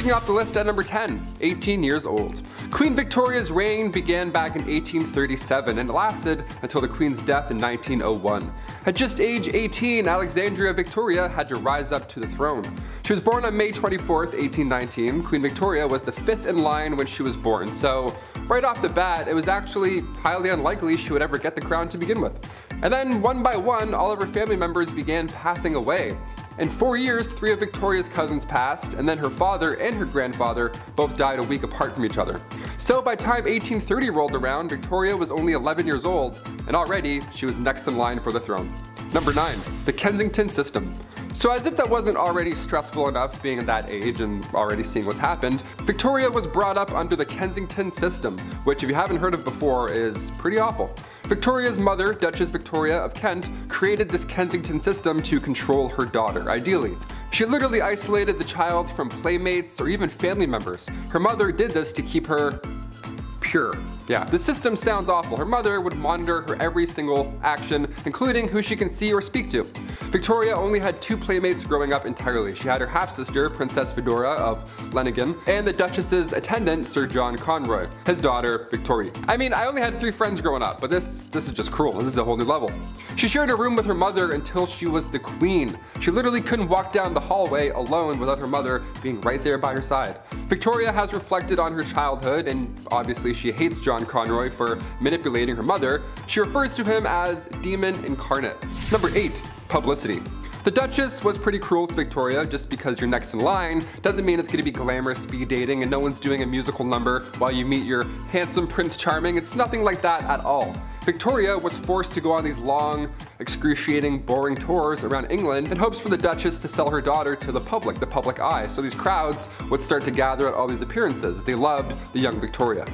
Kicking off the list at number 10, 18 years old. Queen Victoria's reign began back in 1837 and lasted until the Queen's death in 1901. At just age 18, Alexandria Victoria had to rise up to the throne. She was born on May 24th, 1819. Queen Victoria was the 5th in line when she was born, so right off the bat, it was actually highly unlikely she would ever get the crown to begin with. And then one by one, all of her family members began passing away. In 4 years, 3 of Victoria's cousins passed, and then her father and her grandfather both died a week apart from each other. So by the time 1830 rolled around, Victoria was only 11 years old, and already she was next in line for the throne. Number 9. The Kensington System. So as if that wasn't already stressful enough being at that age and already seeing what's happened, Victoria was brought up under the Kensington System, which if you haven't heard of before is pretty awful. Victoria's mother, Duchess Victoria of Kent, created this Kensington system to control her daughter, ideally. She literally isolated the child from playmates or even family members. Her mother did this to keep her pure. Yeah, the system sounds awful. Her mother would monitor her every single action, including who she can see or speak to. Victoria only had 2 playmates growing up entirely. She had her half-sister, Princess Fedora of Lennigan, and the Duchess's attendant, Sir John Conroy, his daughter, Victoria. I mean, I only had 3 friends growing up, but this is just cruel. This is a whole new level. She shared a room with her mother until she was the queen. She literally couldn't walk down the hallway alone without her mother being right there by her side. Victoria has reflected on her childhood, and obviously she hates John Conroy for manipulating her mother. She refers to him as demon incarnate. Number 8. Publicity. The Duchess was pretty cruel to Victoria. Just because you're next in line doesn't mean it's going to be glamorous speed dating and no one's doing a musical number while you meet your handsome Prince Charming. It's nothing like that at all. Victoria was forced to go on these long, excruciating, boring tours around England in hopes for the Duchess to sell her daughter to the public eye. So these crowds would start to gather at all these appearances. They loved the young Victoria.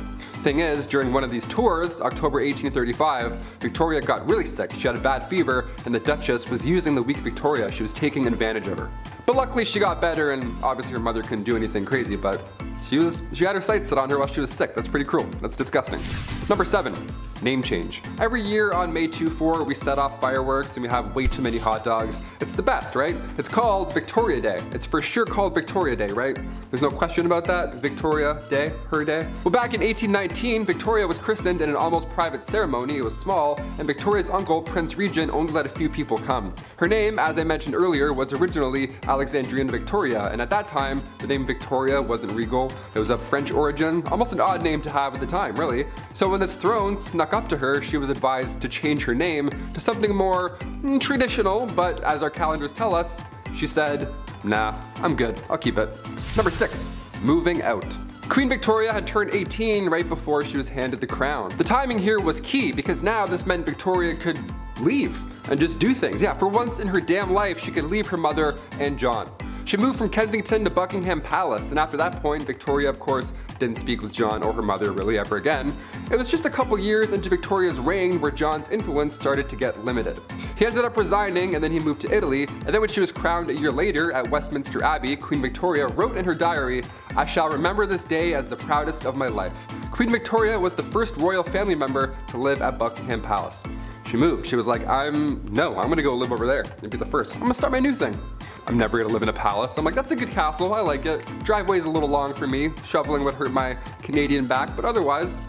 Thing is, during one of these tours, October 1835, Victoria got really sick. She had a bad fever, and the Duchess was using the weak Victoria. She was taking advantage of her. But luckily she got better, and obviously her mother couldn't do anything crazy, but she had her sights set on her while she was sick. That's pretty cruel. That's disgusting. Number 7. Name change. Every year on May 24, we set off fireworks and we have way too many hot dogs. It's the best, right? It's called Victoria Day. It's for sure called Victoria Day, right? There's no question about that. Victoria Day, her day. Well, back in 1819, Victoria was christened in an almost private ceremony. It was small, and Victoria's uncle, Prince Regent, only let a few people come. Her name, as I mentioned earlier, was originally Alexandrina Victoria, and at that time, the name Victoria wasn't regal. It was of French origin, almost an odd name to have at the time, really. So when this throne snuck up to her, she was advised to change her name to something more traditional, but as our calendars tell us, she said, nah, I'm good, I'll keep it. Number 6. Moving out. Queen Victoria had turned 18 right before she was handed the crown. The timing here was key because now this meant Victoria could leave and just do things. Yeah, for once in her damn life, she could leave her mother and John. She moved from Kensington to Buckingham Palace, and after that point, Victoria, of course, didn't speak with John or her mother really ever again. It was just a couple years into Victoria's reign where John's influence started to get limited. He ended up resigning, and then he moved to Italy, and then when she was crowned a year later at Westminster Abbey, Queen Victoria wrote in her diary, "I shall remember this day as the proudest of my life." Queen Victoria was the first royal family member to live at Buckingham Palace. She moved. She was like, I'm gonna go live over there and be the first. I'm gonna start my new thing. I'm never gonna live in a palace. I'm like, that's a good castle, I like it. Driveway's a little long for me. Shoveling would hurt my Canadian back, but otherwise,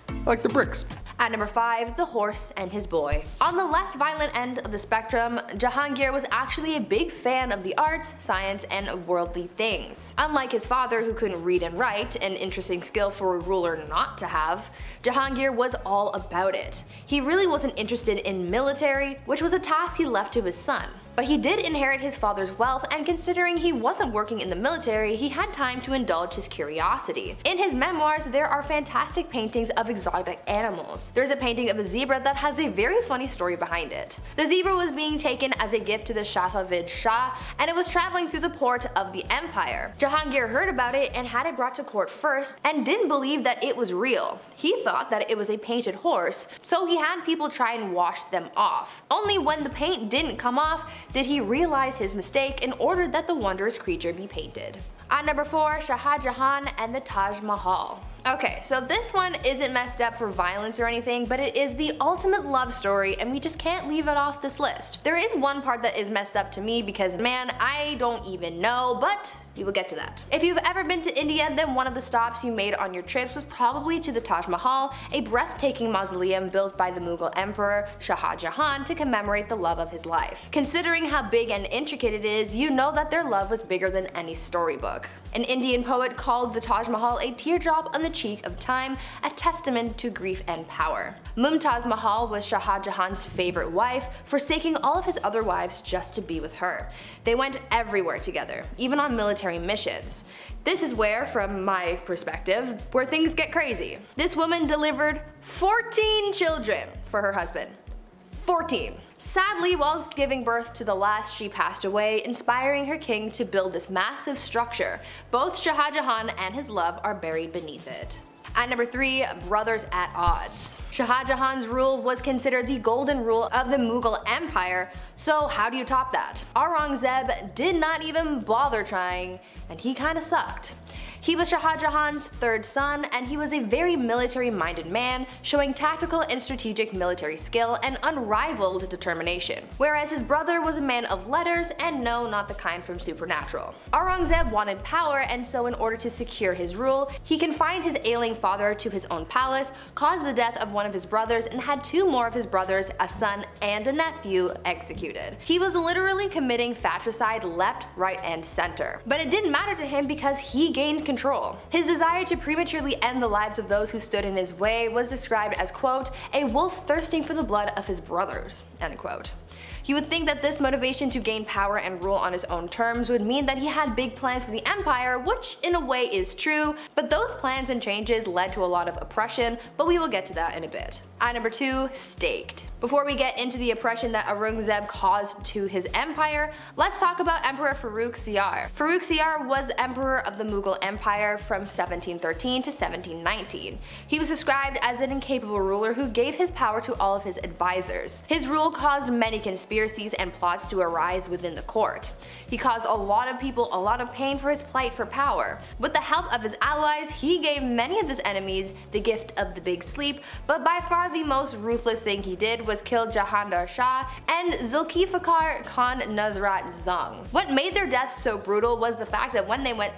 I like the bricks. At number 5, the horse and his boy. On the less violent end of the spectrum, Jahangir was actually a big fan of the arts, science, and worldly things. Unlike his father, who couldn't read and write, an interesting skill for a ruler not to have, Jahangir was all about it. He really wasn't interested in military, which was a task he left to his son. But he did inherit his father's wealth, and considering he wasn't working in the military, he had time to indulge his curiosity. In his memoirs, there are fantastic paintings of exotic animals. There's a painting of a zebra that has a very funny story behind it. The zebra was being taken as a gift to the Safavid Shah, and it was traveling through the port of the empire. Jahangir heard about it and had it brought to court first, and didn't believe that it was real. He thought that it was a painted horse, so he had people try and wash them off. Only when the paint didn't come off did he realize his mistake and ordered that the wondrous creature be painted. At number 4, Shah Jahan and the Taj Mahal. Okay, so this one isn't messed up for violence or anything, but it is the ultimate love story, and we just can't leave it off this list. There is one part that is messed up to me because, man, I don't even know, but We will get to that. If you've ever been to India, then one of the stops you made on your trips was probably to the Taj Mahal, a breathtaking mausoleum built by the Mughal Emperor Shah Jahan to commemorate the love of his life. Considering how big and intricate it is, you know that their love was bigger than any storybook. An Indian poet called the Taj Mahal a teardrop on the cheek of time, a testament to grief and power. Mumtaz Mahal was Shah Jahan's favorite wife, forsaking all of his other wives just to be with her. They went everywhere together, even on military missions. This is where, from my perspective, where things get crazy. This woman delivered 14 children for her husband. 14. Sadly, whilst giving birth to the last, she passed away, inspiring her king to build this massive structure. Both Shah Jahan and his love are buried beneath it. At number 3, brothers at odds. Shah Jahan's rule was considered the golden rule of the Mughal Empire, so how do you top that? Aurangzeb did not even bother trying, and he kinda sucked. He was Shah Jahan's third son, and he was a very military-minded man, showing tactical and strategic military skill and unrivaled determination, whereas his brother was a man of letters and no, not the kind from Supernatural. Aurangzeb wanted power, and so in order to secure his rule, he confined his ailing father to his own palace, caused the death of one of his brothers, and had 2 more of his brothers, a son and a nephew, executed. He was literally committing fratricide left, right, and center. But it didn't matter to him because he gained control. His desire to prematurely end the lives of those who stood in his way was described as, quote, a wolf thirsting for the blood of his brothers, end quote. You would think that this motivation to gain power and rule on his own terms would mean that he had big plans for the empire, which in a way is true, but those plans and changes led to a lot of oppression, but we will get to that in a bit. At number 2, staked. Before we get into the oppression that Aurangzeb caused to his empire, let's talk about Emperor Farrukh Siyar. Farrukh Siyar was emperor of the Mughal Empire from 1713 to 1719. He was described as an incapable ruler who gave his power to all of his advisors. His rule caused many conspiracies and plots to arise within the court. He caused a lot of people a lot of pain for his plight for power. With the help of his allies, he gave many of his enemies the gift of the big sleep, but by far the most ruthless thing he did was kill Jahandar Shah and Zulfikar Khan Nusrat Jung. What made their deaths so brutal was the fact that when they went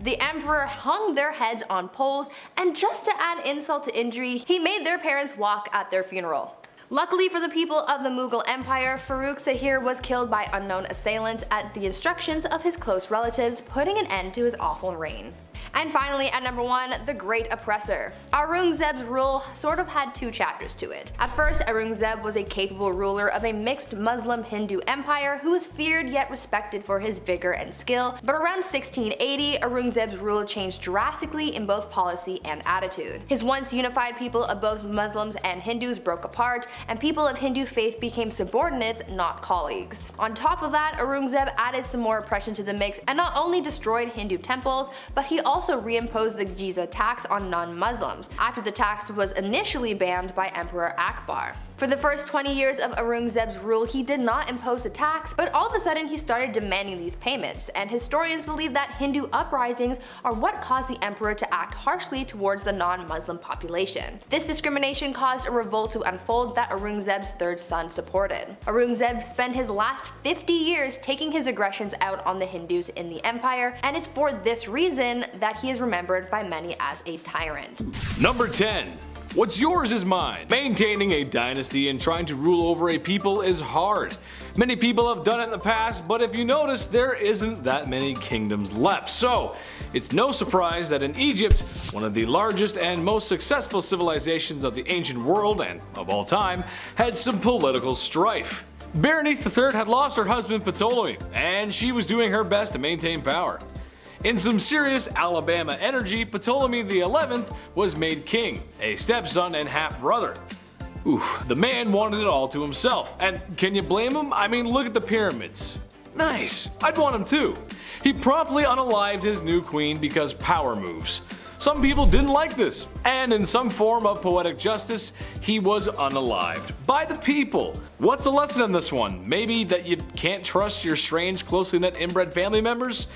the emperor hung their heads on poles, and just to add insult to injury, he made their parents walk at their funeral. Luckily for the people of the Mughal Empire, Farrukh Siyar was killed by unknown assailants at the instructions of his close relatives, putting an end to his awful reign. And finally, at number 1, the Great Oppressor. Aurangzeb's rule sort of had 2 chapters to it. At first, Aurangzeb was a capable ruler of a mixed Muslim-Hindu empire who was feared yet respected for his vigor and skill, but around 1680, Aurangzeb's rule changed drastically in both policy and attitude. His once unified people of both Muslims and Hindus broke apart, and people of Hindu faith became subordinates, not colleagues. On top of that, Aurangzeb added some more oppression to the mix and not only destroyed Hindu temples, but he also reimposed the Jizya tax on non-Muslims, after the tax was initially banned by Emperor Akbar. For the first 20 years of Aurangzeb's rule, he did not impose a tax, but all of a sudden he started demanding these payments, and historians believe that Hindu uprisings are what caused the emperor to act harshly towards the non-Muslim population. This discrimination caused a revolt to unfold that Aurangzeb's third son supported. Aurangzeb spent his last 50 years taking his aggressions out on the Hindus in the empire, and it's for this reason that he is remembered by many as a tyrant. Number 10. What's yours is mine. Maintaining a dynasty and trying to rule over a people is hard. Many people have done it in the past, but if you notice, there isn't that many kingdoms left. So, it's no surprise that in Egypt, one of the largest and most successful civilizations of the ancient world and of all time, had some political strife. Berenice III had lost her husband Ptolemy, and she was doing her best to maintain power. In some serious Alabama energy, Ptolemy XI was made king, a stepson and half-brother. The man wanted it all to himself, and can you blame him? I mean, look at the pyramids. Nice, I'd want him too. He promptly unalived his new queen because power moves. Some people didn't like this, and in some form of poetic justice, he was unalived by the people. What's the lesson in this one? Maybe that you can't trust your strange, closely knit inbred family members?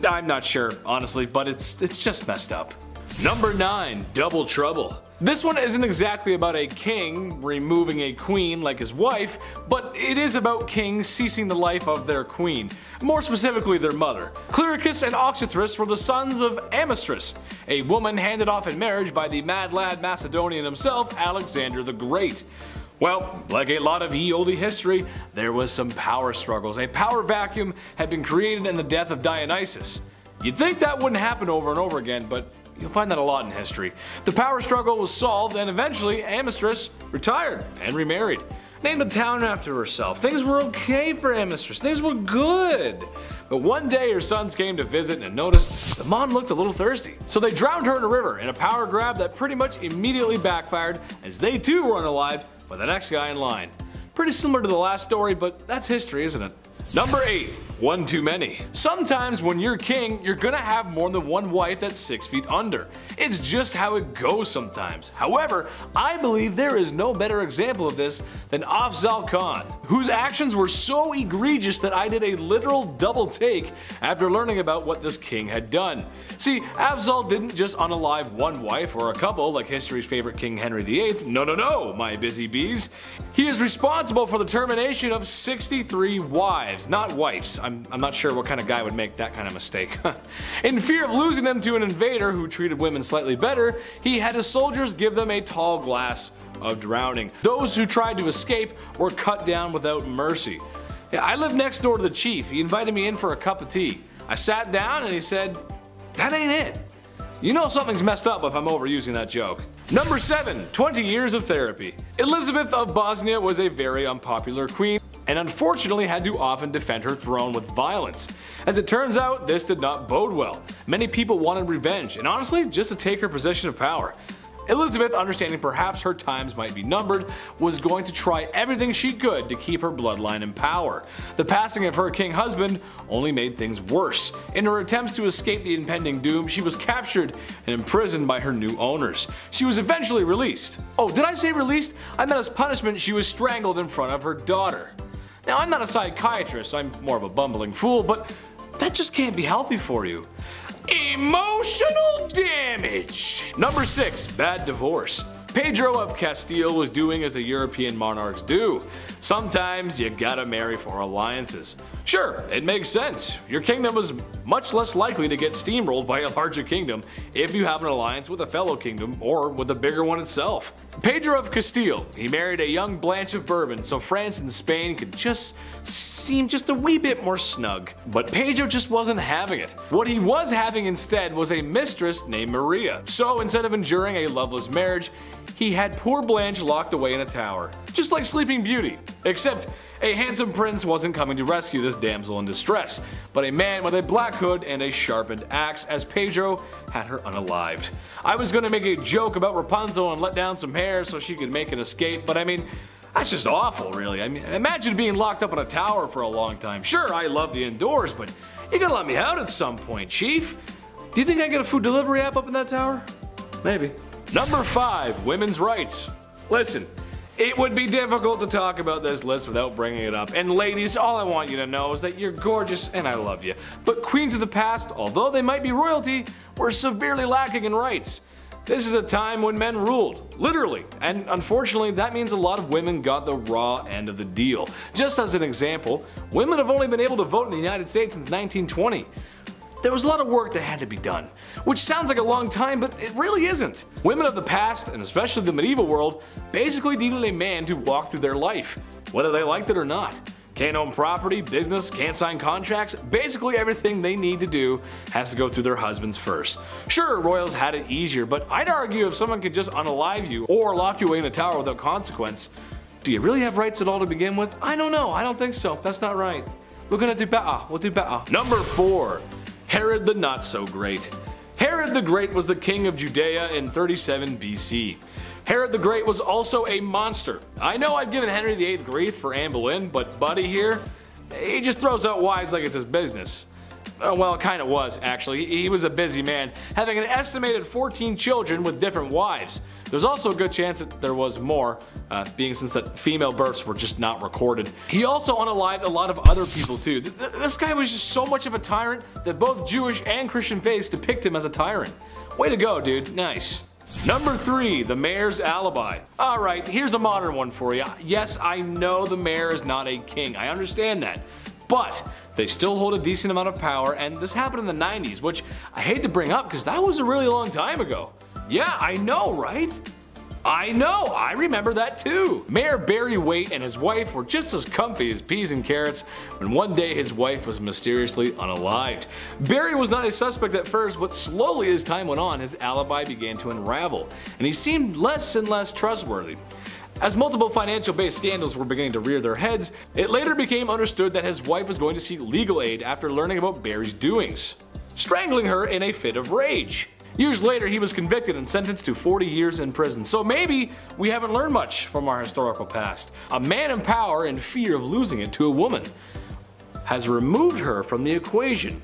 I'm not sure, honestly, but it's just messed up. Number 9. Double Trouble. This one isn't exactly about a king removing a queen like his wife, but it is about kings ceasing the life of their queen, more specifically their mother. Clyricus and Oxythris were the sons of Amistris, a woman handed off in marriage by the mad lad Macedonian himself, Alexander the Great. Well, like a lot of ye olde history, there was some power struggles. A power vacuum had been created in the death of Dionysus. You'd think that wouldn't happen over and over again, but you'll find that a lot in history. The power struggle was solved, and eventually Amistris retired and remarried. Named a town after herself. Things were okay for Amistris. Things were good. But one day her sons came to visit and noticed the Mon looked a little thirsty. So they drowned her in a river in a power grab that pretty much immediately backfired, as they too were unalived by the next guy in line. Pretty similar to the last story, but that's history, isn't it? Number 8. One too many. Sometimes when you're king, you're gonna have more than one wife that's 6 feet under. It's just how it goes sometimes. However, I believe there is no better example of this than Afzal Khan, whose actions were so egregious that I did a literal double take after learning about what this king had done. See, Afzal didn't just unalive one wife or a couple like history's favorite King Henry VIII. No, my busy bees. He is responsible for the termination of 63 wives, not wives. I'm not sure what kind of guy would make that kind of mistake. In fear of losing them to an invader who treated women slightly better, he had his soldiers give them a tall glass of drowning. Those who tried to escape were cut down without mercy. Yeah, I lived next door to the chief. He invited me in for a cup of tea. I sat down and he said, "That ain't it." You know something's messed up if I'm overusing that joke. Number 7. 20 years of therapy. Elizabeth of Bosnia was a very unpopular queen, and unfortunately had to often defend her throne with violence. As it turns out, this did not bode well. Many people wanted revenge, and honestly, just to take her position of power. Elizabeth, understanding perhaps her times might be numbered, was going to try everything she could to keep her bloodline in power. The passing of her king husband only made things worse. In her attempts to escape the impending doom, she was captured and imprisoned by her new owners. She was eventually released. Oh, did I say released? I meant as punishment she was strangled in front of her daughter. Now, I'm not a psychiatrist, I'm more of a bumbling fool, but that just can't be healthy for you. Emotional damage! Number 6. Bad divorce. Pedro of Castile was doing as the European monarchs do. Sometimes you gotta marry for alliances. Sure, it makes sense. Your kingdom is much less likely to get steamrolled by a larger kingdom if you have an alliance with a fellow kingdom or with a bigger one itself. Pedro of Castile, he married a young Blanche of Bourbon so France and Spain could just seem just a wee bit more snug. But Pedro just wasn't having it. What he was having instead was a mistress named Maria. So instead of enduring a loveless marriage, he had poor Blanche locked away in a tower. Just like Sleeping Beauty. Except a handsome prince wasn't coming to rescue this damsel in distress, but a man with a black hood and a sharpened axe, as Pedro had her unalived. I was gonna make a joke about Rapunzel and let down some hair so she could make an escape, but I mean, that's just awful, really. I mean, imagine being locked up in a tower for a long time. Sure, I love the indoors, but you gotta let me out at some point, Chief. Do you think I get a food delivery app up in that tower? Maybe. Number 5. Women's rights. Listen, it would be difficult to talk about this list without bringing it up. And ladies, all I want you to know is that you're gorgeous and I love you. But queens of the past, although they might be royalty, were severely lacking in rights. This is a time when men ruled, literally, and unfortunately that means a lot of women got the raw end of the deal. Just as an example, women have only been able to vote in the United States since 1920. There was a lot of work that had to be done, which sounds like a long time, but it really isn't. Women of the past, and especially the medieval world, basically needed a man to walk through their life, whether they liked it or not. Can't own property, business, can't sign contracts, basically everything they need to do has to go through their husbands first. Sure, royals had it easier, but I'd argue if someone could just unalive you or lock you away in a tower without consequence, do you really have rights at all to begin with? I don't know, I don't think so, that's not right. We're gonna do better, we'll do better. Number 4. Herod the Not So Great. Herod the Great was the king of Judea in 37 BC. Herod the Great was also a monster. I know I've given Henry VIII grief for Anne Boleyn, but Buddy here, he just throws out wives like it's his business. Well, it kinda was, actually. He was a busy man, having an estimated 14 children with different wives. There's also a good chance that there was more, being since that female births were just not recorded. He also unalived a lot of other people too. This guy was just so much of a tyrant that both Jewish and Christian faiths depict him as a tyrant. Way to go, dude. Nice. Number 3. The mayor's alibi. Alright, here's a modern one for you. Yes, I know the mayor is not a king, I understand that. But they still hold a decent amount of power, and this happened in the 90s, which I hate to bring up because that was a really long time ago. Yeah, I know, right? I know, I remember that too. Mayor Barry Waite and his wife were just as comfy as peas and carrots when one day his wife was mysteriously unalived. Barry was not a suspect at first, but slowly as time went on, his alibi began to unravel, and he seemed less and less trustworthy. As multiple financial-based scandals were beginning to rear their heads, it later became understood that his wife was going to seek legal aid after learning about Barry's doings, strangling her in a fit of rage. Years later, he was convicted and sentenced to 40 years in prison. So maybe we haven't learned much from our historical past. A man in power in fear of losing it to a woman has removed her from the equation.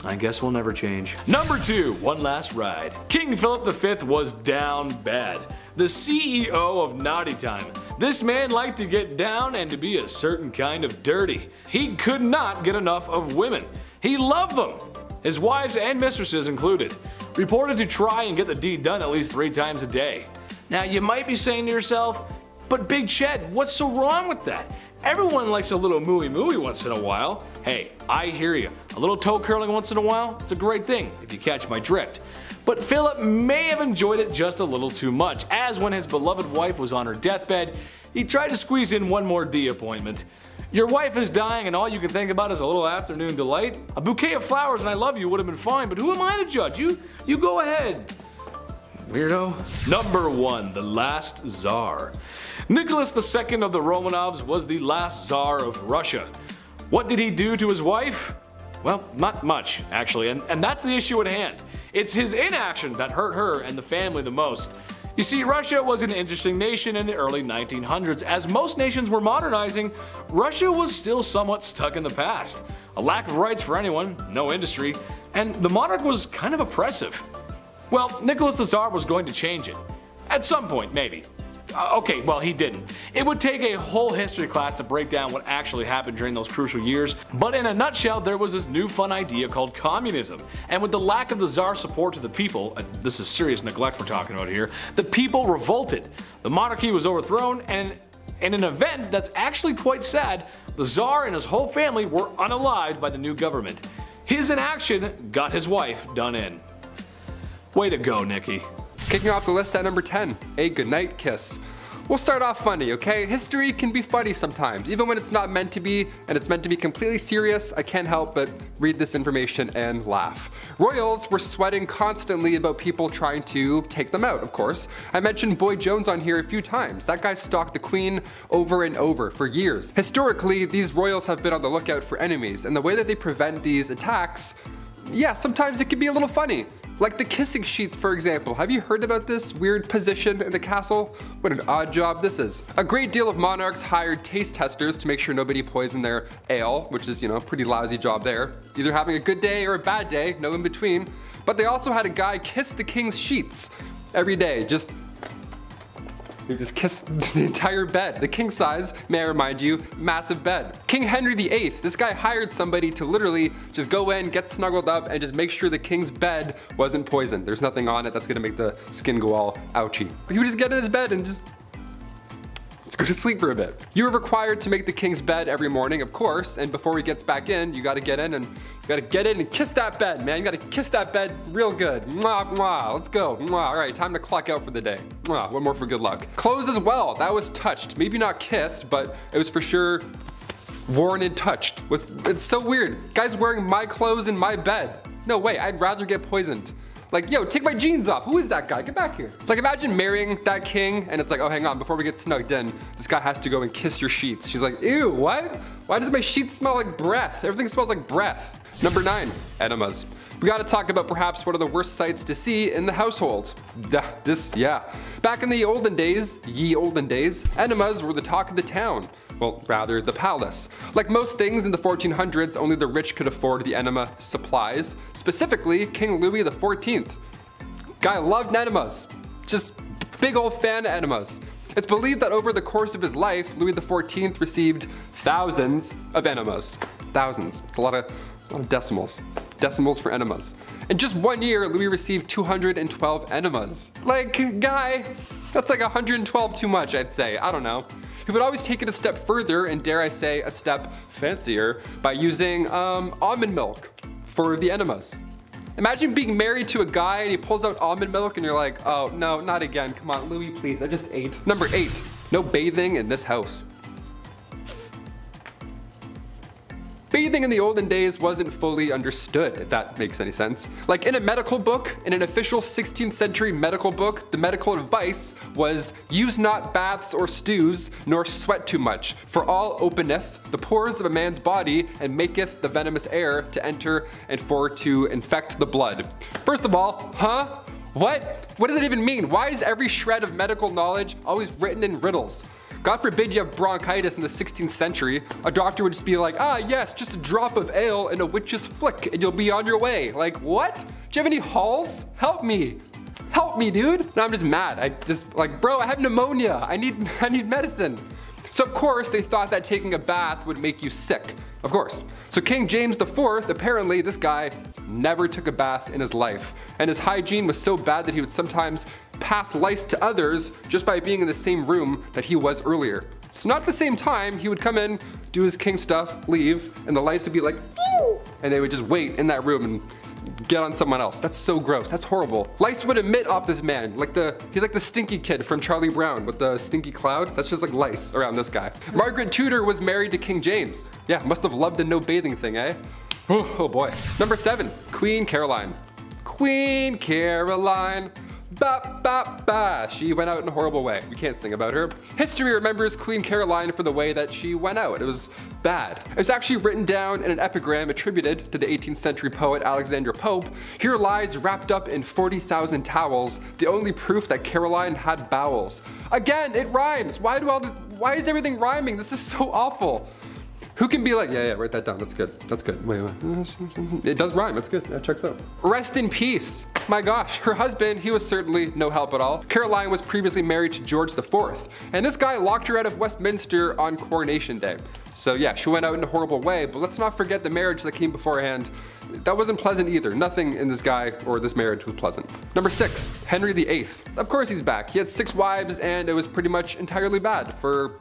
I guess we'll never change. Number 2. One last ride. King Philip V was down bad. The CEO of Naughty Time. This man liked to get down and to be a certain kind of dirty. He could not get enough of women. He loved them, his wives and mistresses included. Reported to try and get the deed done at least 3 times a day. Now you might be saying to yourself, but Big Ched, what's so wrong with that? Everyone likes a little mooey once in a while. Hey, I hear you. A little toe curling once in a while, it's a great thing, if you catch my drift. But Philip may have enjoyed it just a little too much, as when his beloved wife was on her deathbed, he tried to squeeze in one more D appointment. Your wife is dying and all you can think about is a little afternoon delight? A bouquet of flowers and I love you would have been fine, but who am I to judge? You go ahead. Weirdo. Number 1. The last Tsar. Nicholas II of the Romanovs was the last Tsar of Russia. What did he do to his wife? Well, not much, actually, and that's the issue at hand. It's his inaction that hurt her and the family the most. You see, Russia was an interesting nation in the early 1900s. As most nations were modernizing, Russia was still somewhat stuck in the past. A lack of rights for anyone, no industry, and the monarch was kind of oppressive. Well, Nicholas the Tsar was going to change it. At some point, maybe. Okay, well, he didn't. It would take a whole history class to break down what actually happened during those crucial years, but in a nutshell, there was this new fun idea called communism. And with the lack of the Tsar's support to the people, this is serious neglect we're talking about here, the people revolted. The monarchy was overthrown, and in an event that's actually quite sad, the Tsar and his whole family were unalived by the new government. His inaction got his wife done in. Way to go, Nikki. Kicking off the list at number 10, a goodnight kiss. We'll start off funny, okay? History can be funny sometimes, even when it's not meant to be, and it's meant to be completely serious. I can't help but read this information and laugh. Royals were sweating constantly about people trying to take them out, of course. I mentioned Boy Jones on here a few times. That guy stalked the Queen over and over for years. Historically, these royals have been on the lookout for enemies, and the way that they prevent these attacks, yeah, sometimes it can be a little funny. Like the kissing sheets, for example. Have you heard about this weird position in the castle? What an odd job this is. A great deal of monarchs hired taste testers to make sure nobody poisoned their ale, which is, pretty lousy job there. Either having a good day or a bad day, no in between. But they also had a guy kiss the king's sheets every day, he just kissed the entire bed. The king size, may I remind you, massive bed. King Henry VIII, this guy hired somebody to literally just go in, get snuggled up, and just make sure the king's bed wasn't poisoned. There's nothing on it that's gonna make the skin go all ouchy. But he would just get in his bed and just go to sleep for a bit. You are required to make the king's bed every morning, of course, and before he gets back in, you gotta get in and kiss that bed, man. You gotta kiss that bed real good. Mwah, mwah, let's go. Mwah. All right, time to clock out for the day. Mwah, one more for good luck. Clothes as well, that was touched. Maybe not kissed, but it was for sure worn and touched. It's so weird. Guys wearing my clothes in my bed. No way, I'd rather get poisoned. Like, yo, take my jeans off. Who is that guy? Get back here. Like, imagine marrying that king and it's like, oh, hang on, before we get snugged in, this guy has to go and kiss your sheets. She's like, ew, what? Why does my sheets smell like breath? Everything smells like breath. Number 9, enemas. We gotta talk about perhaps one of the worst sights to see in the household. Back in the olden days, enemas were the talk of the town. Well, rather the palace. Like most things in the 1400s, only the rich could afford the enema supplies. Specifically, King Louis XIV. Guy loved enemas. Just big old fan of enemas. It's believed that over the course of his life, Louis XIV received thousands of enemas. Thousands. It's a lot of decimals. decimals for enemas. In just 1 year, Louis received 212 enemas. Like, guy, that's like 112 too much, I'd say. I don't know. He would always take it a step further, and dare I say, a step fancier, by using almond milk for the enemas. Imagine being married to a guy and he pulls out almond milk and you're like, oh no, not again, come on, Louis, please, I just ate. Number 8, no bathing in this house. Bathing in the olden days wasn't fully understood, if that makes any sense. Like in a medical book, in an official 16th century medical book, the medical advice was, use not baths or stews, nor sweat too much, for all openeth the pores of a man's body, and maketh the venomous air to enter and for to infect the blood. First of all, huh? What? What does it even mean? Why is every shred of medical knowledge always written in riddles? God forbid you have bronchitis in the 16th century. A doctor would just be like, ah yes, just a drop of ale and a witch's flick and you'll be on your way. Like, what? Do you have any halls? Help me. Help me, dude. No, I'm just mad. I just like, bro, I have pneumonia. I need medicine. So of course they thought that taking a bath would make you sick. Of course. So King James IV, apparently this guy never took a bath in his life. And his hygiene was so bad that he would sometimes pass lice to others just by being in the same room that he was earlier. So not at the same time, he would come in, do his king stuff, leave, and the lice would be like, pew! And they would just wait in that room and get on someone else. That's so gross, that's horrible. Lice would emit off this man, he's like the stinky kid from Charlie Brown with the stinky cloud. That's just like lice around this guy. Margaret Tudor was married to King James. Yeah, must have loved the no bathing thing, eh? Oh boy. Number 7, Queen Caroline. Queen Caroline. Ba ba ba. She went out in a horrible way. We can't sing about her. History remembers Queen Caroline for the way that she went out. It was bad. It was actually written down in an epigram attributed to the 18th century poet Alexander Pope. Here lies wrapped up in 40,000 towels, the only proof that Caroline had bowels. Again, it rhymes. Why is everything rhyming? This is so awful. Who can be like, yeah, write that down, that's good, that's good. Wait. It does rhyme, that's good, that checks out. Rest in peace. My gosh, her husband, he was certainly no help at all. Caroline was previously married to George IV, and this guy locked her out of Westminster on Coronation Day. So yeah, she went out in a horrible way, but let's not forget the marriage that came beforehand. That wasn't pleasant either. Nothing in this guy or this marriage was pleasant. Number 6, Henry VIII. Of course he's back. He had 6 wives and it was pretty much entirely bad for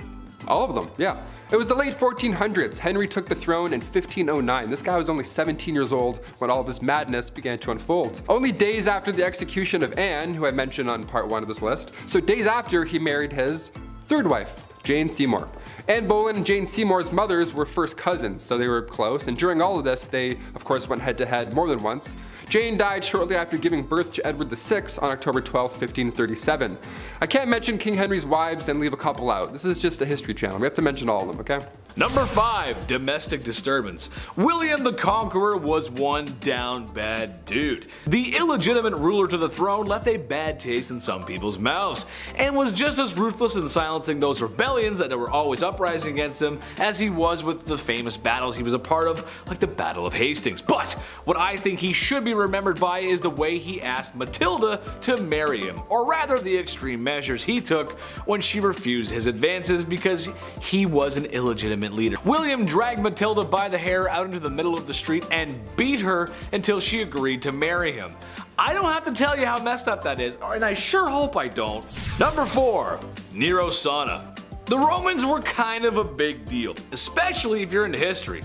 all of them, yeah. It was the late 1400s. Henry took the throne in 1509. This guy was only 17 years old when all of this madness began to unfold. Only days after the execution of Anne, who I mentioned on part 1 of this list, so days after he married his 3rd wife, Jane Seymour. Anne Boleyn and Jane Seymour's mothers were first cousins, so they were close, and during all of this, they of course went head to head more than once. Jane died shortly after giving birth to Edward VI on October 12, 1537. I can't mention King Henry's wives and leave a couple out. This is just a history channel. We have to mention all of them, okay? Number 5, domestic disturbance. William the Conqueror was one down bad dude. The illegitimate ruler to the throne left a bad taste in some people's mouths, and was just as ruthless in silencing those rebellions that were always uprising against him as he was with the famous battles he was a part of, like the Battle of Hastings. But what I think he should be remembered by is the way he asked Matilda to marry him, or rather the extreme measures he took when she refused his advances because he was an illegitimate leader. William dragged Matilda by the hair out into the middle of the street and beat her until she agreed to marry him. I don't have to tell you how messed up that is, and I sure hope I don't. Number 4, Nero Sauna. The Romans were kind of a big deal, especially if you're into history.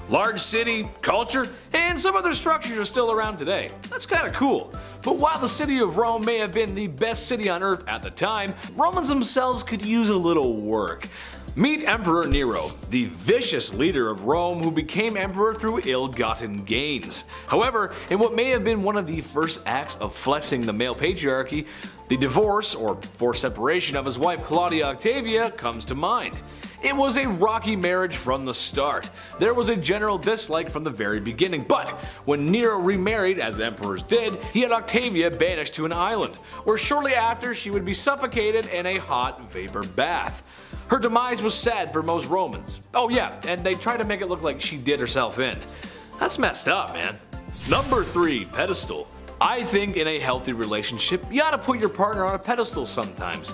Large city, culture, and some other structures are still around today. That's kind of cool. But while the city of Rome may have been the best city on earth at the time, Romans themselves could use a little work. Meet Emperor Nero, the vicious leader of Rome who became emperor through ill-gotten gains. However, in what may have been one of the first acts of flexing the male patriarchy, the divorce, or forced separation of his wife Claudia Octavia, comes to mind. It was a rocky marriage from the start. There was a general dislike from the very beginning, but when Nero remarried, as emperors did, he had Octavia banished to an island, where shortly after she would be suffocated in a hot vapor bath. Her demise was sad for most Romans. Oh yeah, and they tried to make it look like she did herself in. That's messed up, man. Number 3, pedestal. I think in a healthy relationship, you ought to put your partner on a pedestal sometimes.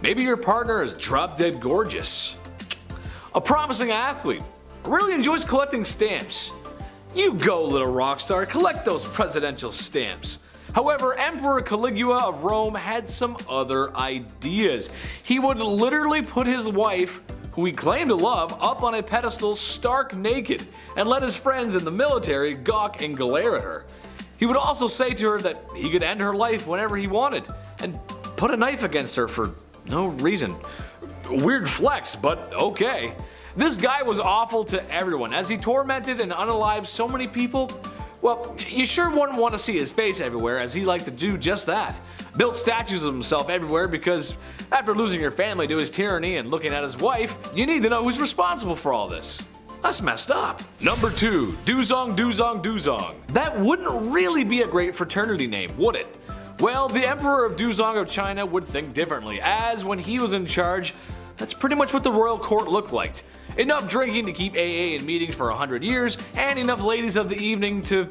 Maybe your partner is drop dead gorgeous, a promising athlete, really enjoys collecting stamps. You go, little rock star, collect those presidential stamps. However, Emperor Caligula of Rome had some other ideas. He would literally put his wife, who he claimed to love, up on a pedestal stark naked and let his friends in the military gawk and glare at her. He would also say to her that he could end her life whenever he wanted and put a knife against her for no reason. Weird flex, but okay. This guy was awful to everyone as he tormented and unalived so many people. Well, you sure wouldn't want to see his face everywhere, as he liked to do just that. Built statues of himself everywhere because after losing your family to his tyranny and looking at his wife, you need to know who's responsible for all this. That's messed up. Number 2. Duzong Duzong Duzong. That wouldn't really be a great fraternity name, would it? Well, the Emperor of Duzong of China would think differently, as when he was in charge, that's pretty much what the royal court looked like. Enough drinking to keep AA in meetings for 100 years, and enough ladies of the evening to...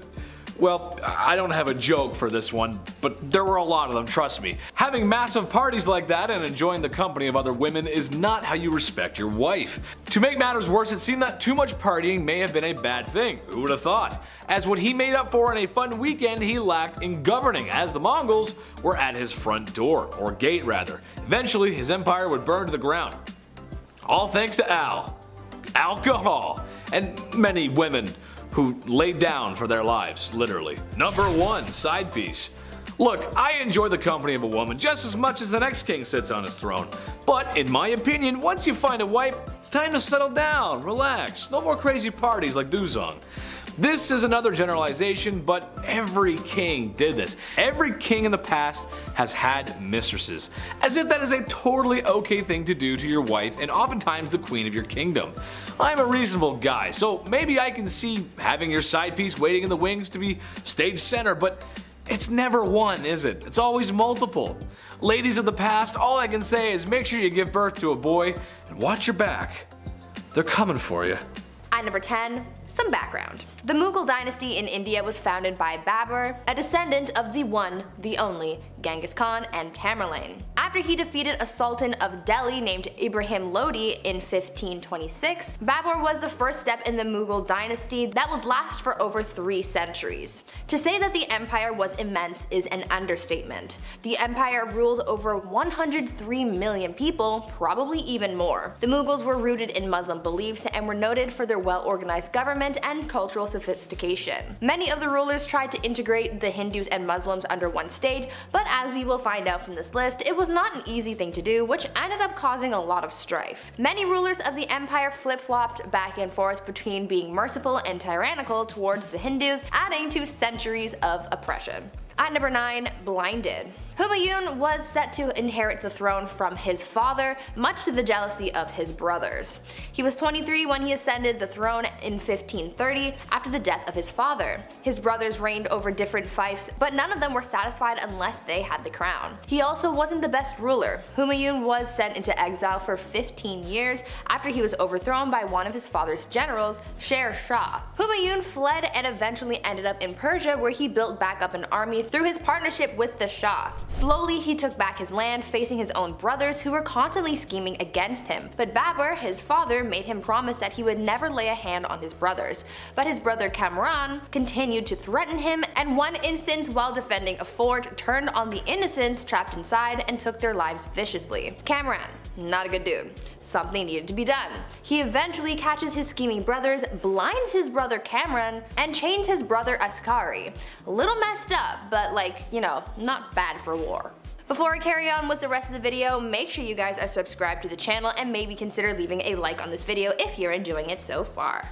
Well, I don't have a joke for this one, but there were a lot of them, trust me. Having massive parties like that and enjoying the company of other women is not how you respect your wife. To make matters worse, it seemed that too much partying may have been a bad thing, who would have thought? As what he made up for in a fun weekend he lacked in governing, as the Mongols were at his front door, or gate rather. Eventually his empire would burn to the ground. All thanks to alcohol, and many women who laid down for their lives, literally. Number 1. Side piece. Look, I enjoy the company of a woman just as much as the next king sits on his throne. But in my opinion, once you find a wife, it's time to settle down, relax, no more crazy parties like Duzong. This is another generalization, but every king did this. Every king in the past has had mistresses, as if that is a totally okay thing to do to your wife and oftentimes the queen of your kingdom. I'm a reasonable guy, so maybe I can see having your side piece waiting in the wings to be stage center, but it's never one, is it? It's always multiple. Ladies of the past, all I can say is make sure you give birth to a boy and watch your back. They're coming for you. At number 10, some background. The Mughal dynasty in India was founded by Babur, a descendant of the one, the only, Genghis Khan and Tamerlane. After he defeated a sultan of Delhi named Ibrahim Lodi in 1526, Babur was the first step in the Mughal dynasty that would last for over 3 centuries. To say that the empire was immense is an understatement. The empire ruled over 103 million people, probably even more. The Mughals were rooted in Muslim beliefs and were noted for their well-organized government and cultural sophistication. Many of the rulers tried to integrate the Hindus and Muslims under one state, but as we will find out from this list, it was not an easy thing to do, which ended up causing a lot of strife. Many rulers of the empire flip-flopped back and forth between being merciful and tyrannical towards the Hindus, adding to centuries of oppression. At number 9, blinded. Humayun was set to inherit the throne from his father, much to the jealousy of his brothers. He was 23 when he ascended the throne in 1530 after the death of his father. His brothers reigned over different fiefs, but none of them were satisfied unless they had the crown. He also wasn't the best ruler. Humayun was sent into exile for 15 years after he was overthrown by one of his father's generals, Sher Shah. Humayun fled and eventually ended up in Persia, where he built back up an army through his partnership with the Shah. Slowly he took back his land, facing his own brothers who were constantly scheming against him. But Babur, his father, made him promise that he would never lay a hand on his brothers. But his brother Kamran continued to threaten him, and one instance while defending a fort turned on the innocents trapped inside and took their lives viciously. Kamran, not a good dude. Something needed to be done. He eventually catches his scheming brothers, blinds his brother Kamran, and chains his brother Askari. A little messed up, but like, you know, not bad for war. Before I carry on with the rest of the video, make sure you guys are subscribed to the channel and maybe consider leaving a like on this video if you're enjoying it so far.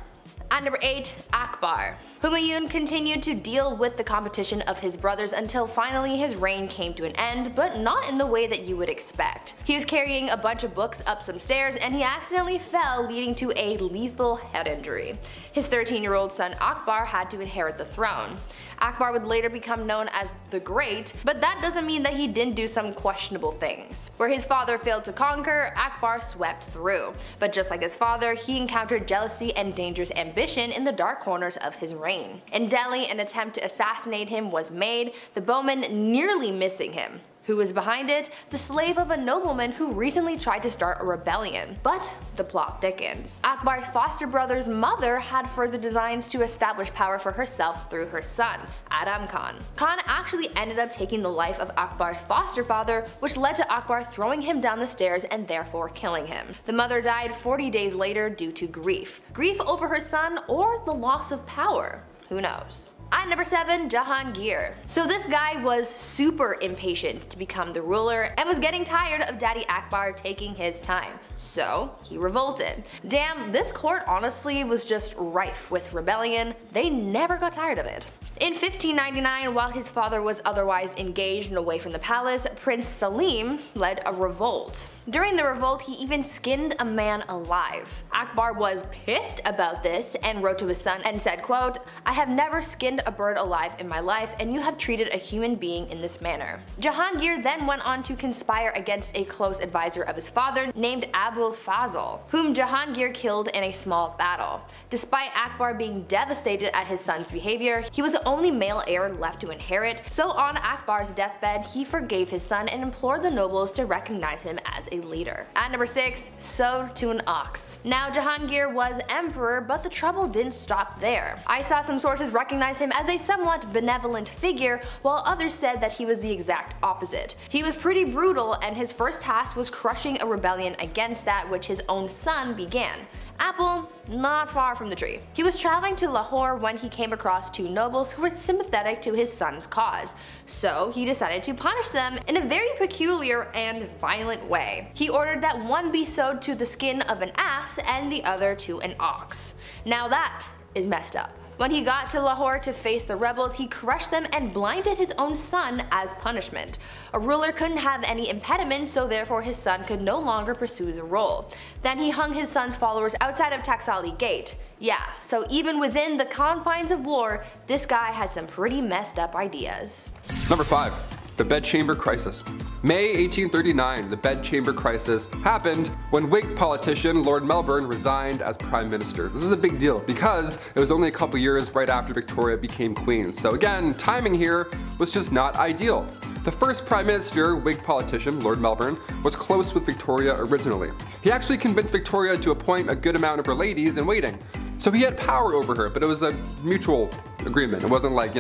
At number 8, Akbar. Humayun continued to deal with the competition of his brothers until finally his reign came to an end, but not in the way that you would expect. He was carrying a bunch of books up some stairs and he accidentally fell, leading to a lethal head injury. His 13-year-old son Akbar had to inherit the throne. Akbar would later become known as the Great, but that doesn't mean that he didn't do some questionable things. Where his father failed to conquer, Akbar swept through. But just like his father, he encountered jealousy and dangerous ambition in the dark corners of his reign. In Delhi, an attempt to assassinate him was made, the bowman nearly missing him. Who was behind it? The slave of a nobleman who recently tried to start a rebellion. But the plot thickens. Akbar's foster brother's mother had further designs to establish power for herself through her son, Adam Khan. Khan actually ended up taking the life of Akbar's foster father, which led to Akbar throwing him down the stairs and therefore killing him. The mother died 40 days later due to grief. Grief over her son or the loss of power? Who knows? At number 7, Jahangir. So this guy was super impatient to become the ruler and was getting tired of Daddy Akbar taking his time. So he revolted. Damn, this court honestly was just rife with rebellion. They never got tired of it. In 1599, while his father was otherwise engaged and away from the palace, Prince Salim led a revolt. During the revolt, he even skinned a man alive. Akbar was pissed about this and wrote to his son and said, quote, "I have never skinned a bird alive in my life, and you have treated a human being in this manner." Jahangir then went on to conspire against a close advisor of his father named Abul Fazl, whom Jahangir killed in a small battle. Despite Akbar being devastated at his son's behavior, he was the only male heir left to inherit, so on Akbar's deathbed he forgave his son and implored the nobles to recognize him as a leader. At number 6, sewed to an ox. Now Jahangir was emperor, but the trouble didn't stop there. I saw some sources recognize him as a somewhat benevolent figure, while others said that he was the exact opposite. He was pretty brutal, and his first task was crushing a rebellion against that which his own son began. Apple, not far from the tree. He was traveling to Lahore when he came across two nobles who were sympathetic to his son's cause, so he decided to punish them in a very peculiar and violent way. He ordered that one be sewed to the skin of an ass and the other to an ox. Now that is messed up. When he got to Lahore to face the rebels, he crushed them and blinded his own son as punishment. A ruler couldn't have any impediment, so therefore his son could no longer pursue the role. Then he hung his son's followers outside of Taxali Gate. Yeah, so even within the confines of war, this guy had some pretty messed up ideas. Number 5. The bedchamber crisis. May 1839, the bedchamber crisis happened when Whig politician Lord Melbourne resigned as Prime Minister. This is a big deal because it was only a couple years right after Victoria became Queen. So again, timing here was just not ideal. The first Prime Minister, Whig politician, Lord Melbourne, was close with Victoria originally. He actually convinced Victoria to appoint a good amount of her ladies in waiting. So he had power over her, but it was a mutual agreement. It wasn't like,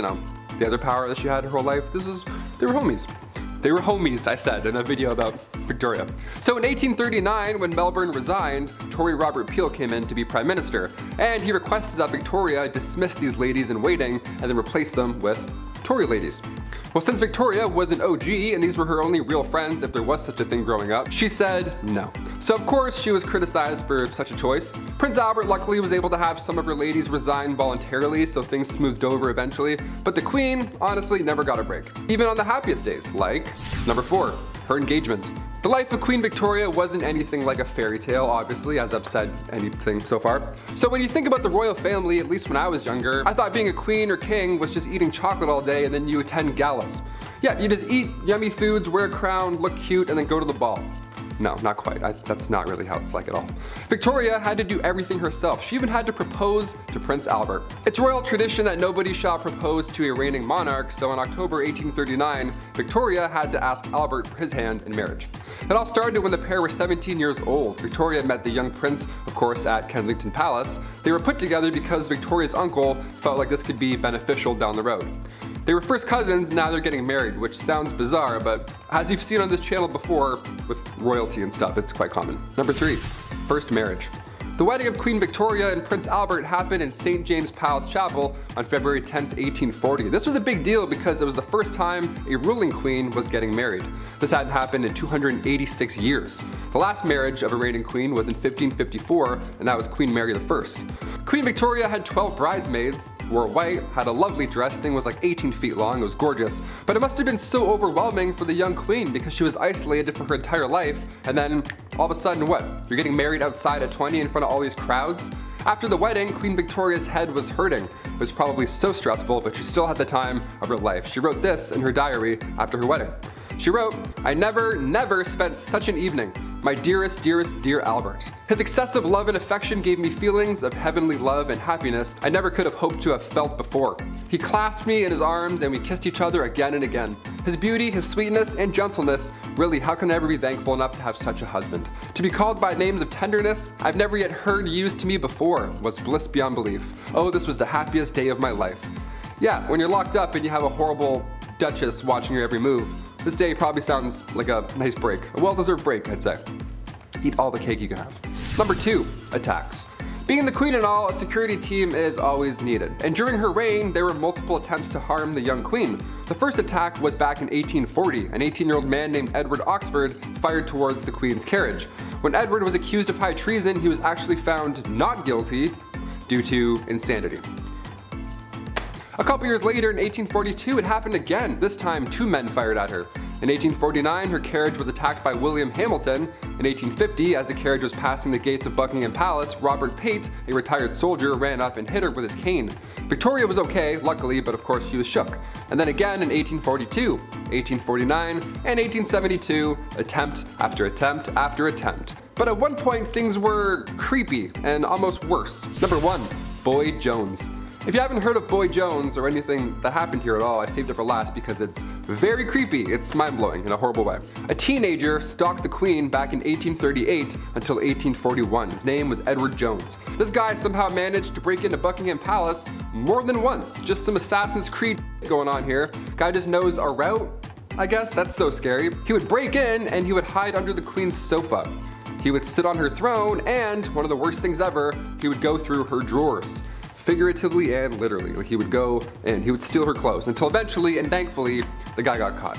the other power that she had her whole life. They were homies. They were homies, I said in a video about Victoria. So in 1839, when Melbourne resigned, Tory Robert Peel came in to be Prime Minister, and he requested that Victoria dismiss these ladies in waiting and then replace them with Tory ladies. Well, since Victoria was an OG and these were her only real friends if there was such a thing growing up, she said no. So of course she was criticized for such a choice. Prince Albert luckily was able to have some of her ladies resign voluntarily, so things smoothed over eventually, but the Queen honestly never got a break, even on the happiest days, like number 4, her engagement. The life of Queen Victoria wasn't anything like a fairy tale, obviously, as I've said anything so far. So when you think about the royal family, at least when I was younger, I thought being a queen or king was just eating chocolate all day and then you attend galas. Yeah, you just eat yummy foods, wear a crown, look cute, and then go to the ball. No, not quite. That's not really how it's like at all. Victoria had to do everything herself. She even had to propose to Prince Albert. It's royal tradition that nobody shall propose to a reigning monarch, so in October 1839, Victoria had to ask Albert for his hand in marriage. It all started when the pair were 17 years old. Victoria met the young prince, of course, at Kensington Palace. They were put together because Victoria's uncle felt like this could be beneficial down the road. They were first cousins, now they're getting married, which sounds bizarre, but as you've seen on this channel before, with royalty and stuff, it's quite common. Number 3, first marriage. The wedding of Queen Victoria and Prince Albert happened in St. James Palace Chapel on February 10th, 1840. This was a big deal because it was the first time a ruling queen was getting married. This hadn't happened in 286 years. The last marriage of a reigning queen was in 1554, and that was Queen Mary I. Queen Victoria had 12 bridesmaids, wore white, had a lovely dress, thing was like 18 feet long, it was gorgeous. But it must have been so overwhelming for the young queen because she was isolated for her entire life, and then all of a sudden what? You're getting married outside at 20 in front of all these crowds? After the wedding, Queen Victoria's head was hurting. It was probably so stressful, but she still had the time of her life. She wrote this in her diary after her wedding. She wrote, "I never spent such an evening. My dearest, dear Albert. His excessive love and affection gave me feelings of heavenly love and happiness I never could have hoped to have felt before. He clasped me in his arms and we kissed each other again and again. His beauty, his sweetness, and gentleness, really, how can I ever be thankful enough to have such a husband? To be called by names of tenderness I've never yet heard used to me before was bliss beyond belief. Oh, this was the happiest day of my life. Yeah, when you're locked up and you have a horrible duchess watching your every move, this day probably sounds like a nice break. A well-deserved break, I'd say. Eat all the cake you can have. Number 2, attacks. Being the queen and all, a security team is always needed. And during her reign, there were multiple attempts to harm the young queen. The first attack was back in 1840. An 18-year-old man named Edward Oxford fired towards the queen's carriage. When Edward was accused of high treason, he was actually found not guilty due to insanity. A couple years later, in 1842, it happened again. This time, 2 men fired at her. In 1849, her carriage was attacked by William Hamilton. In 1850, as the carriage was passing the gates of Buckingham Palace, Robert Pate, a retired soldier, ran up and hit her with his cane. Victoria was okay, luckily, but of course she was shook. And then again in 1842, 1849, and 1872, attempt after attempt after attempt. But at one point, things were creepy and almost worse. Number 1, Boy Jones. If you haven't heard of Boy Jones or anything that happened here at all, I saved it for last because it's very creepy. It's mind-blowing in a horrible way. A teenager stalked the queen back in 1838 until 1841. His name was Edward Jones. This guy somehow managed to break into Buckingham Palace more than once. Just some Assassin's Creed going on here. Guy just knows our route, I guess. That's so scary. He would break in and he would hide under the queen's sofa. He would sit on her throne, and one of the worst things ever, he would go through her drawers. Figuratively and literally. Like, he would go and he would steal her clothes until eventually and thankfully the guy got caught.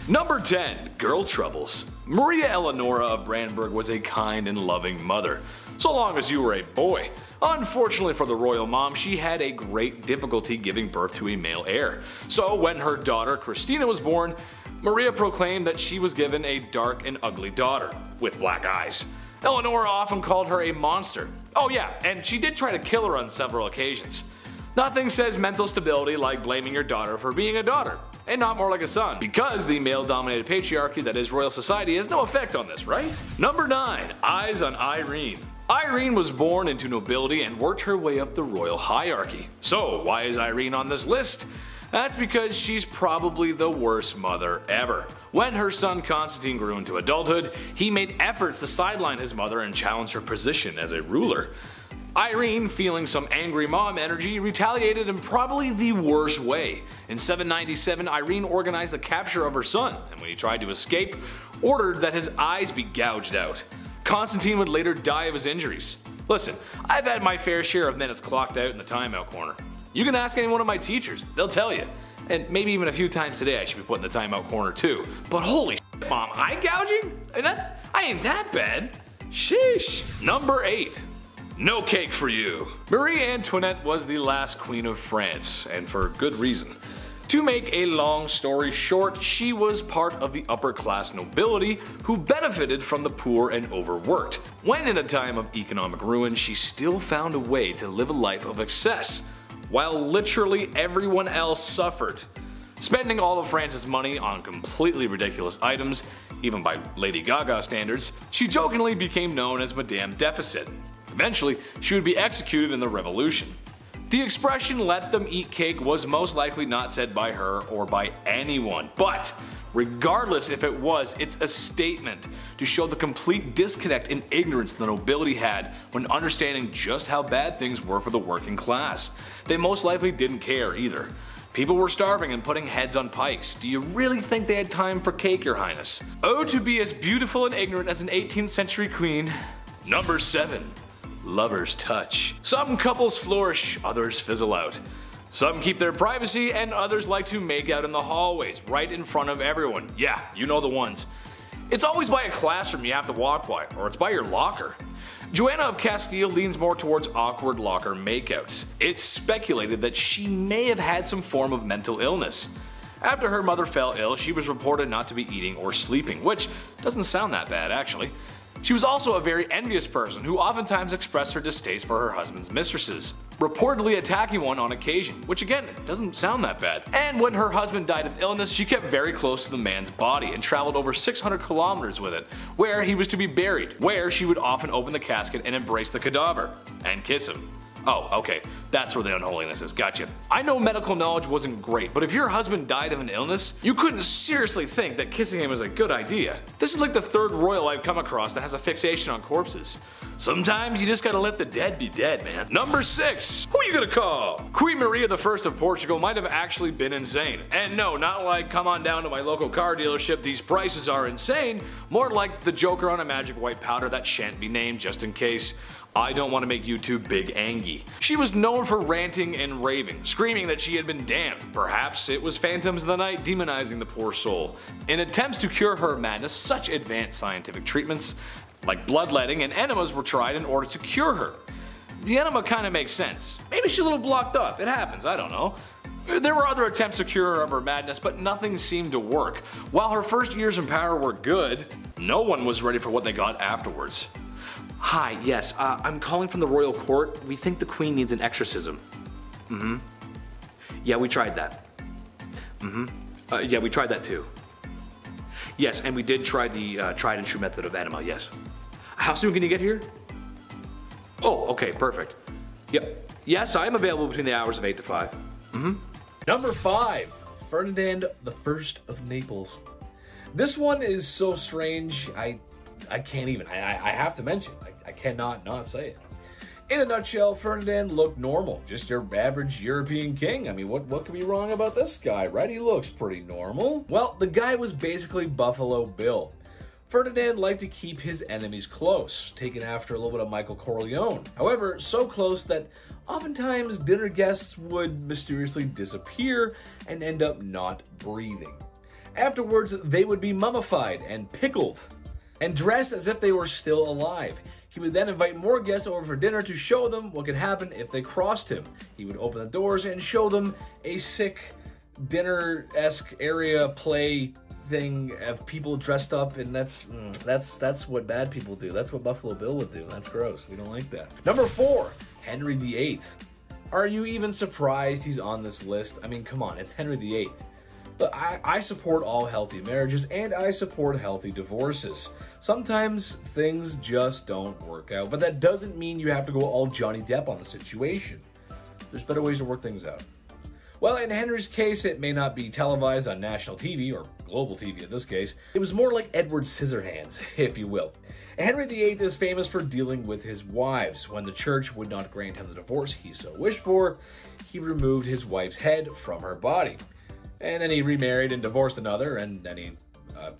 Number 10, Girl Troubles. Maria Eleonora of Brandenburg was a kind and loving mother, so long as you were a boy. Unfortunately for the royal mom, she had a great difficulty giving birth to a male heir. So when her daughter Christina was born, Maria proclaimed that she was given a dark and ugly daughter with black eyes. Eleonora often called her a monster. Oh yeah, and she did try to kill her on several occasions. Nothing says mental stability like blaming your daughter for being a daughter, and not more like a son, because the male-dominated patriarchy that is royal society has no effect on this, right? Number 9, Eyes on Irene. Irene was born into nobility and worked her way up the royal hierarchy. So why is Irene on this list? That's because she's probably the worst mother ever. When her son Constantine grew into adulthood, he made efforts to sideline his mother and challenge her position as a ruler. Irene, feeling some angry mom energy, retaliated in probably the worst way. In 797, Irene organized the capture of her son, and when he tried to escape, ordered that his eyes be gouged out. Constantine would later die of his injuries. Listen, I've had my fair share of minutes clocked out in the timeout corner. You can ask any one of my teachers, they'll tell you. And maybe even a few times today I should be put in the timeout corner too. But holy shit, mom, eye gouging? I ain't that bad. Sheesh. Number 8. No cake for you. Marie Antoinette was the last queen of France, and for good reason. To make a long story short, she was part of the upper class nobility who benefited from the poor and overworked. When in a time of economic ruin, she still found a way to live a life of excess, while literally everyone else suffered. Spending all of France's money on completely ridiculous items, even by Lady Gaga standards, she jokingly became known as Madame Deficit. Eventually, she would be executed in the Revolution. The expression "let them eat cake" was most likely not said by her or by anyone, but regardless if it was, it's a statement to show the complete disconnect and ignorance the nobility had when understanding just how bad things were for the working class. They most likely didn't care either. People were starving and putting heads on pikes. Do you really think they had time for cake, your highness? Oh, to be as beautiful and ignorant as an 18th century queen. Number 7. Lover's touch. Some couples flourish, others fizzle out. Some keep their privacy, and others like to make out in the hallways, right in front of everyone. Yeah, you know the ones. It's always by a classroom you have to walk by, or it's by your locker. Joanna of Castile leans more towards awkward locker makeouts. It's speculated that she may have had some form of mental illness. After her mother fell ill, she was reported not to be eating or sleeping, which doesn't sound that bad actually. She was also a very envious person who oftentimes expressed her distaste for her husband's mistresses, reportedly attacking one on occasion, which again, doesn't sound that bad. And when her husband died of illness, she kept very close to the man's body and traveled over 600 kilometers with it, where he was to be buried, where she would often open the casket and embrace the cadaver, and kiss him. Oh, okay, that's where the unholiness is, gotcha. I know medical knowledge wasn't great, but if your husband died of an illness, you couldn't seriously think that kissing him was a good idea. This is like the third royal I've come across that has a fixation on corpses. Sometimes you just gotta let the dead be dead, man. Number 6, who you gonna call? Queen Maria I of Portugal might have actually been insane. And no, not like come on down to my local car dealership, these prices are insane, more like the Joker on a magic white powder that shan't be named just in case. I don't want to make YouTube big Angie. She was known for ranting and raving, screaming that she had been damned. Perhaps it was phantoms of the night demonizing the poor soul. In attempts to cure her madness, such advanced scientific treatments like bloodletting and enemas were tried in order to cure her. The enema kinda makes sense. Maybe she's a little blocked up, it happens, I don't know. There were other attempts to cure her of her madness, but nothing seemed to work. While her first years in power were good, no one was ready for what they got afterwards. Hi, yes, I'm calling from the royal court. We think the queen needs an exorcism. Yeah, we tried that. Yeah, we tried that too. Yes, and we did try the tried and true method of enema, yes. How soon can you get here? Oh, okay, perfect. Yep. Yes, I am available between the hours of 8 to 5. Number 5, Ferdinand I of Naples. This one is so strange, I can't even, I have to mention, I cannot not say it. In a nutshell, Ferdinand looked normal, just your average European king. I mean, what could be wrong about this guy, right? He looks pretty normal. Well, the guy was basically Buffalo Bill. Ferdinand liked to keep his enemies close, taking after a little bit of Michael Corleone. However, so close that oftentimes dinner guests would mysteriously disappear and end up not breathing. Afterwards, they would be mummified and pickled and dressed as if they were still alive. He would then invite more guests over for dinner to show them what could happen if they crossed him. He would open the doors and show them a sick dinner-esque area play thing of people dressed up, and that's what bad people do. That's what Buffalo Bill would do. That's gross. We don't like that. Number 4, Henry VIII. Are you even surprised he's on this list? I mean, come on, it's Henry VIII. But I support all healthy marriages, and I support healthy divorces. Sometimes things just don't work out, but that doesn't mean you have to go all Johnny Depp on the situation. There's better ways to work things out. Well, in Henry's case, it may not be televised on national TV, or global TV in this case. It was more like Edward Scissorhands, if you will. Henry VIII is famous for dealing with his wives. When the church would not grant him the divorce he so wished for, he removed his wife's head from her body. And then he remarried and divorced another, and then he,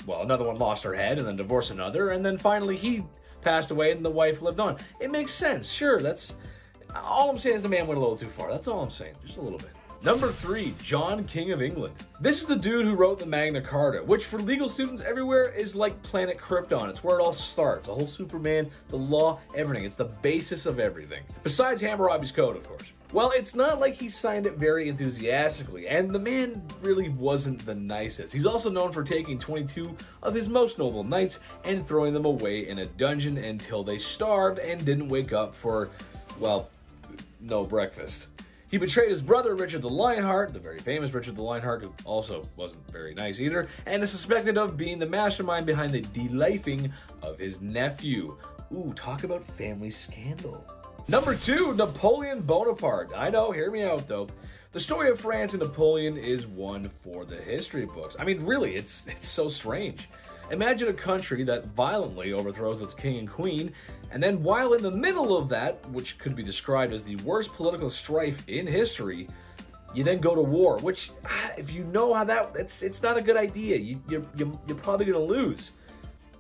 another one lost her head and then divorced another, and then finally he passed away and the wife lived on. It makes sense, sure, that's, all I'm saying is the man went a little too far, that's all I'm saying, just a little bit. Number 3, John, King of England. This is the dude who wrote the Magna Carta, which for legal students everywhere is like Planet Krypton. It's where it all starts, the whole Superman, the law, everything. It's the basis of everything. Besides Hammurabi's Code, of course. Well, it's not like he signed it very enthusiastically, and the man really wasn't the nicest. He's also known for taking 22 of his most noble knights and throwing them away in a dungeon until they starved and didn't wake up for, well, no breakfast. He betrayed his brother, Richard the Lionheart, the very famous Richard the Lionheart, who also wasn't very nice either, and is suspected of being the mastermind behind the de-lifing of his nephew. Ooh, talk about family scandal. Number 2, Napoleon Bonaparte. I know, hear me out though. The story of France and Napoleon is one for the history books. I mean, really, it's so strange. Imagine a country that violently overthrows its king and queen, and then while in the middle of that, which could be described as the worst political strife in history, you then go to war, which, if you know how that, it's not a good idea. You're probably gonna lose.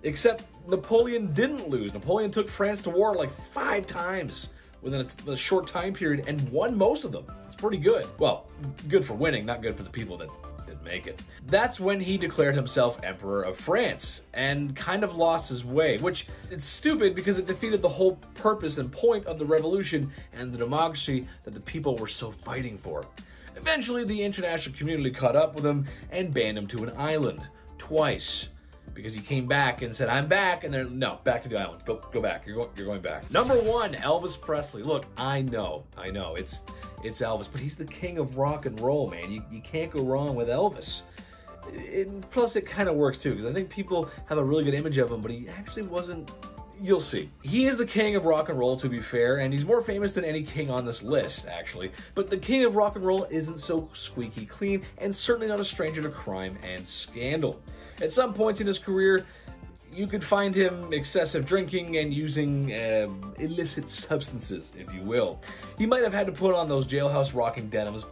Except Napoleon didn't lose. Napoleon took France to war like 5 times within a short time period and won most of them. It's pretty good. Well, good for winning, not good for the people that didn't make it. That's when he declared himself Emperor of France and kind of lost his way, which it's stupid because it defeated the whole purpose and point of the revolution and the democracy that the people were so fighting for. Eventually, the international community caught up with him and banned him to an island twice. Because he came back and said, I'm back, and they're, no, back to the island. Go back, you're going back. Number 1, Elvis Presley. Look, I know, it's Elvis, but he's the king of rock and roll, man. You can't go wrong with Elvis. Plus, it kind of works too, because I think people have a really good image of him, but he actually wasn't, You'll see. He is the king of rock and roll, to be fair, and he's more famous than any king on this list, actually. But the king of rock and roll isn't so squeaky clean, and certainly not a stranger to crime and scandal. At some points in his career, you could find him excessive drinking and using illicit substances, if you will. He might have had to put on those jailhouse rocking denims,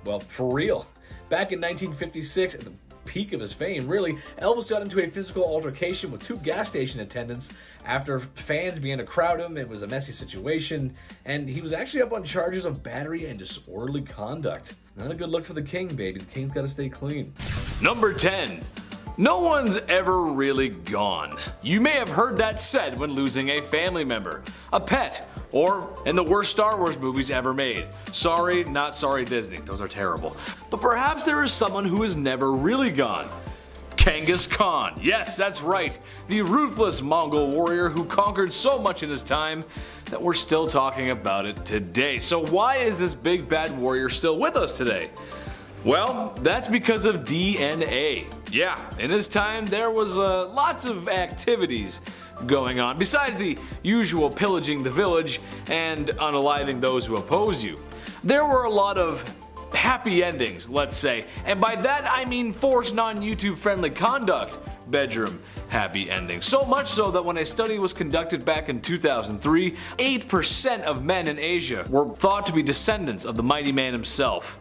well, for real. Back in 1956, at the peak of his fame, really, Elvis got into a physical altercation with two gas station attendants after fans began to crowd him. It was a messy situation, and he was actually up on charges of battery and disorderly conduct. Not a good look for the king, baby. The king's gotta stay clean. Number 10. No one's ever really gone. You may have heard that said when losing a family member, a pet, or in the worst Star Wars movies ever made. Sorry, not sorry Disney, those are terrible. But perhaps there is someone who is never really gone. Genghis Khan. Yes, that's right. The ruthless Mongol warrior who conquered so much in his time that we're still talking about it today. So why is this big bad warrior still with us today? Well, that's because of DNA. Yeah, in his time there was lots of activities going on, besides the usual pillaging the village and unaliving those who oppose you. There were a lot of happy endings, let's say, and by that I mean forced non-YouTube friendly conduct bedroom happy endings. So much so that when a study was conducted back in 2003, 8% of men in Asia were thought to be descendants of the mighty man himself.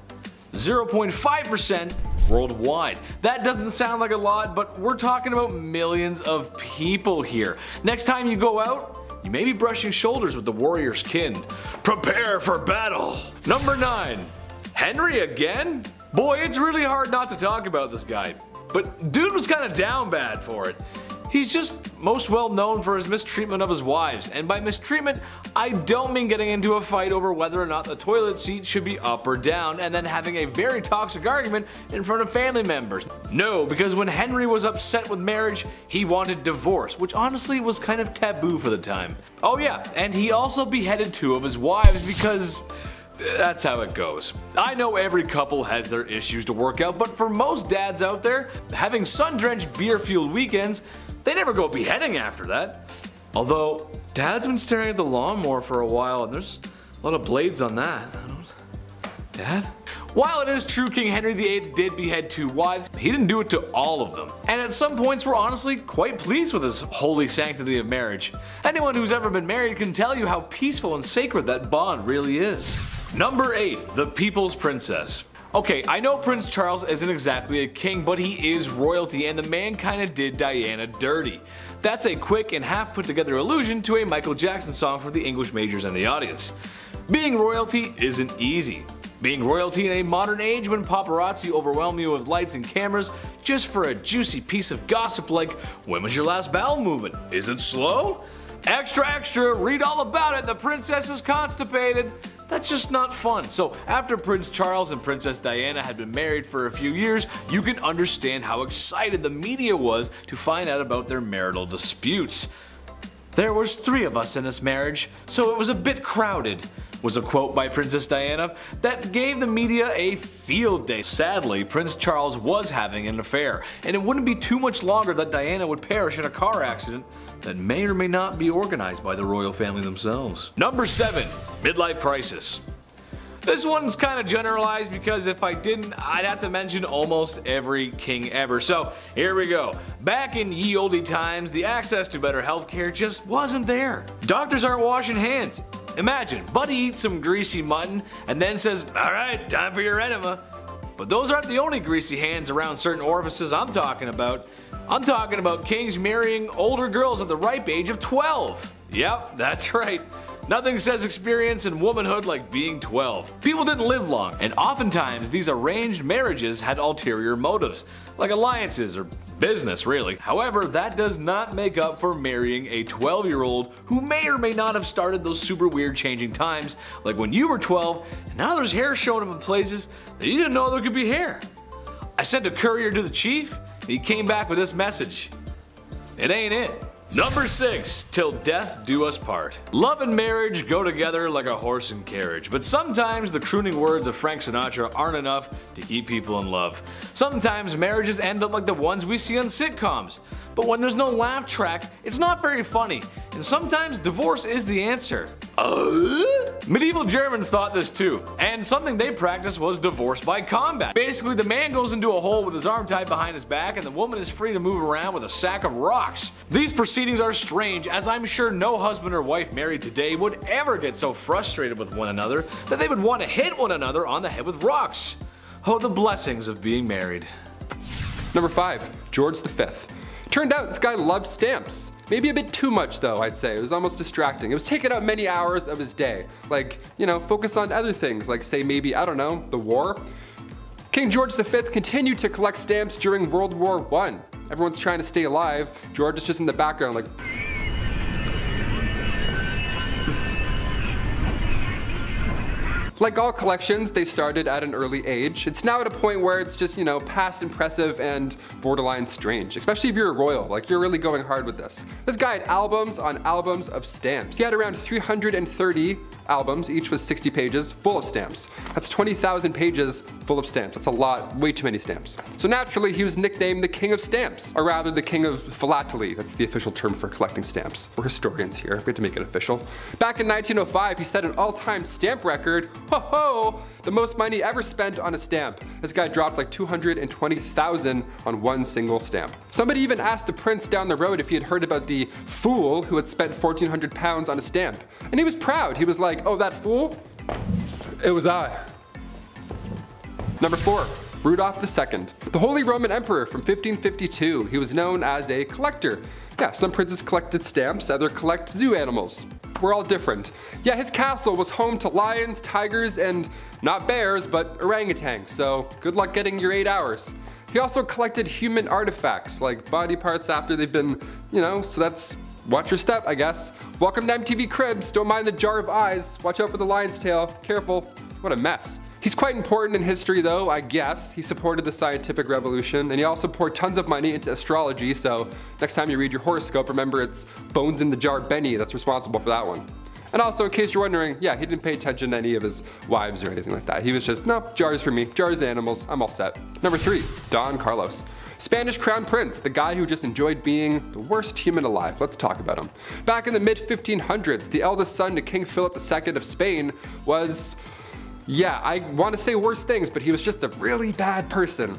0.5% worldwide. That doesn't sound like a lot, but we're talking about millions of people here. Next time you go out, you may be brushing shoulders with the warrior's kin. Prepare for battle! Number 9. Henry again? Boy, it's really hard not to talk about this guy. But dude was kinda down bad for it. He's just most well known for his mistreatment of his wives, and by mistreatment, I don't mean getting into a fight over whether or not the toilet seat should be up or down and then having a very toxic argument in front of family members. No, because when Henry was upset with marriage, he wanted divorce, which honestly was kind of taboo for the time. Oh yeah, and he also beheaded 2 of his wives because that's how it goes. I know every couple has their issues to work out, but for most dads out there, having sun-drenched beer-fueled weekends, they never go beheading after that. Although, Dad's been staring at the lawnmower for a while and there's a lot of blades on that. Dad? While it is true King Henry VIII did behead 2 wives, he didn't do it to all of them. And at some points we're honestly quite pleased with his holy sanctity of marriage. Anyone who's ever been married can tell you how peaceful and sacred that bond really is. Number 8. The People's Princess. Okay, I know Prince Charles isn't exactly a king, but he is royalty, and the man kinda did Diana dirty. That's a quick and half put together allusion to a Michael Jackson song for the English majors and the audience. Being royalty isn't easy. Being royalty in a modern age when paparazzi overwhelm you with lights and cameras just for a juicy piece of gossip like, when was your last bowel movement? Is it slow? Extra extra, read all about it, the princess is constipated. That's just not fun. So after Prince Charles and Princess Diana had been married for a few years, you can understand how excited the media was to find out about their marital disputes. "There was 3 of us in this marriage, so it was a bit crowded," was a quote by Princess Diana that gave the media a field day. Sadly, Prince Charles was having an affair, and it wouldn't be too much longer that Diana would perish in a car accident that may or may not be organized by the royal family themselves. Number 7. Midlife crisis. This one's kind of generalized because if I didn't, I'd have to mention almost every king ever. So here we go. Back in ye olde times, the access to better healthcare just wasn't there. Doctors aren't washing hands. Imagine, Buddy eats some greasy mutton and then says, "Alright, time for your enema." But those aren't the only greasy hands around certain orifices I'm talking about. I'm talking about kings marrying older girls at the ripe age of 12. Yep, that's right. Nothing says experience and womanhood like being 12. People didn't live long, and oftentimes these arranged marriages had ulterior motives, like alliances or business really. However, that does not make up for marrying a 12-year-old who may or may not have started those super weird changing times, like when you were 12 and now there's hair showing up in places that you didn't know there could be hair. I sent a courier to the chief and he came back with this message. It ain't it. Number 6. Till death do us part. Love and marriage go together like a horse and carriage, but sometimes the crooning words of Frank Sinatra aren't enough to keep people in love. Sometimes marriages end up like the ones we see on sitcoms, but when there's no laugh track, it's not very funny, and sometimes divorce is the answer. Medieval Germans thought this too, and something they practiced was divorce by combat. Basically, the man goes into a hole with his arm tied behind his back, and the woman is free to move around with a sack of rocks. These proceedings are strange, as I'm sure no husband or wife married today would ever get so frustrated with one another that they would want to hit one another on the head with rocks. Oh, the blessings of being married. Number 5. George V. Turned out this guy loved stamps. Maybe a bit too much though, I'd say. It was almost distracting. It was taking up many hours of his day. Like, you know, focus on other things, like say maybe, I don't know, the war. King George V continued to collect stamps during World War I. Everyone's trying to stay alive. George is just in the background like... Like all collections, they started at an early age. It's now at a point where it's just, you know, past impressive and borderline strange. Especially if you're a royal, like you're really going hard with this. This guy had albums on albums of stamps. He had around 330 albums, each was 60 pages, full of stamps. That's 20,000 pages full of stamps. That's a lot, way too many stamps. So naturally, he was nicknamed the King of Stamps, or rather the King of Philately. That's the official term for collecting stamps. We're historians here, we have to make it official. Back in 1905, he set an all-time stamp record. Ho ho! The most money ever spent on a stamp. This guy dropped like 220,000 on one single stamp. Somebody even asked the prince down the road if he had heard about the fool who had spent 1,400 pounds on a stamp. And he was proud. He was like, oh, that fool? It was I. Number 4. Rudolph II. The Holy Roman Emperor from 1552. He was known as a collector. Yeah, some princes collected stamps, others collect zoo animals. We're all different. Yeah, his castle was home to lions, tigers, and not bears, but orangutans, so good luck getting your 8 hours. He also collected human artifacts, like body parts after they've been, you know, so that's watch your step, I guess. Welcome to MTV Cribs, don't mind the jar of eyes, watch out for the lion's tail, careful. What a mess. He's quite important in history though, I guess. He supported the scientific revolution, and he also poured tons of money into astrology, so next time you read your horoscope, remember it's Bones in the Jar Benny that's responsible for that one. And also, in case you're wondering, yeah, he didn't pay attention to any of his wives or anything like that. He was just, no, jars for me, jars animals, I'm all set. Number 3, Don Carlos. Spanish Crown Prince, the guy who just enjoyed being the worst human alive. Let's talk about him. Back in the mid-1500s, the eldest son to King Philip II of Spain was... yeah, I want to say worse things, but he was just a really bad person.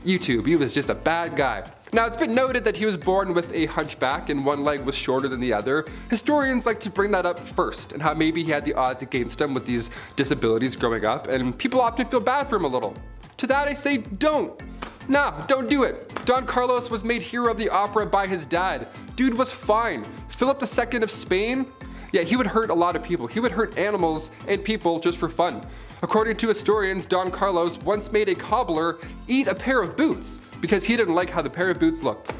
YouTube, he was just a bad guy. Now, it's been noted that he was born with a hunchback and one leg was shorter than the other. Historians like to bring that up first, and how maybe he had the odds against him with these disabilities growing up, and people often feel bad for him a little. To that I say, don't. Nah, don't do it. Don Carlos was made hero of the opera by his dad. Dude was fine. Philip II of Spain? Yeah, he would hurt a lot of people. He would hurt animals and people just for fun. According to historians, Don Carlos once made a cobbler eat a pair of boots because he didn't like how the pair of boots looked.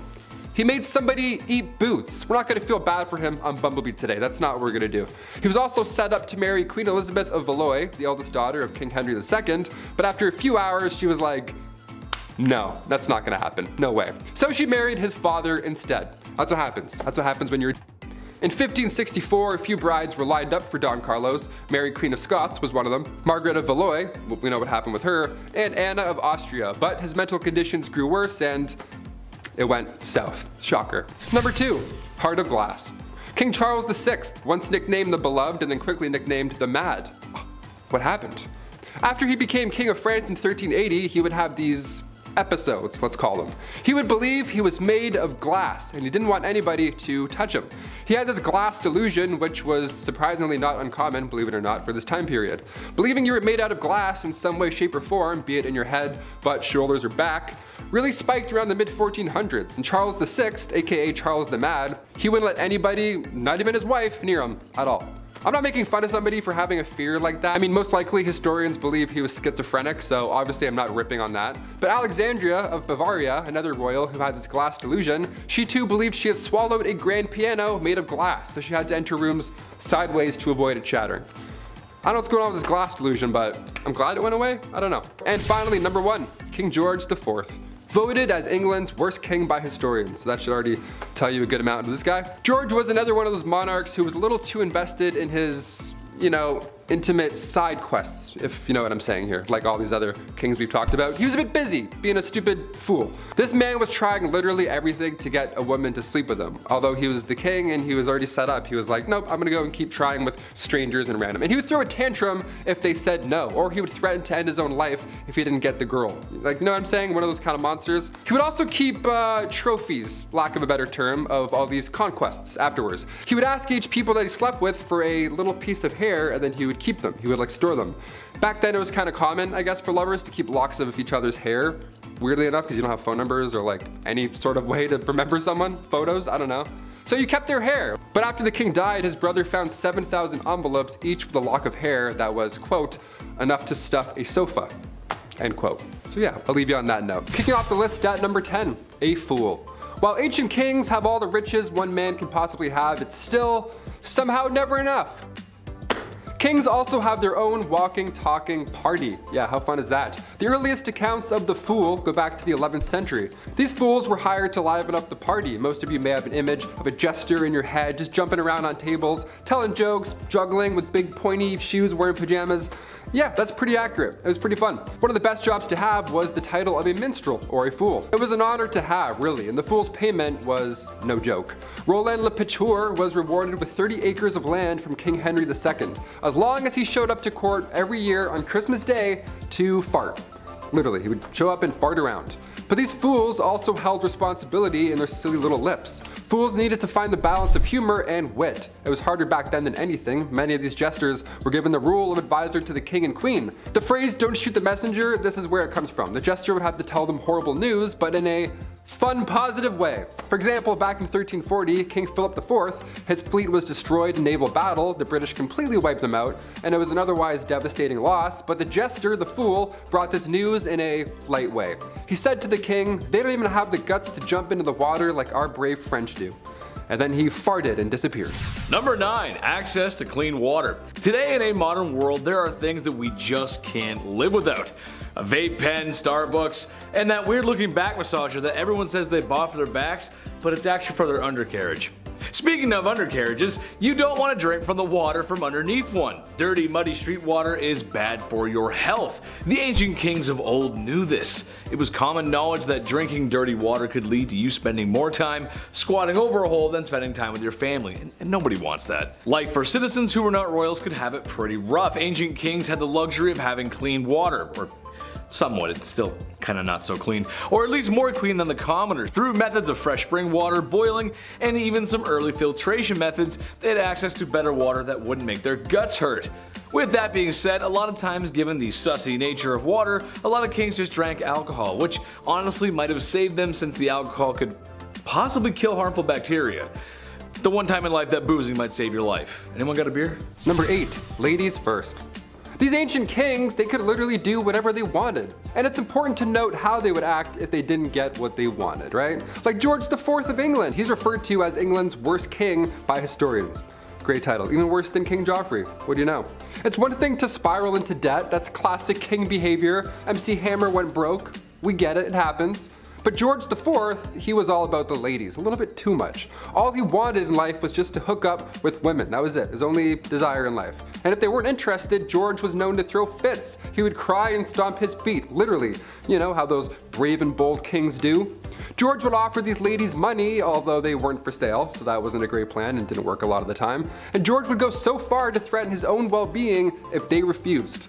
He made somebody eat boots. We're not gonna feel bad for him on Bumblebee today. That's not what we're gonna do. He was also set up to marry Queen Elizabeth of Valois, the eldest daughter of King Henry II, but after a few hours, she was like, no, that's not gonna happen, no way. So she married his father instead. That's what happens. That's what happens when you're... In 1564, a few brides were lined up for Don Carlos. Mary, Queen of Scots, was one of them. Margaret of Valois, we know what happened with her, and Anna of Austria. But his mental conditions grew worse and it went south. Shocker. Number 2, Heart of Glass. King Charles VI, once nicknamed the Beloved and then quickly nicknamed the Mad. What happened? After he became King of France in 1380, he would have these episodes, let's call them. He would believe he was made of glass and he didn't want anybody to touch him. He had this glass delusion, which was surprisingly not uncommon, believe it or not, for this time period. Believing you were made out of glass in some way, shape, or form, be it in your head, butt, shoulders, or back, really spiked around the mid-1400s, and Charles VI, aka Charles the Mad, he wouldn't let anybody, not even his wife, near him at all. I'm not making fun of somebody for having a fear like that. I mean, most likely historians believe he was schizophrenic, so obviously I'm not ripping on that. But Alexandria of Bavaria, another royal who had this glass delusion, she too believed she had swallowed a grand piano made of glass, so she had to enter rooms sideways to avoid it shattering. I don't know what's going on with this glass delusion, but I'm glad it went away. I don't know. And finally, number 1, King George IV. Voted as England's worst king by historians, so that should already tell you a good amount of this guy. George was another one of those monarchs who was a little too invested in his, you know, intimate side quests, if you know what I'm saying here, like all these other kings we've talked about. He was a bit busy, being a stupid fool. This man was trying literally everything to get a woman to sleep with him. Although he was the king and he was already set up, he was like, nope, I'm gonna go and keep trying with strangers and random. And he would throw a tantrum if they said no, or he would threaten to end his own life if he didn't get the girl. Like, you know what I'm saying? One of those kind of monsters. He would also keep trophies, lack of a better term, of all these conquests afterwards. He would ask each people that he slept with for a little piece of hair, and then he would keep them. He would like store them. Back then it was kind of common, I guess, for lovers to keep locks of each other's hair. Weirdly enough, because you don't have phone numbers or like any sort of way to remember someone, photos, I don't know. So you kept their hair. But after the king died, his brother found 7,000 envelopes, each with a lock of hair that was, quote, enough to stuff a sofa, end quote. So yeah, I'll leave you on that note. Kicking off the list at number 10, a fool. While ancient kings have all the riches one man can possibly have, it's still somehow never enough. Kings also have their own walking, talking party. Yeah, how fun is that? The earliest accounts of the fool go back to the 11th century. These fools were hired to liven up the party. Most of you may have an image of a jester in your head, just jumping around on tables, telling jokes, juggling with big pointy shoes, wearing pajamas. Yeah, that's pretty accurate. It was pretty fun. One of the best jobs to have was the title of a minstrel, or a fool. It was an honor to have, really, and the fool's payment was no joke. Roland Le Picheur was rewarded with 30 acres of land from King Henry II, as long as he showed up to court every year on Christmas Day to fart. Literally, he would show up and fart around. But these fools also held responsibility in their silly little lips. Fools needed to find the balance of humor and wit. It was harder back then than anything. Many of these jesters were given the role of advisor to the king and queen. The phrase, "don't shoot the messenger," this is where it comes from. The jester would have to tell them horrible news, but in a fun, positive way. For example, back in 1340, King Philip IV, his fleet was destroyed in naval battle, the British completely wiped them out, and it was an otherwise devastating loss, but the jester, the fool, brought this news in a light way. He said to the king, "They don't even have the guts to jump into the water like our brave French do." And then he farted and disappeared. Number 9. Access to clean water. Today in a modern world, there are things that we just can't live without. A vape pen, Starbucks, and that weird looking back massager that everyone says they bought for their backs, but it's actually for their undercarriage. Speaking of undercarriages, you don't want to drink from the water from underneath one. Dirty, muddy street water is bad for your health. The ancient kings of old knew this. It was common knowledge that drinking dirty water could lead to you spending more time squatting over a hole than spending time with your family, and nobody wants that. Life for citizens who were not royals could have it pretty rough. Ancient kings had the luxury of having clean water, or somewhat, it's still kinda not so clean, or at least more clean than the commoners. Through methods of fresh spring water, boiling, and even some early filtration methods, they had access to better water that wouldn't make their guts hurt. With that being said, a lot of times given the sussy nature of water, a lot of kings just drank alcohol, which honestly might have saved them since the alcohol could possibly kill harmful bacteria. The one time in life that boozing might save your life. Anyone got a beer? Number 8. Ladies first. These ancient kings, they could literally do whatever they wanted. And it's important to note how they would act if they didn't get what they wanted, right? Like George IV of England, he's referred to as England's worst king by historians. Great title, even worse than King Joffrey, what do you know? It's one thing to spiral into debt, that's classic king behavior. MC Hammer went broke, we get it, it happens. But George IV, he was all about the ladies, a little bit too much. All he wanted in life was just to hook up with women, that was it, his only desire in life. And if they weren't interested, George was known to throw fits. He would cry and stomp his feet, literally. You know how those brave and bold kings do. George would offer these ladies money, although they weren't for sale, so that wasn't a great plan and didn't work a lot of the time. And George would go so far to threaten his own well-being if they refused.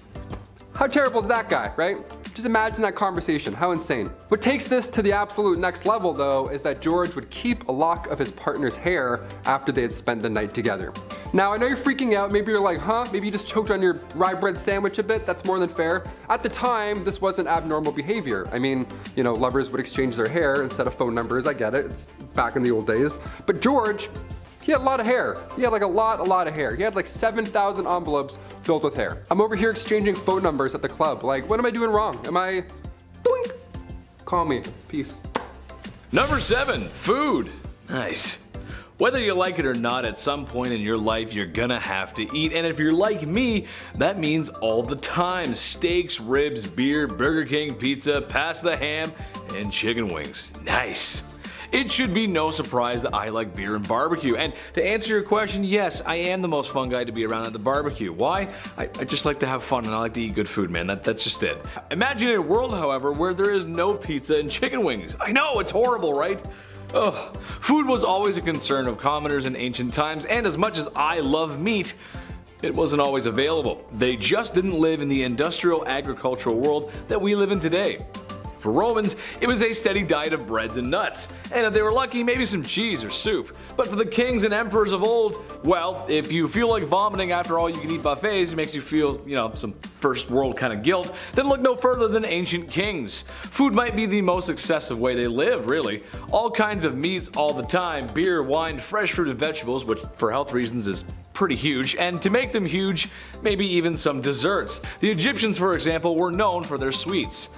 How terrible is that guy, right? Just imagine that conversation, how insane. What takes this to the absolute next level though is that George would keep a lock of his partner's hair after they had spent the night together. Now I know you're freaking out, maybe you're like, huh? Maybe you just choked on your rye bread sandwich a bit, that's more than fair. At the time, this wasn't abnormal behavior. I mean, you know, lovers would exchange their hair instead of phone numbers, I get it, it's back in the old days. But George, he had a lot of hair. He had like a lot of hair. He had like 7,000 envelopes filled with hair. I'm over here exchanging phone numbers at the club. Like, what am I doing wrong? Am I, doink? Call me, peace. Number 7, food. Nice. Whether you like it or not, at some point in your life you're gonna have to eat, and if you're like me, that means all the time. Steaks, ribs, beer, Burger King, pizza, pasta, ham, and chicken wings. Nice. It should be no surprise that I like beer and barbecue, and to answer your question, yes, I am the most fun guy to be around at the barbecue. Why? I just like to have fun and I like to eat good food, man. That's just it. Imagine a world, however, where there is no pizza and chicken wings. I know, it's horrible, right? Ugh. Food was always a concern of commoners in ancient times, and as much as I love meat, it wasn't always available. They just didn't live in the industrial agricultural world that we live in today. For Romans, it was a steady diet of breads and nuts, and if they were lucky, maybe some cheese or soup. But for the kings and emperors of old, well, if you feel like vomiting after all you can eat buffets, it makes you feel, some first world kind of guilt, then look no further than ancient kings. Food might be the most excessive way they live, really. All kinds of meats all the time, beer, wine, fresh fruit and vegetables, which for health reasons is pretty huge, and to make them huge, maybe even some desserts. The Egyptians, for example, were known for their sweets.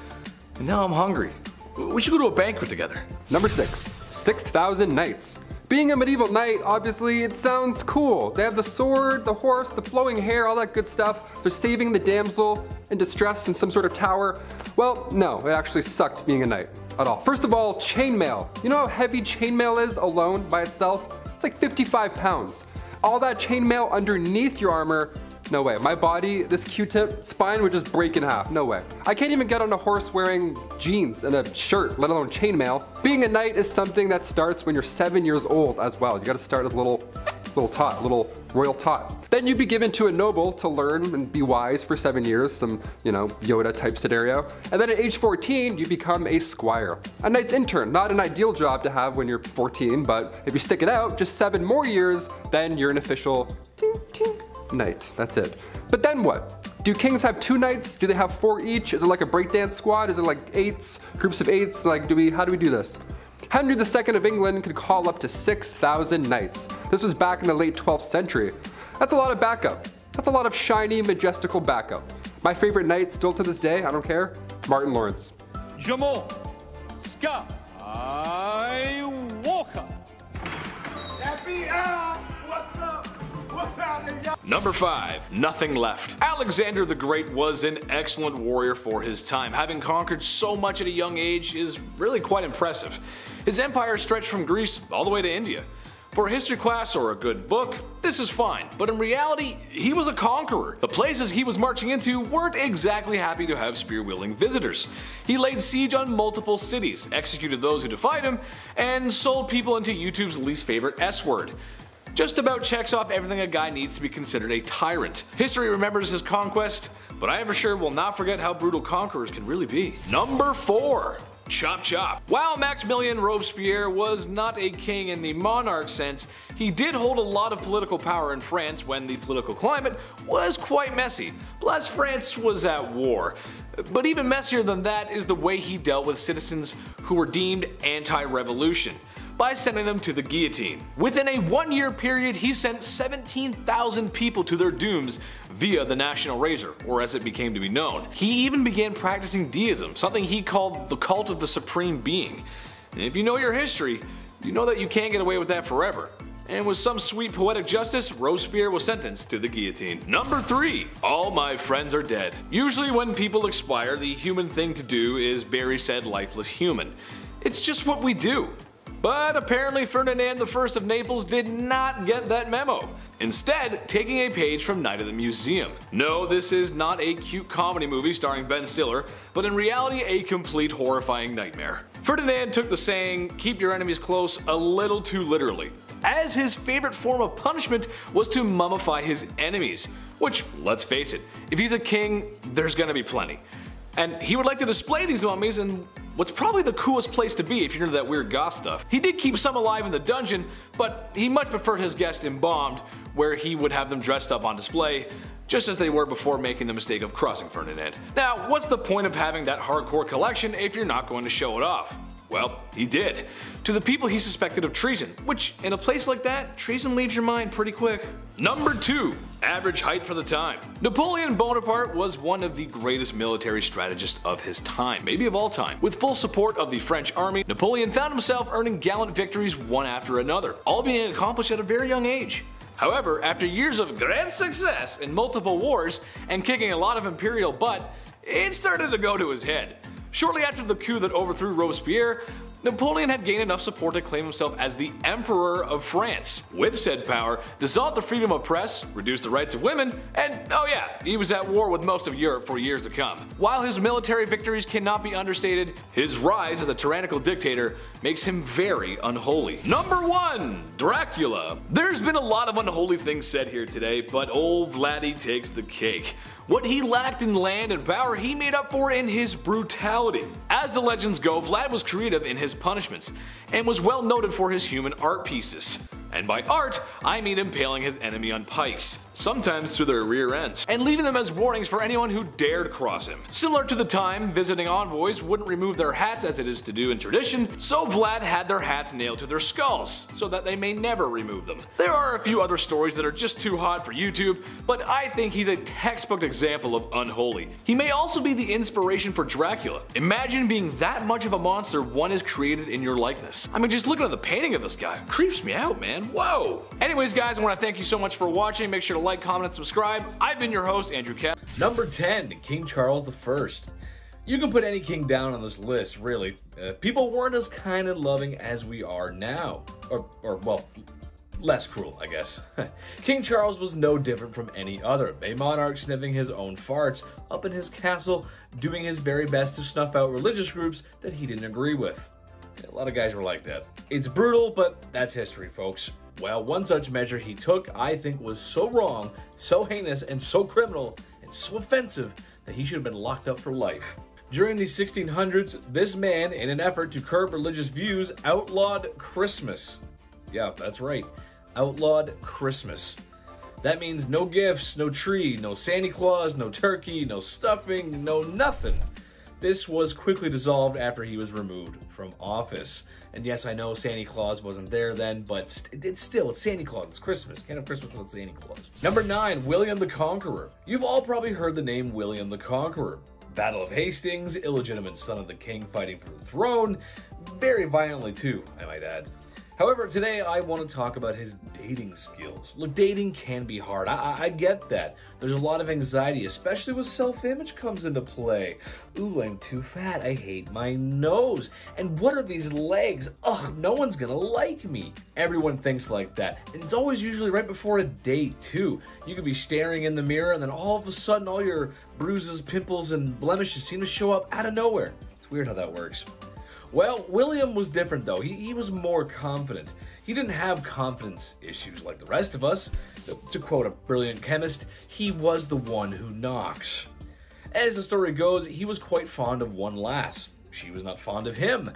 And now I'm hungry. We should go to a banquet together. Number 6. 6,000 knights. Being a medieval knight, obviously, it sounds cool. They have the sword, the horse, the flowing hair, all that good stuff. They're saving the damsel in distress in some sort of tower. Well, no, it actually sucked being a knight at all. First of all, chainmail. You know how heavy chainmail is alone by itself? It's like 55 pounds. All that chainmail underneath your armor, no way. My body, this Q-tip spine would just break in half. No way. I can't even get on a horse wearing jeans and a shirt, let alone chainmail. Being a knight is something that starts when you're 7 years old as well. You gotta start as a little royal tot. Then you'd be given to a noble to learn and be wise for 7 years, some, Yoda type scenario. And then at age 14, you become a squire. A knight's intern, not an ideal job to have when you're 14, but if you stick it out just 7 more years, then you're an official knight. That's it. But then what? Do kings have 2 knights? Do they have 4 each? Is it like a breakdance squad? Is it like 8s, groups of 8s? Like, how do we do this? Henry II of England could call up to 6,000 knights. This was back in the late 12th century. That's a lot of backup. That's a lot of shiny, majestical backup. My favorite knight still to this day, I don't care, Martin Lawrence. Jamal, Scott, Walker. What's up? What's happening, y'all? Number 5. Nothing left. Alexander the Great was an excellent warrior for his time. Having conquered so much at a young age is really quite impressive. His empire stretched from Greece all the way to India. For a history class or a good book, this is fine, but in reality, he was a conqueror. The places he was marching into weren't exactly happy to have spear-wielding visitors. He laid siege on multiple cities, executed those who defied him, and sold people into YouTube's least favorite S-word. Just about checks off everything a guy needs to be considered a tyrant. History remembers his conquest, but I for sure will not forget how brutal conquerors can really be. Number 4. Chop chop. While Maximilien Robespierre was not a king in the monarch sense, he did hold a lot of political power in France when the political climate was quite messy. Plus, France was at war. But even messier than that is the way he dealt with citizens who were deemed anti-revolution, by sending them to the guillotine. Within a 1-year period, he sent 17,000 people to their dooms via the National Razor, or as it became to be known. He even began practicing deism, something he called the cult of the supreme being. And if you know your history, you know that you can't get away with that forever. And with some sweet poetic justice, Robespierre was sentenced to the guillotine. Number 3. All my friends are dead. Usually when people expire, the human thing to do is bury said lifeless human. It's just what we do. But apparently Ferdinand I of Naples did not get that memo, instead taking a page from Night at the Museum. No, this is not a cute comedy movie starring Ben Stiller, but in reality a complete horrifying nightmare. Ferdinand took the saying, "keep your enemies close," a little too literally, as his favorite form of punishment was to mummify his enemies, which, let's face it, if he's a king, there's gonna be plenty. And he would like to display these mummies in what's probably the coolest place to be if you're into that weird goth stuff. He did keep some alive in the dungeon, but he much preferred his guests embalmed, where he would have them dressed up on display, just as they were before making the mistake of crossing Ferdinand. Now, what's the point of having that hardcore collection if you're not going to show it off? Well, he did. To the people he suspected of treason, which in a place like that, treason leaves your mind pretty quick. Number 2. Average height for the time. Napoleon Bonaparte was one of the greatest military strategists of his time, maybe of all time. With full support of the French army, Napoleon found himself earning gallant victories one after another, all being accomplished at a very young age. However, after years of great success in multiple wars and kicking a lot of imperial butt, it started to go to his head. Shortly after the coup that overthrew Robespierre, Napoleon had gained enough support to claim himself as the Emperor of France. With said power, dissolved the freedom of press, reduced the rights of women, and oh yeah, he was at war with most of Europe for years to come. While his military victories cannot be understated, his rise as a tyrannical dictator makes him very unholy. Number 1. Dracula. There's been a lot of unholy things said here today, but old Vladdy takes the cake. What he lacked in land and power, he made up for in his brutality. As the legends go, Vlad was creative in his punishments, and was well noted for his human art pieces. And by art, I mean impaling his enemy on pikes, sometimes to their rear ends, and leaving them as warnings for anyone who dared cross him. Similar to the time visiting envoys wouldn't remove their hats as it is to do in tradition, so Vlad had their hats nailed to their skulls, so that they may never remove them. There are a few other stories that are just too hot for YouTube, but I think he's a textbook example of unholy. He may also be the inspiration for Dracula. Imagine being that much of a monster one is created in your likeness. I mean, just looking at the painting of this guy creeps me out, man. Whoa! Anyways guys, I want to thank you so much for watching. Make sure to like, comment, and subscribe. I've been your host, Andrew Cap. Number 10, King Charles I. You can put any king down on this list, really. People weren't as kind and loving as we are now. Or well, less cruel, I guess. King Charles was no different from any other, a monarch sniffing his own farts up in his castle, doing his very best to snuff out religious groups that he didn't agree with. A lot of guys were like that. It's brutal, but that's history, folks. Well, one such measure he took, I think, was so wrong, so heinous, and so criminal, and so offensive that he should have been locked up for life. During the 1600s, this man, in an effort to curb religious views, outlawed Christmas. Yeah, that's right. Outlawed Christmas. That means no gifts, no tree, no Santa Claus, no turkey, no stuffing, no nothing. This was quickly dissolved after he was removed from office. And yes, I know Santa Claus wasn't there then, but it's Santa Claus, it's Christmas. Can't have Christmas without Santa Claus. Number 9, William the Conqueror. You've all probably heard the name William the Conqueror. Battle of Hastings, illegitimate son of the king fighting for the throne. Very violently too, I might add. However, today I want to talk about his dating skills. Look, dating can be hard. I get that. There's a lot of anxiety, especially when self-image comes into play. Ooh, I'm too fat. I hate my nose. And what are these legs? Ugh, no one's gonna like me. Everyone thinks like that. And it's always usually right before a date, too. You could be staring in the mirror and then all of a sudden all your bruises, pimples, and blemishes seem to show up out of nowhere. It's weird how that works. Well, William was different though. He was more confident. He didn't have confidence issues like the rest of us. To quote a brilliant chemist, he was the one who knocks. As the story goes, he was quite fond of one lass. She was not fond of him.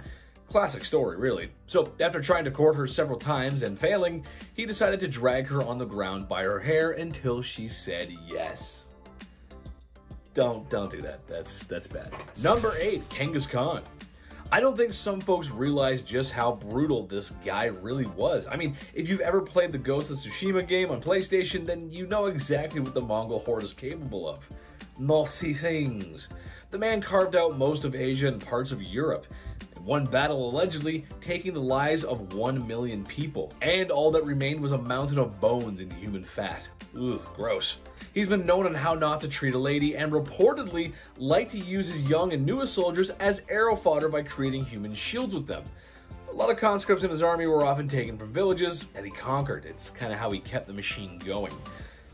Classic story, really. So after trying to court her several times and failing, he decided to drag her on the ground by her hair until she said yes. Don't do that. That's bad. Number 8, Genghis Khan. I don't think some folks realize just how brutal this guy really was. I mean, if you've ever played the Ghost of Tsushima game on PlayStation, then you know exactly what the Mongol horde is capable of. Naughty things. The man carved out most of Asia and parts of Europe. In one battle, allegedly, taking the lives of 1 million people. And all that remained was a mountain of bones and human fat. Ugh, gross. He's been known on how not to treat a lady and reportedly liked to use his young and newest soldiers as arrow fodder by creating human shields with them. A lot of conscripts in his army were often taken from villages that he conquered. It's kind of how he kept the machine going.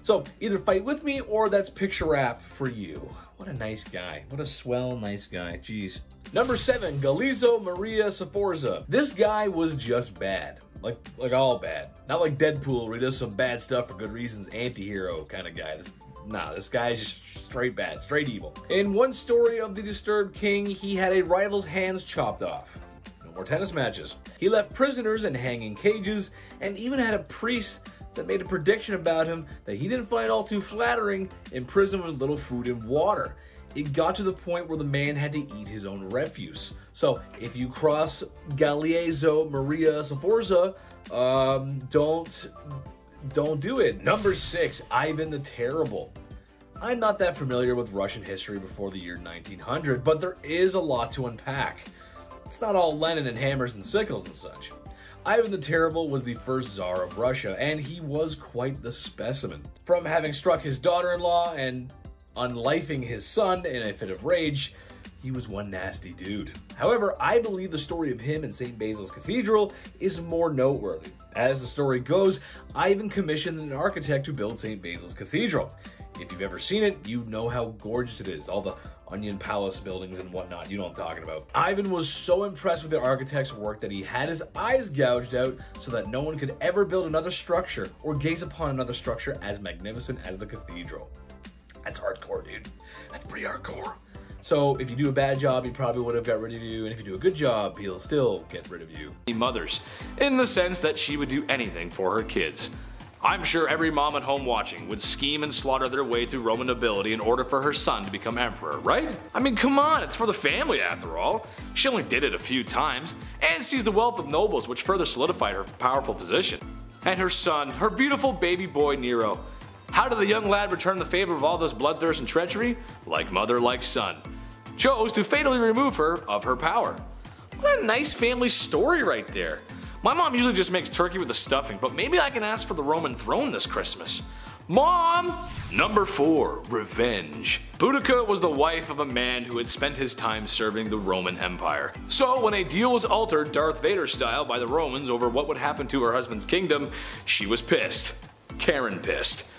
So either fight with me or that's picture wrap for you. What a nice guy. What a swell nice guy. Jeez. Number 7, Galeazzo Maria Sforza. This guy was just bad. Like all bad. Not like Deadpool where he does some bad stuff for good reasons, anti-hero kind of guy. This guy's just straight bad, straight evil. In one story of the disturbed king, he had a rival's hands chopped off. No more tennis matches. He left prisoners in hanging cages and even had a priest that made a prediction about him that he didn't find all too flattering in prison with little food and water. It got to the point where the man had to eat his own refuse. So if you cross Galeazzo Maria Sforza, don't do it. Number 6, Ivan the Terrible. I'm not that familiar with Russian history before the year 1900, but there is a lot to unpack. It's not all Lenin and hammers and sickles and such. Ivan the Terrible was the first Tsar of Russia, and he was quite the specimen. From having struck his daughter-in-law and unlifing his son in a fit of rage, he was one nasty dude. However, I believe the story of him in St. Basil's Cathedral is more noteworthy. As the story goes, Ivan commissioned an architect to build St. Basil's Cathedral. If you've ever seen it, you know how gorgeous it is. All the onion palace buildings and whatnot, you know what I'm talking about. Ivan was so impressed with the architect's work that he had his eyes gouged out so that no one could ever build another structure or gaze upon another structure as magnificent as the cathedral. That's hardcore, dude. That's pretty hardcore. So if you do a bad job, he probably would have got rid of you, and if you do a good job, he'll still get rid of you. Mothers, in the sense that she would do anything for her kids. I'm sure every mom at home watching would scheme and slaughter their way through Roman nobility in order for her son to become emperor, right? I mean, come on, it's for the family after all. She only did it a few times, and sees the wealth of nobles, which further solidified her powerful position. And her son, her beautiful baby boy Nero. How did the young lad return the favor of all this bloodthirst and treachery? Like mother, like son. Chose to fatally remove her of her power. What a nice family story right there. My mom usually just makes turkey with the stuffing, but maybe I can ask for the Roman throne this Christmas. Mom! Number 4. Revenge. Boudica was the wife of a man who had spent his time serving the Roman Empire. So when a deal was altered Darth Vader style by the Romans over what would happen to her husband's kingdom, she was pissed. Karen pissed.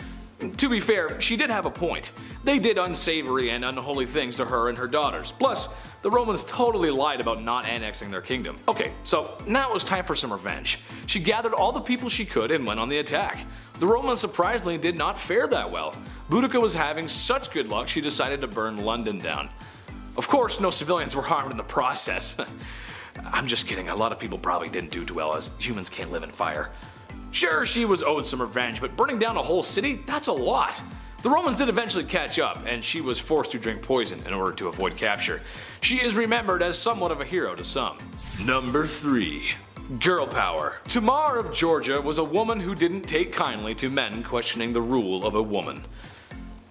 To be fair, she did have a point. They did unsavory and unholy things to her and her daughters. Plus, the Romans totally lied about not annexing their kingdom. Okay, so now it was time for some revenge. She gathered all the people she could and went on the attack. The Romans surprisingly did not fare that well. Boudica was having such good luck she decided to burn London down. Of course, no civilians were harmed in the process. I'm just kidding, a lot of people probably didn't do too well as humans can't live in fire. Sure, she was owed some revenge, but burning down a whole city? That's a lot. The Romans did eventually catch up, and she was forced to drink poison in order to avoid capture. She is remembered as somewhat of a hero to some. Number 3. Girl power. Tamar of Georgia was a woman who didn't take kindly to men questioning the rule of a woman.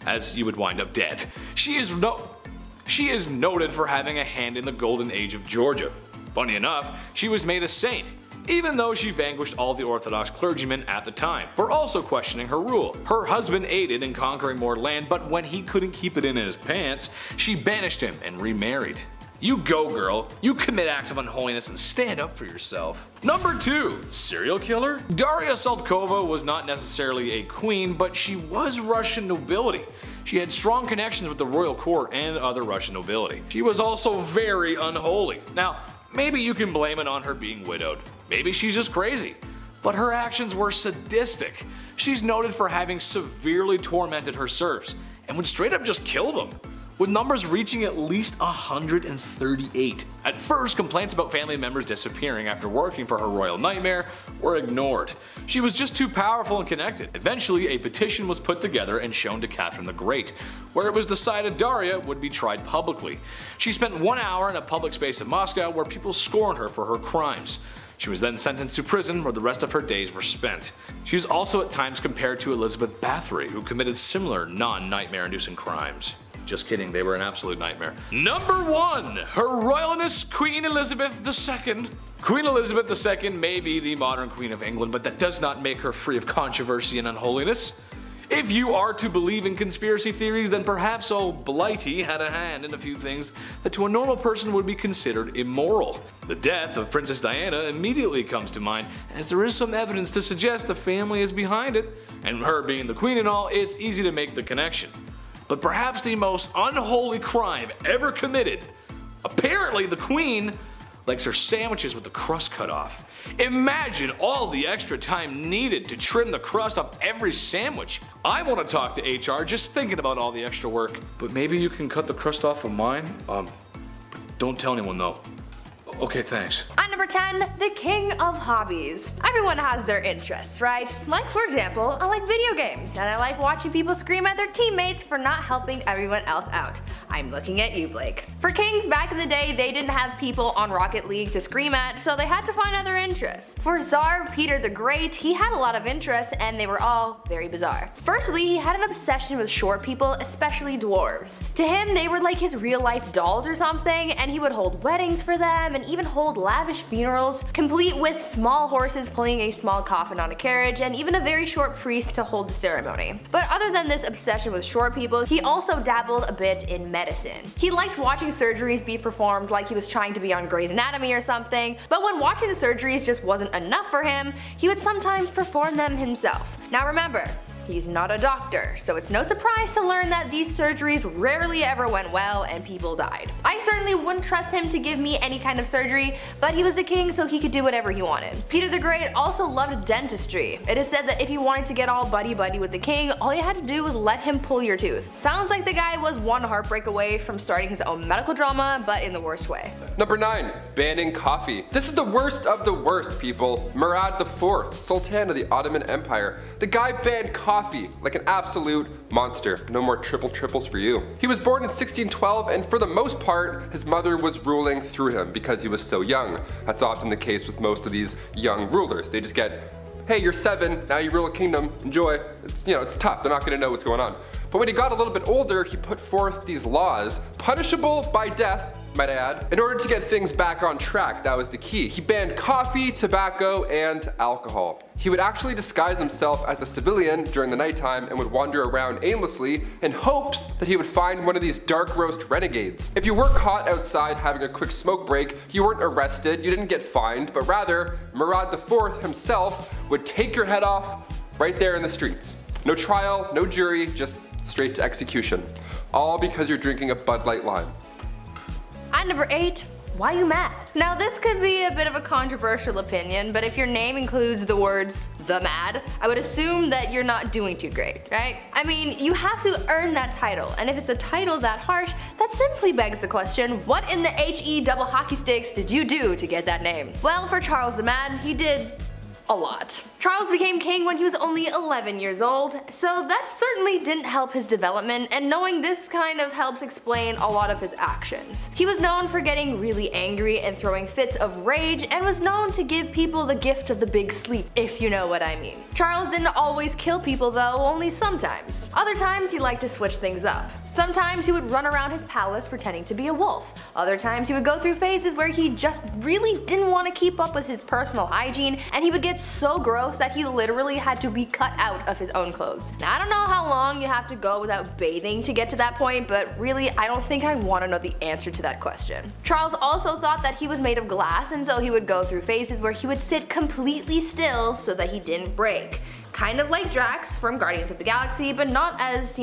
As you would wind up dead. She is noted for having a hand in the golden age of Georgia. Funny enough, she was made a saint, even though she vanquished all the Orthodox clergymen at the time for also questioning her rule. Her husband aided in conquering more land, but when he couldn't keep it in his pants, she banished him and remarried. You go, girl. You commit acts of unholiness and stand up for yourself. Number 2. Serial killer? Daria Saltkova was not necessarily a queen, but she was Russian nobility. She had strong connections with the royal court and other Russian nobility. She was also very unholy. Now, maybe you can blame it on her being widowed. Maybe she's just crazy. But her actions were sadistic. She's noted for having severely tormented her serfs and would straight up just kill them, with numbers reaching at least 138. At first, complaints about family members disappearing after working for her royal nightmare were ignored. She was just too powerful and connected. Eventually, a petition was put together and shown to Catherine the Great, where it was decided Daria would be tried publicly. She spent 1 hour in a public space in Moscow where people scorned her for her crimes. She was then sentenced to prison where the rest of her days were spent. She is also at times compared to Elizabeth Bathory, who committed similar non-nightmare inducing crimes. Just kidding, they were an absolute nightmare. Number 1. Her Royalness Queen Elizabeth II. Queen Elizabeth II may be the modern Queen of England, but that does not make her free of controversy and unholiness. If you are to believe in conspiracy theories, then perhaps old Blighty had a hand in a few things that to a normal person would be considered immoral. The death of Princess Diana immediately comes to mind, as there is some evidence to suggest the family is behind it, and her being the queen and all, it's easy to make the connection. But perhaps the most unholy crime ever committed, apparently the queen likes her sandwiches with the crust cut off. Imagine all the extra time needed to trim the crust off every sandwich. I want to talk to HR just thinking about all the extra work. But maybe you can cut the crust off of mine? Don't tell anyone though. Okay, thanks. At number 10, the king of hobbies. Everyone has their interests, right? Like, for example, I like video games, and I like watching people scream at their teammates for not helping everyone else out. I'm looking at you, Blake. For kings back in the day, they didn't have people on Rocket League to scream at, so they had to find other interests. For Tsar Peter the Great, he had a lot of interests, and they were all very bizarre. Firstly, he had an obsession with short people, especially dwarves. To him, they were like his real-life dolls or something, and he would hold weddings for them and even hold lavish funerals, complete with small horses pulling a small coffin on a carriage, and even a very short priest to hold the ceremony. But other than this obsession with short people, he also dabbled a bit in medicine. He liked watching surgeries be performed like he was trying to be on Grey's Anatomy or something, but when watching the surgeries just wasn't enough for him, he would sometimes perform them himself. Now remember, he's not a doctor, so it's no surprise to learn that these surgeries rarely ever went well and people died. I certainly wouldn't trust him to give me any kind of surgery, but he was a king so he could do whatever he wanted. Peter the Great also loved dentistry. It is said that if you wanted to get all buddy-buddy with the king, all you had to do was let him pull your tooth. Sounds like the guy was one heartbreak away from starting his own medical drama, but in the worst way. Number 9. Banning coffee. This is the worst of the worst, people. Murad IV, Sultan of the Ottoman Empire. The guy banned coffee like an absolute monster. No more triples for you. He was born in 1612, and for the most part, his mother was ruling through him because he was so young. That's often the case with most of these young rulers. They just get, hey, you're 7, now you rule a kingdom, enjoy. It's tough, they're not gonna know what's going on. But when he got a little bit older, he put forth these laws, punishable by death, might I add, in order to get things back on track. That was the key. He banned coffee, tobacco, and alcohol. He would actually disguise himself as a civilian during the nighttime and would wander around aimlessly in hopes that he would find one of these dark roast renegades. If you were caught outside having a quick smoke break, you weren't arrested, you didn't get fined, but rather, Murad IV himself would take your head off right there in the streets. No trial, no jury, just straight to execution. All because you're drinking a Bud Light Lime. At number 8, why you mad? Now this could be a bit of a controversial opinion, but if your name includes the words the mad, I would assume that you're not doing too great, right? I mean, you have to earn that title, and if it's a title that harsh, that simply begs the question, what in the HE double hockey sticks did you do to get that name? Well, for Charles the Mad, he did a lot. Charles became king when he was only 11 years old, so that certainly didn't help his development, and knowing this kind of helps explain a lot of his actions. He was known for getting really angry and throwing fits of rage, and was known to give people the gift of the big sleep, if you know what I mean. Charles didn't always kill people though, only sometimes. Other times he liked to switch things up. Sometimes he would run around his palace pretending to be a wolf. Other times he would go through phases where he just really didn't want to keep up with his personal hygiene, and he would get so gross that he literally had to be cut out of his own clothes. Now I don't know how long you have to go without bathing to get to that point, but really I don't think I want to know the answer to that question. Charles also thought that he was made of glass, and so he would go through phases where he would sit completely still so that he didn't break. Kind of like Drax from Guardians of the Galaxy, but not as,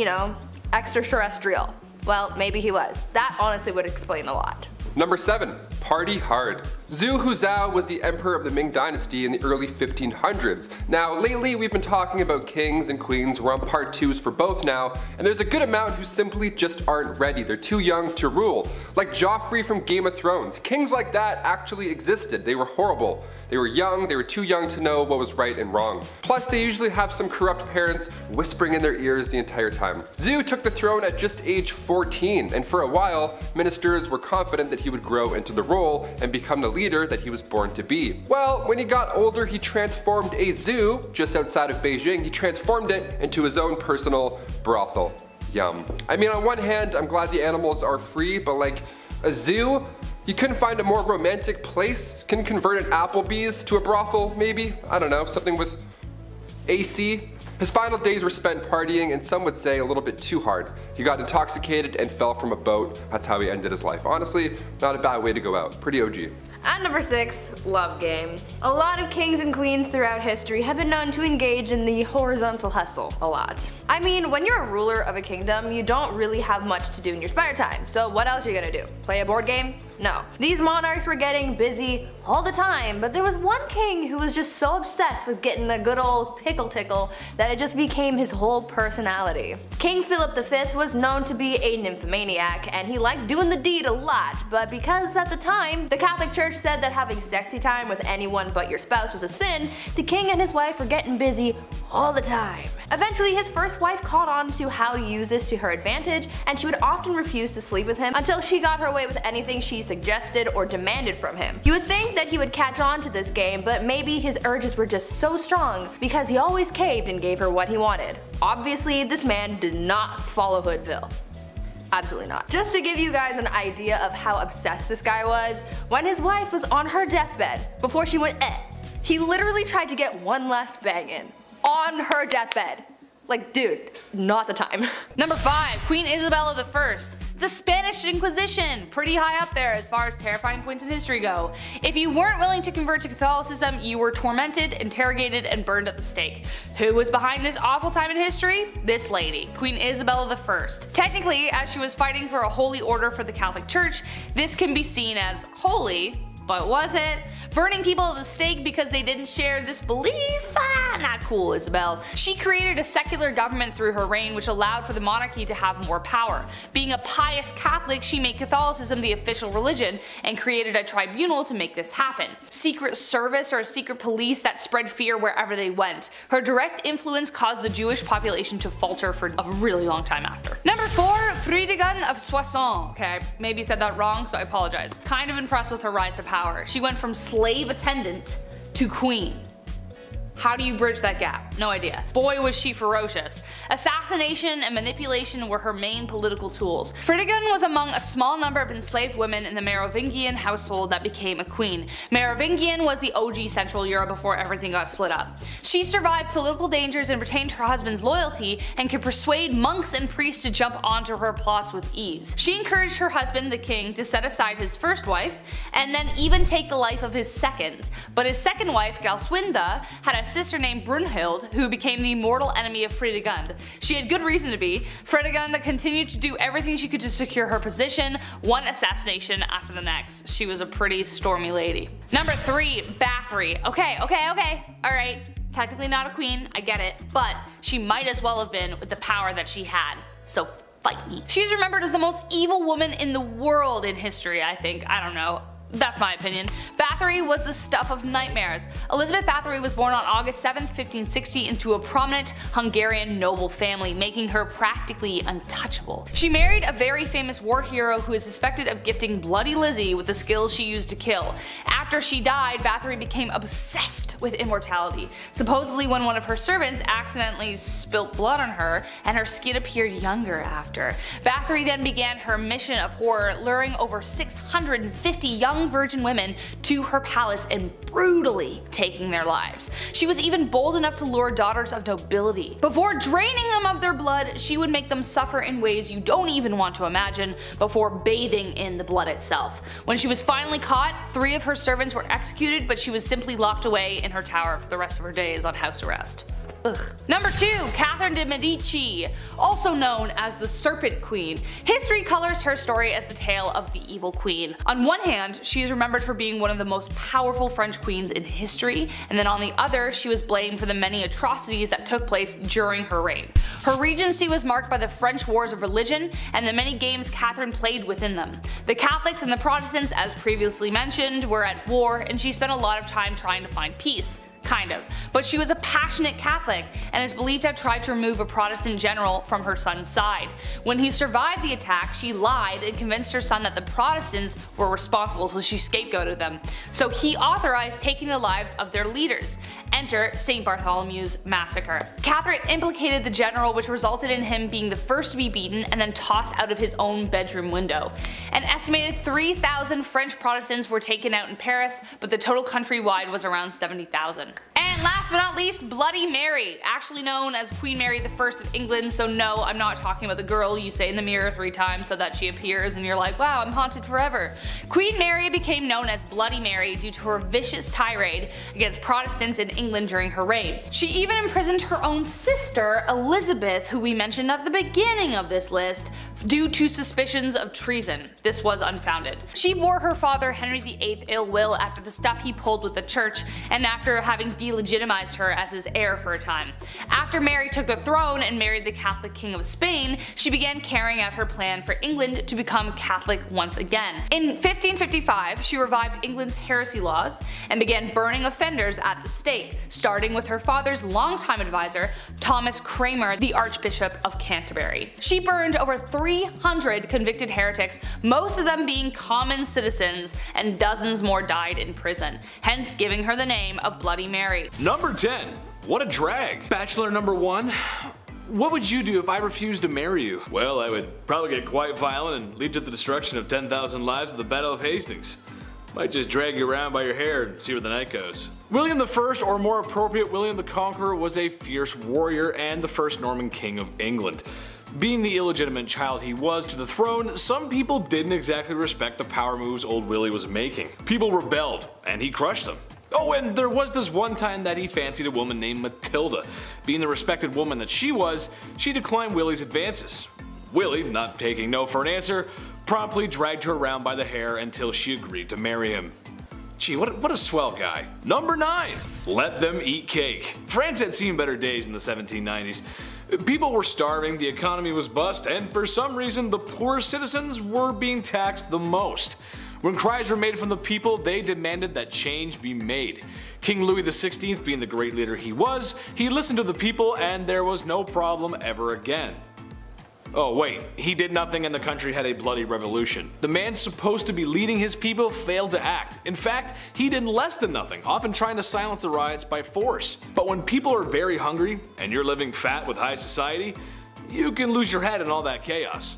extraterrestrial. Well, maybe he was. That honestly would explain a lot. Number 7. Party hard. Zhu Huzhou was the emperor of the Ming Dynasty in the early 1500s. Now lately we've been talking about kings and queens, we're on part 2s for both now, and there's a good amount who simply just aren't ready, they're too young to rule. Like Joffrey from Game of Thrones. Kings like that actually existed, they were horrible. They were young, they were too young to know what was right and wrong. Plus they usually have some corrupt parents whispering in their ears the entire time. Zhu took the throne at just age 14, and for a while, ministers were confident that he would grow into the role and become the leader that he was born to be. Well, when he got older, he transformed a zoo just outside of Beijing, he transformed it into his own personal brothel. Yum. I mean, on one hand, I'm glad the animals are free, but like, a zoo? You couldn't find a more romantic place? Can convert an Applebee's to a brothel, maybe? I don't know, something with AC? His final days were spent partying, and some would say a little bit too hard. He got intoxicated and fell from a boat. That's how he ended his life. Honestly, not a bad way to go out. Pretty OG. At number 6, love game. A lot of kings and queens throughout history have been known to engage in the horizontal hustle a lot. I mean, when you're a ruler of a kingdom, you don't really have much to do in your spare time, so what else are you gonna do? Play a board game? No. These monarchs were getting busy all the time, but there was one king who was just so obsessed with getting a good old pickle tickle that it just became his whole personality. King Philip V was known to be a nymphomaniac, and he liked doing the deed a lot, but because at the time, the Catholic Church said that having sexy time with anyone but your spouse was a sin, the king and his wife were getting busy all the time. Eventually, his first wife caught on to how to use this to her advantage, and she would often refuse to sleep with him until she got her way with anything she suggested or demanded from him. You would think that he would catch on to this game, but maybe his urges were just so strong because he always caved and gave her what he wanted. Obviously, this man did not follow Hoodville. Absolutely not. Just to give you guys an idea of how obsessed this guy was, when his wife was on her deathbed, before she went he literally tried to get one last bang in. On her deathbed. Like, dude, not the time. Number 5, Queen Isabella I. The Spanish Inquisition, pretty high up there as far as terrifying points in history go. If you weren't willing to convert to Catholicism, you were tormented, interrogated, and burned at the stake. Who was behind this awful time in history? This lady, Queen Isabella I. Technically, as she was fighting for a holy order for the Catholic Church, this can be seen as holy, but was it? Burning people at the stake because they didn't share this belief? Not cool, Isabel. She created a secular government through her reign which allowed for the monarchy to have more power. Being a pious Catholic, she made Catholicism the official religion and created a tribunal to make this happen. Secret service or a secret police that spread fear wherever they went. Her direct influence caused the Jewish population to falter for a really long time after. Number 4, Frédégonde of Soissons. Okay, I maybe said that wrong, so I apologize. Kind of impressed with her rise to power. She went from slave attendant to queen. How do you bridge that gap? No idea. Boy was she ferocious. Assassination and manipulation were her main political tools. Frédégonde was among a small number of enslaved women in the Merovingian household that became a queen. Merovingian was the OG Central Europe before everything got split up. She survived political dangers and retained her husband's loyalty and could persuade monks and priests to jump onto her plots with ease. She encouraged her husband, the king, to set aside his first wife and then even take the life of his second. But his second wife, Galswinda, had a sister named Brunhild who became the mortal enemy of Frédégonde. She had good reason to be. Frédégonde continued to do everything she could to secure her position, one assassination after the next. She was a pretty stormy lady. Number 3, Bathory. Okay, alright. Technically not a queen, I get it, but she might as well have been with the power that she had. So fight me. She's remembered as the most evil woman in the world in history, I think. I don't know. That's my opinion. Bathory was the stuff of nightmares. Elizabeth Bathory was born on August 7, 1560 into a prominent Hungarian noble family, making her practically untouchable. She married a very famous war hero who is suspected of gifting Bloody Lizzie with the skills she used to kill. After she died, Bathory became obsessed with immortality. Supposedly when one of her servants accidentally spilt blood on her and her skin appeared younger after. Bathory then began her mission of horror, luring over 650 young virgin women to her palace and brutally taking their lives. She was even bold enough to lure daughters of nobility. Before draining them of their blood, she would make them suffer in ways you don't even want to imagine before bathing in the blood itself. When she was finally caught, 3 of her servants were executed, but she was simply locked away in her tower for the rest of her days on house arrest. Ugh. Number 2, Catherine de' Medici, also known as the Serpent Queen. History colors her story as the tale of the evil queen. On one hand, she is remembered for being one of the most powerful French queens in history, and then on the other, she was blamed for the many atrocities that took place during her reign. Her regency was marked by the French wars of religion and the many games Catherine played within them. The Catholics and the Protestants, as previously mentioned, were at war, and she spent a lot of time trying to find peace. Kind of. But she was a passionate Catholic and is believed to have tried to remove a Protestant general from her son's side. When he survived the attack, she lied and convinced her son that the Protestants were responsible, so she scapegoated them. So he authorized taking the lives of their leaders. Enter St. Bartholomew's Massacre. Catherine implicated the general, which resulted in him being the first to be beaten and then tossed out of his own bedroom window. An estimated 3,000 French Protestants were taken out in Paris, but the total countrywide was around 70,000. And last but not least, Bloody Mary, actually known as Queen Mary I of England, so no, I'm not talking about the girl you say in the mirror 3 times so that she appears and you're like, wow, I'm haunted forever. Queen Mary became known as Bloody Mary due to her vicious tirade against Protestants in England during her reign. She even imprisoned her own sister, Elizabeth, who we mentioned at the beginning of this list, due to suspicions of treason. This was unfounded. She bore her father Henry VIII ill will after the stuff he pulled with the church and after having delegitimized her as his heir for a time. After Mary took the throne and married the Catholic King of Spain, she began carrying out her plan for England to become Catholic once again. In 1555, she revived England's heresy laws and began burning offenders at the stake, starting with her father's longtime advisor, Thomas Cranmer, the Archbishop of Canterbury. She burned over 300 convicted heretics, most of them being common citizens, and dozens more died in prison, hence giving her the name of Bloody Mary. Number 10. What a drag. Bachelor number 1. what would you do if I refused to marry you? Well, I would probably get quite violent and lead to the destruction of 10,000 lives at the Battle of Hastings. Might just drag you around by your hair and see where the night goes. William I, or more appropriate, William the Conqueror, was a fierce warrior and the first Norman king of England. Being the illegitimate child he was to the throne, some people didn't exactly respect the power moves old Willie was making. People rebelled, and he crushed them. Oh, and there was this one time that he fancied a woman named Matilda. Being the respected woman that she was, she declined Willie's advances. Willie, not taking no for an answer, promptly dragged her around by the hair until she agreed to marry him. Gee, what a swell guy. Number 9. Let them eat cake. France had seen better days in the 1790s. People were starving, the economy was bust, and for some reason the poor citizens were being taxed the most. When cries were made from the people, they demanded that change be made. King Louis XVI, being the great leader he was, he listened to the people and there was no problem ever again. Oh wait, he did nothing and the country had a bloody revolution. The man supposed to be leading his people failed to act. In fact, he did less than nothing, often trying to silence the riots by force. But when people are very hungry, and you're living fat with high society, you can lose your head in all that chaos.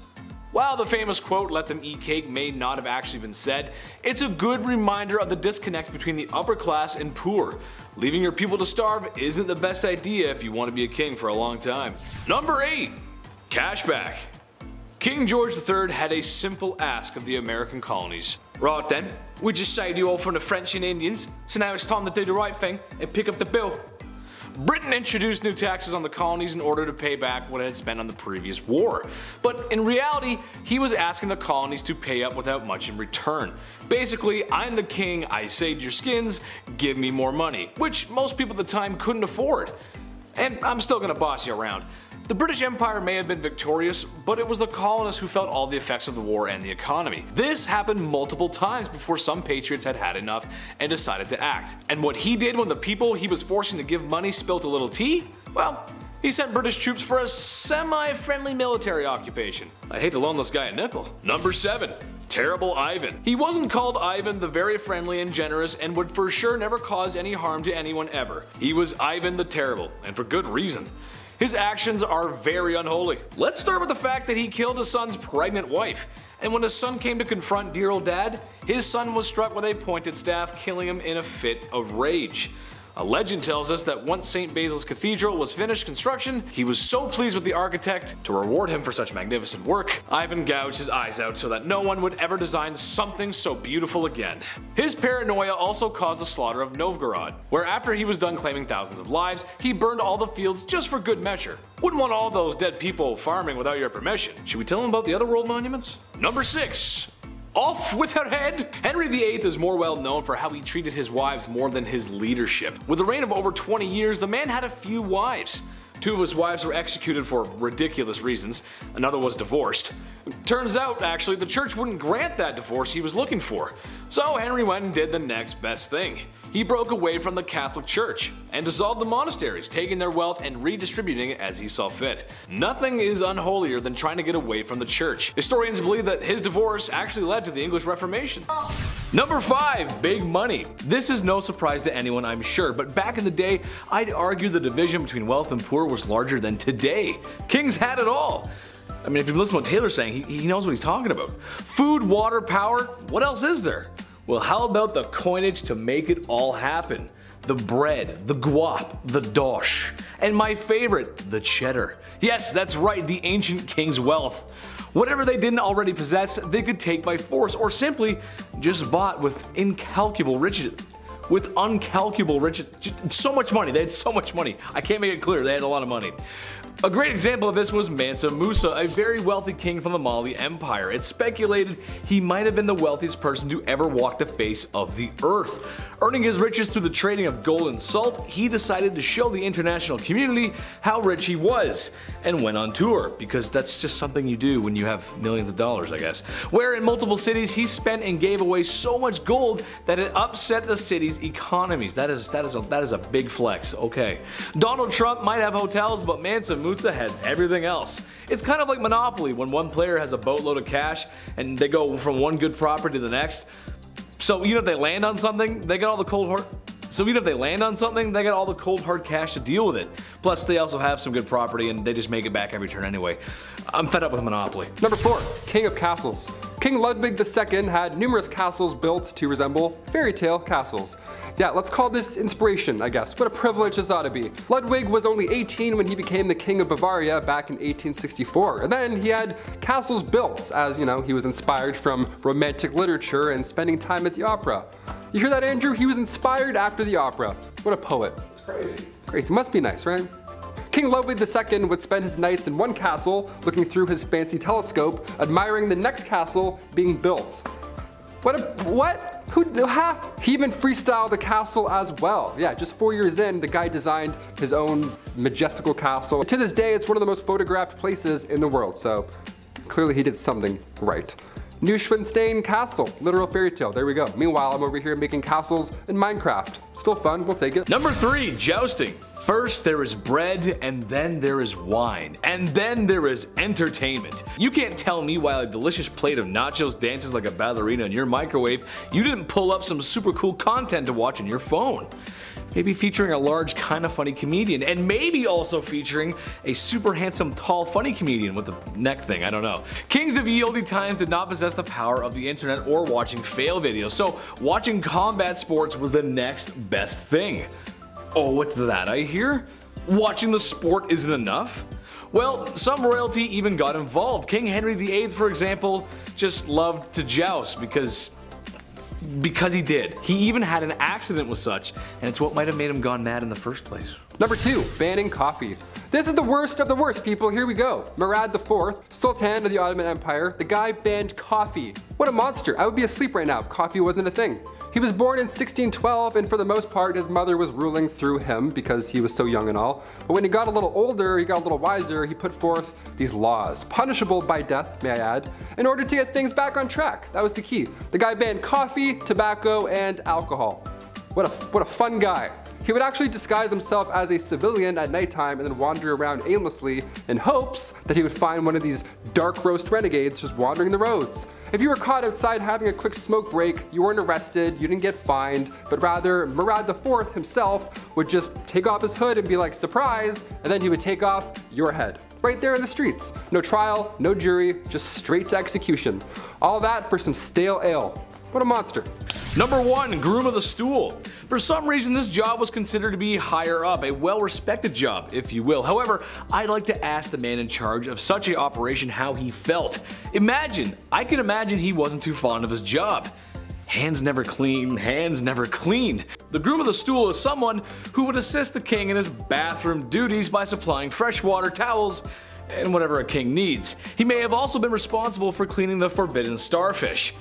While the famous quote, "let them eat cake," may not have actually been said, it's a good reminder of the disconnect between the upper class and poor. Leaving your people to starve isn't the best idea if you want to be a king for a long time. Number 8. Cashback. King George III had a simple ask of the American colonies. Right then, we just saved you all from the French and Indians, so now it's time to do the right thing and pick up the bill. Britain introduced new taxes on the colonies in order to pay back what it had spent on the previous war. But in reality, he was asking the colonies to pay up without much in return. Basically, I'm the king, I saved your skins, give me more money, which most people at the time couldn't afford. And I'm still gonna boss you around. The British Empire may have been victorious, but it was the colonists who felt all the effects of the war and the economy. This happened multiple times before some patriots had had enough and decided to act. And what he did when the people he was forcing to give money spilt a little tea? Well, he sent British troops for a semi-friendly military occupation. I hate to loan this guy a nickel. Number 7. Terrible Ivan. He wasn't called Ivan the very friendly and generous and would for sure never cause any harm to anyone ever. He was Ivan the Terrible, and for good reason. His actions are very unholy. Let's start with the fact that he killed his son's pregnant wife. And when his son came to confront dear old dad, his son was struck with a pointed staff, killing him in a fit of rage. A legend tells us that once St. Basil's Cathedral was finished construction, he was so pleased with the architect, to reward him for such magnificent work, Ivan gouged his eyes out so that no one would ever design something so beautiful again. His paranoia also caused the slaughter of Novgorod, where after he was done claiming thousands of lives, he burned all the fields just for good measure. Wouldn't want all those dead people farming without your permission. Should we tell him about the other world monuments? Number 6. Off with her head! Henry VIII is more well known for how he treated his wives more than his leadership. With a reign of over 20 years, the man had a few wives. 2 of his wives were executed for ridiculous reasons, another was divorced. Turns out, actually, the church wouldn't grant that divorce he was looking for. So Henry went and did the next best thing. He broke away from the Catholic Church and dissolved the monasteries, taking their wealth and redistributing it as he saw fit. Nothing is unholier than trying to get away from the church. Historians believe that his divorce actually led to the English Reformation. Number 5. Big money. This is no surprise to anyone, I'm sure, but back in the day, I'd argue the division between wealth and poor was larger than today. Kings had it all. I mean, if you listen to what Taylor's saying, he knows what he's talking about. Food, water, power, what else is there? Well, how about the coinage to make it all happen? The bread, the guap, the dosh, and my favorite, the cheddar. Yes, that's right, the ancient king's wealth. Whatever they didn't already possess, they could take by force or simply just bought with incalculable riches. With uncalculable riches, so much money, they had so much money. I can't make it clear, they had a lot of money. A great example of this was Mansa Musa, a very wealthy king from the Mali Empire. It's speculated he might have been the wealthiest person to ever walk the face of the earth. Earning his riches through the trading of gold and salt, he decided to show the international community how rich he was, and went on tour, because that's just something you do when you have millions of dollars, I guess. Where in multiple cities he spent and gave away so much gold that it upset the city's economies. That is a big flex, okay. Donald Trump might have hotels, but Mansa Musa has everything else. It's kind of like Monopoly when one player has a boatload of cash and they go from one good property to the next. So, you know, if they land on something, they get all the cold hard. so even if they land on something, they got all the cold hard cash to deal with it. Plus they also have some good property and they just make it back every turn anyway. I'm fed up with Monopoly. Number 4. King of Castles. King Ludwig II had numerous castles built to resemble fairy tale castles. Yeah, let's call this inspiration, I guess. What a privilege this ought to be. Ludwig was only 18 when he became the King of Bavaria back in 1864, and then he had castles built as, you know, he was inspired from romantic literature and spending time at the opera. You hear that, Andrew? He was inspired after the opera. What a poet. It's crazy. Crazy. Must be nice, right? King Ludwig II would spend his nights in one castle, looking through his fancy telescope, admiring the next castle being built. What? He even freestyled the castle as well. Yeah, just 4 years in, the guy designed his own majestical castle. And to this day, it's one of the most photographed places in the world, so clearly he did something right. Neuschwanstein Castle, literal fairy tale, there we go. Meanwhile, I'm over here making castles in Minecraft. Still fun, we'll take it. Number 3, jousting. First there is bread, and then there is wine, and then there is entertainment. You can't tell me while a delicious plate of nachos dances like a ballerina in your microwave, you didn't pull up some super cool content to watch on your phone. Maybe featuring a large, kinda funny comedian, and maybe also featuring a super handsome, tall, funny comedian with the neck thing, I don't know. Kings of ye olde times did not possess the power of the internet or watching fail videos, so watching combat sports was the next best thing. Oh, what's that I hear? Watching the sport isn't enough? Well, some royalty even got involved. King Henry VIII, for example, just loved to joust because he did. He even had an accident with such, and it's what might have made him gone mad in the first place. Number 2, banning coffee. This is the worst of the worst, people. Here we go. Murad IV, Sultan of the Ottoman Empire, the guy banned coffee. What a monster. I would be asleep right now if coffee wasn't a thing. He was born in 1612, and for the most part his mother was ruling through him because he was so young and all. But when he got a little older, he got a little wiser, he put forth these laws, punishable by death, may I add, in order to get things back on track. That was the key. The guy banned coffee, tobacco, and alcohol. What a fun guy. He would actually disguise himself as a civilian at nighttime and then wander around aimlessly in hopes that he would find one of these dark roast renegades just wandering the roads. If you were caught outside having a quick smoke break, you weren't arrested, you didn't get fined, but rather Murad IV himself would just take off his hood and be like, surprise, and then he would take off your head. Right there in the streets. No trial, no jury, just straight to execution. All that for some stale ale. What a monster. Number 1, groom of the stool. For some reason this job was considered to be higher up, a well-respected job, if you will. However, I'd like to ask the man in charge of such an operation how he felt. I can imagine he wasn't too fond of his job. Hands never clean, hands never clean. The groom of the stool is someone who would assist the king in his bathroom duties by supplying fresh water, towels, and whatever a king needs. He may have also been responsible for cleaning the forbidden starfish.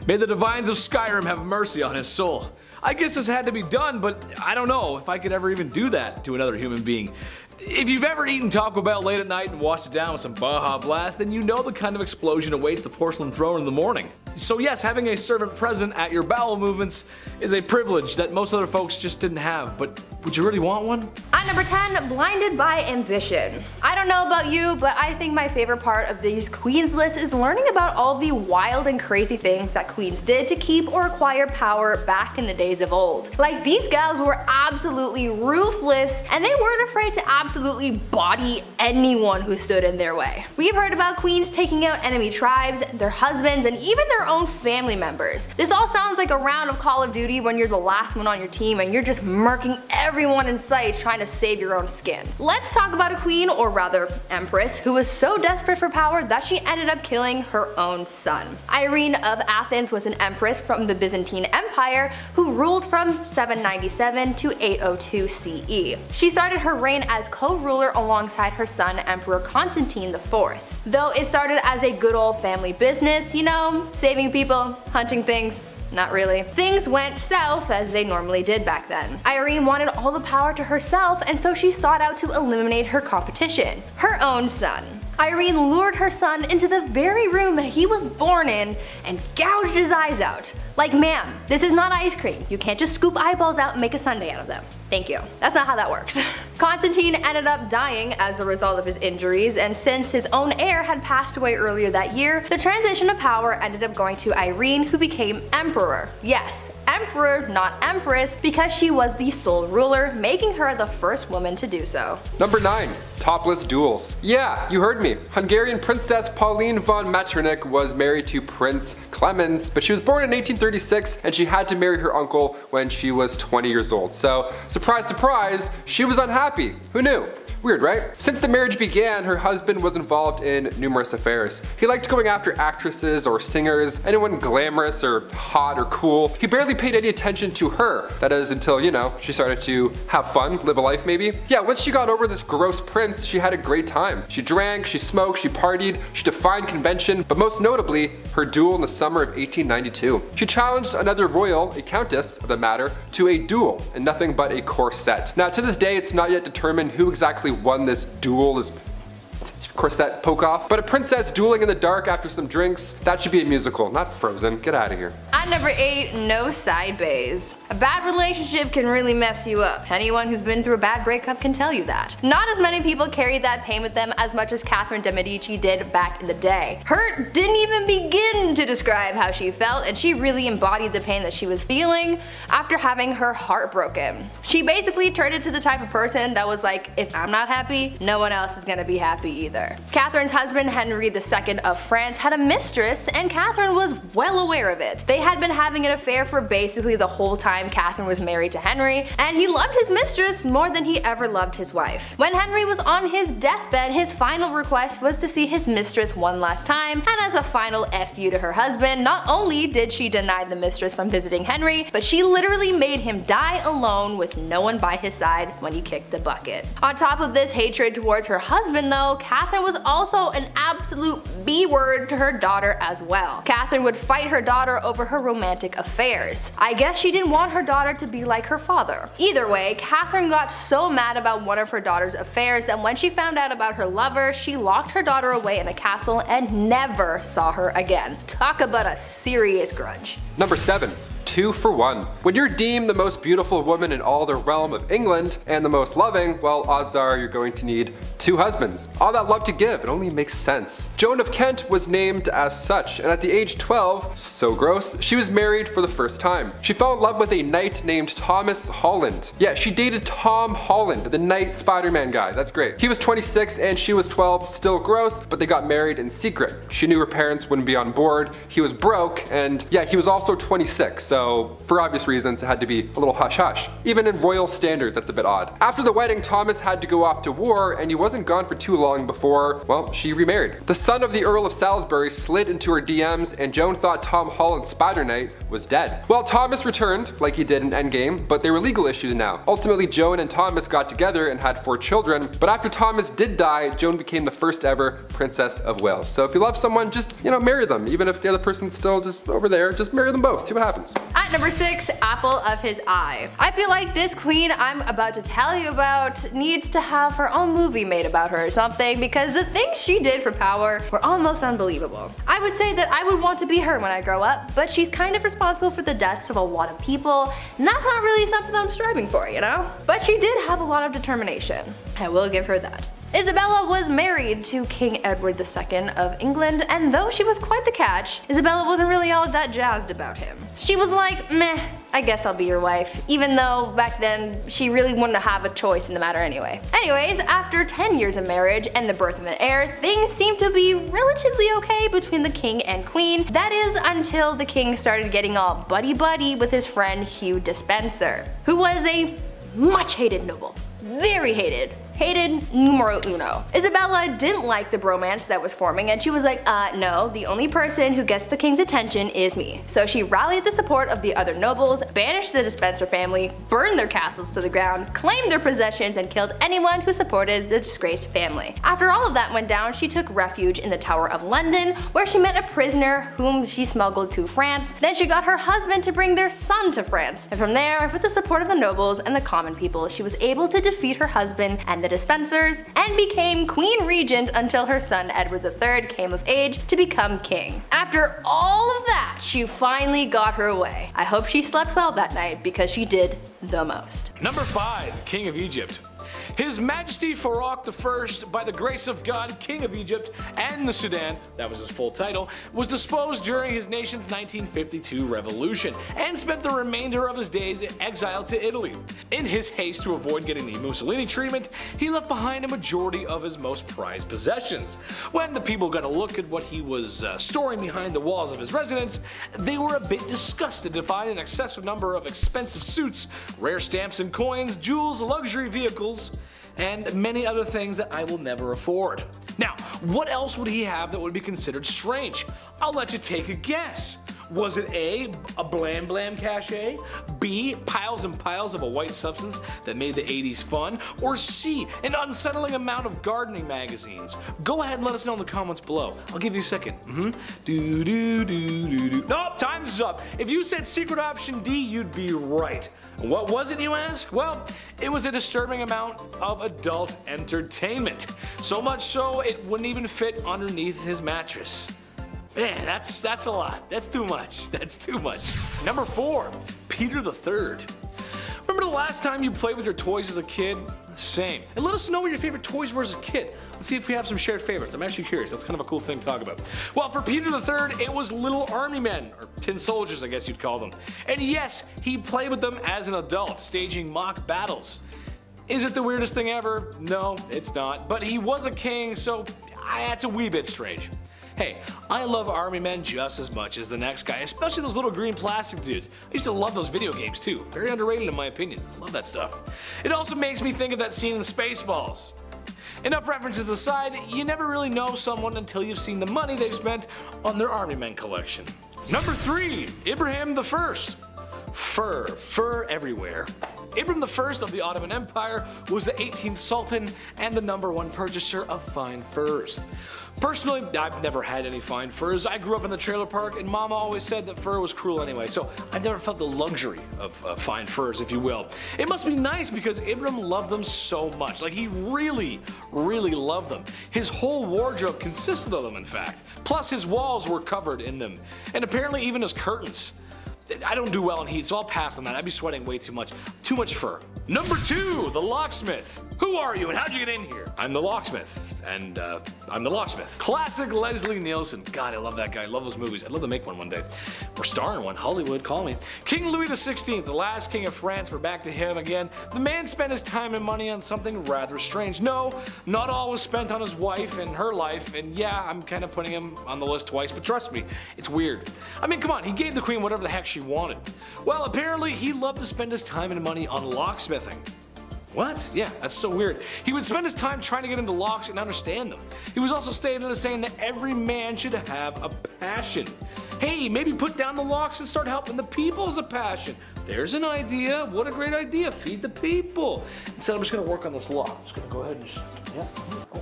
May the divines of Skyrim have mercy on his soul. I guess this had to be done, but I don't know if I could ever even do that to another human being. If you've ever eaten Taco Bell late at night and washed it down with some Baja Blast, then you know the kind of explosion awaits the porcelain throne in the morning. So yes, having a servant present at your bowel movements is a privilege that most other folks just didn't have, but would you really want one? At number 10, blinded by ambition. I don't know about you, but I think my favorite part of these queens lists is learning about all the wild and crazy things that queens did to keep or acquire power back in the days of old. Like, these gals were absolutely ruthless, and they weren't afraid to absolutely body anyone who stood in their way. We've heard about queens taking out enemy tribes, their husbands, and even their own family members. This all sounds like a round of Call of Duty when you're the last one on your team and you're just murking everyone in sight trying to save your own skin. Let's talk about a queen, or rather empress, who was so desperate for power that she ended up killing her own son. Irene of Athens was an empress from the Byzantine Empire who ruled from 797 to 802 CE. She started her reign as co-ruler alongside her son Emperor Constantine IV. Though it started as a good old family business, you know, saving people, hunting things. Not really. Things went south as they normally did back then. Irene wanted all the power to herself, and so she sought out to eliminate her competition, her own son. Irene lured her son into the very room that he was born in and gouged his eyes out. Like, ma'am, this is not ice cream. You can't just scoop eyeballs out and make a sundae out of them. Thank you. That's not how that works. Constantine ended up dying as a result of his injuries, and since his own heir had passed away earlier that year, the transition of power ended up going to Irene, who became emperor. Yes, emperor, not empress, because she was the sole ruler, making her the first woman to do so. Number 9. Topless duels. Yeah, you heard me. Hungarian Princess Pauline von Metternich was married to Prince Clemens, but she was born in 1836 and she had to marry her uncle when she was 20 years old. So, surprise surprise, she was unhappy. Who knew? Weird, right? Since the marriage began, her husband was involved in numerous affairs. He liked going after actresses or singers, anyone glamorous or hot or cool. He barely paid any attention to her. That is until, you know, she started to have fun, live a life maybe. Yeah, once she got over this gross prince, she had a great time. She drank, she smoked, she partied, she defied convention, but most notably, her duel in the summer of 1892. She challenged another royal, a countess of the matter, to a duel in nothing but a corset. Now to this day, it's not yet determined who exactly won this duel, this corset poke off, but a princess dueling in the dark after some drinks, that should be a musical, not Frozen. Get out of here. At number 8, no side bays. A bad relationship can really mess you up. Anyone who's been through a bad breakup can tell you that. Not as many people carry that pain with them as much as Catherine de Medici did back in the day. Her didn't even begin to describe how she felt, and she really embodied the pain that she was feeling after having her heart broken. She basically turned into the type of person that was like, if I'm not happy, no one else is gonna be happy either. Catherine's husband, Henry II of France, had a mistress, and Catherine was well aware of it. They had been having an affair for basically the whole time Catherine was married to Henry, and he loved his mistress more than he ever loved his wife. When Henry was on his deathbed, his final request was to see his mistress one last time, and as a final F you to her husband, not only did she deny the mistress from visiting Henry, but she literally made him die alone with no one by his side when he kicked the bucket. On top of this hatred towards her husband though, Catherine was also an absolute B-word to her daughter as well. Catherine would fight her daughter over her romantic affairs. I guess she didn't want her daughter to be like her father. Either way, Catherine got so mad about one of her daughter's affairs that when she found out about her lover, she locked her daughter away in a castle and never saw her again. Talk about a serious grudge. Number 7. 2 for 1. When you're deemed the most beautiful woman in all the realm of England and the most loving, well, odds are you're going to need 2 husbands. All that love to give, it only makes sense. Joan of Kent was named as such, and at the age 12, so gross, she was married for the first time. She fell in love with a knight named Thomas Holland. Yeah, she dated Tom Holland, the knight Spider-Man guy. That's great. He was 26 and she was 12, still gross, but they got married in secret. She knew her parents wouldn't be on board. He was broke, and yeah, he was also 26, so for obvious reasons it had to be a little hush-hush. Even in royal standards, that's a bit odd. After the wedding, Thomas had to go off to war, and he wasn't gone for too long before, well, she remarried. The son of the Earl of Salisbury slid into her DMs, and Joan thought Tom Holland's Spider-Knight was dead. Well, Thomas returned, like he did in Endgame, but they were legal issues now. Ultimately, Joan and Thomas got together and had 4 children, but after Thomas did die, Joan became the first ever Princess of Wales. So if you love someone, just, you know, marry them. Even if the other person's still just over there, just marry them both, see what happens. At number 6, apple of his eye. I feel like this queen I'm about to tell you about needs to have her own movie made about her or something, because the things she did for power were almost unbelievable. I would say that I would want to be her when I grow up, but she's kind of responsible for the deaths of a lot of people, and that's not really something I'm striving for, you know? But she did have a lot of determination. I will give her that. Isabella was married to King Edward II of England, and though she was quite the catch, Isabella wasn't really all that jazzed about him. She was like, meh, I guess I'll be your wife, even though back then she really wouldn't have a choice in the matter anyway. Anyways, after 10 years of marriage and the birth of an heir, things seemed to be relatively okay between the king and queen. That is until the king started getting all buddy-buddy with his friend Hugh Despenser, who was a much hated noble. Very hated. Hated numero uno. Isabella didn't like the bromance that was forming, and she was like, no, the only person who gets the king's attention is me. So she rallied the support of the other nobles, banished the Despenser family, burned their castles to the ground, claimed their possessions, and killed anyone who supported the disgraced family. After all of that went down, she took refuge in the Tower of London, where she met a prisoner whom she smuggled to France. Then she got her husband to bring their son to France. And from there, with the support of the nobles and the common people, she was able to would feed her husband and the dispensers, and became Queen Regent until her son Edward III came of age to become king. After all of that, she finally got her way. I hope she slept well that night because she did the most. Number 5. King of Egypt. His Majesty Farouk I, by the grace of God, King of Egypt and the Sudan, that was his full title, was deposed during his nation's 1952 revolution and spent the remainder of his days in exile to Italy. In his haste to avoid getting the Mussolini treatment, he left behind a majority of his most prized possessions. When the people got a look at what he was storing behind the walls of his residence, they were a bit disgusted to find an excessive number of expensive suits, rare stamps and coins, jewels, luxury vehicles, and many other things that I will never afford. Now, what else would he have that would be considered strange? I'll let you take a guess. Was it A, a blam blam cachet, B, piles and piles of a white substance that made the 80s fun, or C, an unsettling amount of gardening magazines? Go ahead and let us know in the comments below. I'll give you a second. Nope, time's up. If you said secret option D, you'd be right. What was it, you ask? Well, it was a disturbing amount of adult entertainment. So much so, it wouldn't even fit underneath his mattress. Man, that's a lot. That's too much. That's too much. Number 4, Peter III. Remember the last time you played with your toys as a kid? Same. And let us know what your favorite toys were as a kid. Let's see if we have some shared favorites. I'm actually curious. That's kind of a cool thing to talk about. Well, for Peter III, it was little army men, or tin soldiers, I guess you'd call them. And yes, he played with them as an adult, staging mock battles. Is it the weirdest thing ever? No, it's not. But he was a king, so that's a wee bit strange. Hey, I love army men just as much as the next guy, especially those little green plastic dudes. I used to love those video games too. Very underrated in my opinion. I love that stuff. It also makes me think of that scene in Spaceballs. Enough references aside, you never really know someone until you've seen the money they've spent on their army men collection. Number 3, Ibrahim I. Fur everywhere. Ibrahim I of the Ottoman Empire was the 18th Sultan and the #1 purchaser of fine furs. Personally, I've never had any fine furs. I grew up in the trailer park and Mama always said that fur was cruel anyway, so I never felt the luxury of fine furs, if you will. It must be nice because Ibrahim loved them so much. Like, he really loved them. His whole wardrobe consisted of them, in fact. Plus, his walls were covered in them, and apparently even his curtains. I don't do well in heat, so I'll pass on that. I'd be sweating way too much. Too much fur. Number 2, the locksmith. Who are you and how'd you get in here? I'm the locksmith, and I'm the locksmith. Classic Leslie Nielsen. God, I love that guy. I love those movies. I'd love to make one day. Or star in one. Hollywood, call me. King Louis XVI, the last king of France. We're back to him again. The man spent his time and money on something rather strange. No, not all was spent on his wife and her life, and yeah, I'm kind of putting him on the list twice, but trust me, it's weird. I mean, come on, he gave the queen whatever the heck she wanted. Well, apparently he loved to spend his time and money on locksmithing. What? Yeah, that's so weird. He would spend his time trying to get into locks and understand them. He was also stated as saying that every man should have a passion. Hey, maybe put down the locks and start helping the people as a passion. There's an idea. What a great idea. Feed the people. Instead, I'm just going to work on this lock. I'm just going to go ahead and just, yeah,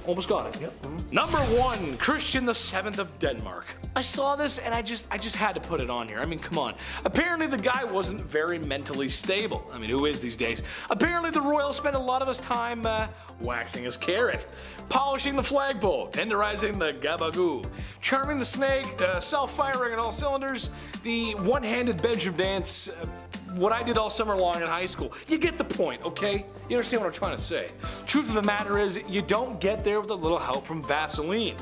almost got it. Yep. Number 1, Christian VII of Denmark. I saw this and I just had to put it on here. I mean, come on. Apparently the guy wasn't very mentally stable. I mean, who is these days? Apparently the royal spent a lot of his time waxing his carrot, polishing the flagpole, tenderizing the gabagoo, charming the snake, self-firing on all cylinders, the one-handed bedroom dance, what I did all summer long in high school. You get the point, okay? You understand what I'm trying to say. Truth of the matter is, you don't get there with a little help from Vaseline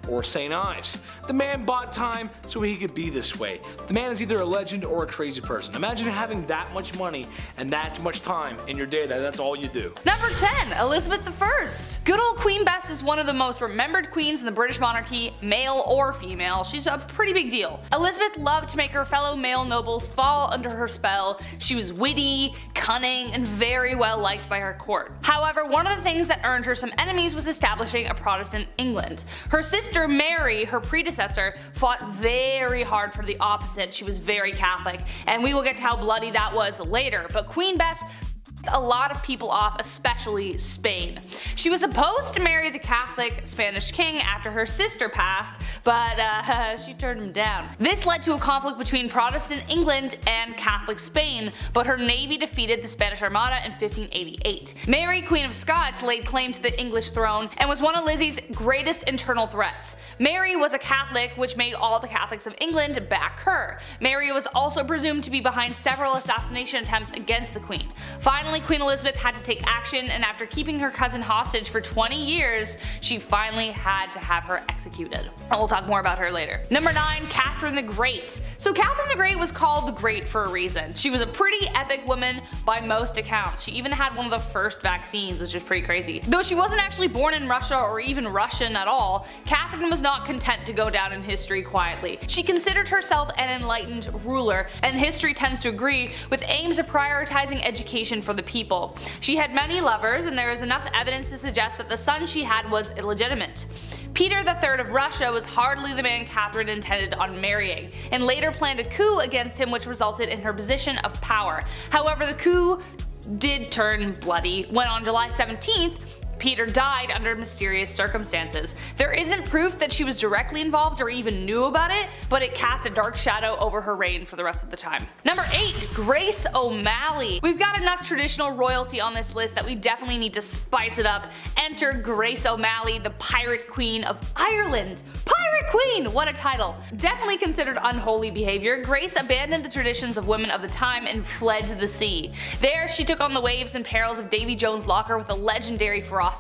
or St. Ives. The man bought time so he could be this way. The man is either a legend or a crazy person. Imagine having that much money and that much time in your day that that's all you do. Number 10, Elizabeth I. Good old Queen Bess is one of the most remembered queens in the British monarchy, male or female. She's a pretty big deal. Elizabeth loved to make her fellow male nobles fall under her spell. She was witty, cunning, and very well liked by her court. However, one of the things that earned her some enemies was establishing a Protestant England. Her sister Mary, her predecessor, fought very hard for the opposite. She was very Catholic, and we will get to how bloody that was later, but Queen Bess a lot of people off, especially Spain. She was supposed to marry the Catholic Spanish king after her sister passed, but she turned him down. This led to a conflict between Protestant England and Catholic Spain, but her navy defeated the Spanish Armada in 1588. Mary, Queen of Scots, laid claim to the English throne and was one of Lizzie's greatest internal threats. Mary was a Catholic, which made all the Catholics of England back her. Mary was also presumed to be behind several assassination attempts against the Queen. Finally, Queen Elizabeth had to take action, and after keeping her cousin hostage for 20 years, she finally had to have her executed. And we'll talk more about her later. Number 9. Catherine the Great. So Catherine the Great was called the Great for a reason. She was a pretty epic woman by most accounts. She even had one of the first vaccines, which is pretty crazy. Though she wasn't actually born in Russia or even Russian at all, Catherine was not content to go down in history quietly. She considered herself an enlightened ruler, and history tends to agree, with aims of prioritizing education for the people. She had many lovers, and there is enough evidence to suggest that the son she had was illegitimate. Peter III of Russia was hardly the man Catherine intended on marrying, and later planned a coup against him, which resulted in her position of power. However, the coup did turn bloody when on July 17th, Peter died under mysterious circumstances. There isn't proof that she was directly involved or even knew about it, but it cast a dark shadow over her reign for the rest of the time. Number 8. Grace O'Malley. We've got enough traditional royalty on this list that we definitely need to spice it up. Enter Grace O'Malley, the Pirate Queen of Ireland. Pirate Queen! What a title. Definitely considered unholy behavior, Grace abandoned the traditions of women of the time and fled to the sea. There, she took on the waves and perils of Davy Jones' locker with a legendary ferocity.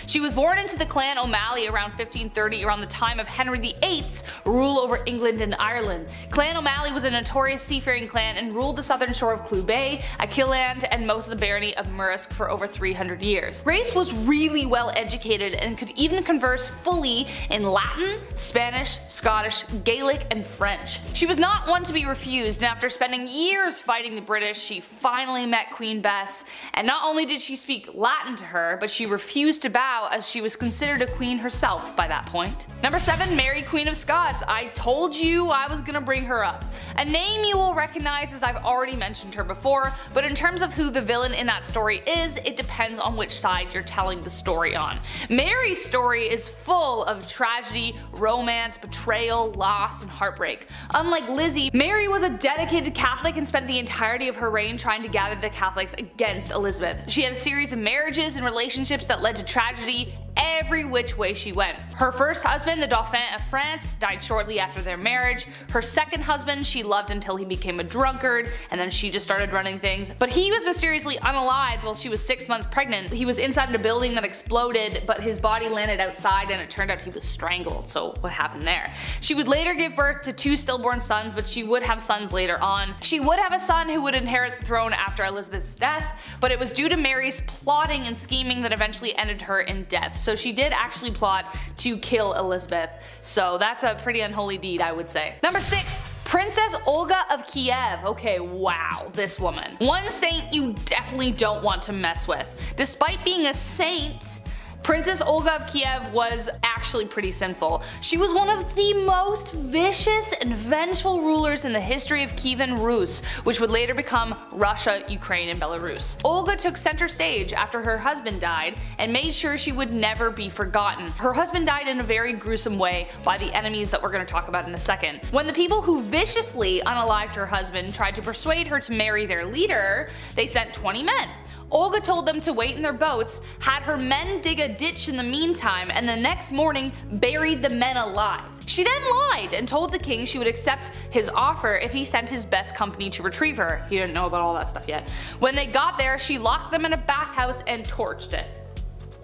She was born into the clan O'Malley around 1530, around the time of Henry VIII's rule over England and Ireland. Clan O'Malley was a notorious seafaring clan and ruled the southern shore of Clew Bay, Achilleland, and most of the barony of Murrisk for over 300 years. Grace was really well educated and could even converse fully in Latin, Spanish, Scottish, Gaelic, and French. She was not one to be refused, and after spending years fighting the British, she finally met Queen Bess, and not only did she speak Latin to her, but she refused to bow, as she was considered a queen herself by that point. Number 7. Mary, Queen of Scots. I told you I was gonna bring her up. A name you will recognize, as I've already mentioned her before, but in terms of who the villain in that story is, it depends on which side you're telling the story on. Mary's story is full of tragedy, romance, betrayal, loss, and heartbreak. Unlike Lizzie, Mary was a dedicated Catholic and spent the entirety of her reign trying to gather the Catholics against Elizabeth. She had a series of marriages and relationships that led to tragedy every which way she went. Her first husband, the Dauphin of France, died shortly after their marriage. Her second husband she loved until he became a drunkard, and then she just started running things. But he was mysteriously unalived while she was 6 months pregnant. He was inside a building that exploded, but his body landed outside, and it turned out he was strangled. So what happened there? She would later give birth to 2 stillborn sons, but she would have sons later on. She would have a son who would inherit the throne after Elizabeth's death, but it was due to Mary's plotting and scheming that eventually ended her in death. So she did actually plot to kill Elizabeth. So that's a pretty unholy deed, I would say. Number 6. Princess Olga of Kiev. Okay, wow, this woman. One saint you definitely don't want to mess with. Despite being a saint, Princess Olga of Kiev was actually pretty sinful. She was one of the most vicious and vengeful rulers in the history of Kievan Rus, which would later become Russia, Ukraine, and Belarus. Olga took center stage after her husband died and made sure she would never be forgotten. Her husband died in a very gruesome way by the enemies that we're going to talk about in a second. When the people who viciously unalived her husband tried to persuade her to marry their leader, they sent 20 men. Olga told them to wait in their boats, had her men dig a ditch in the meantime, and the next morning buried the men alive. She then lied and told the king she would accept his offer if he sent his best company to retrieve her. He didn't know about all that stuff yet. When they got there, she locked them in a bathhouse and torched it.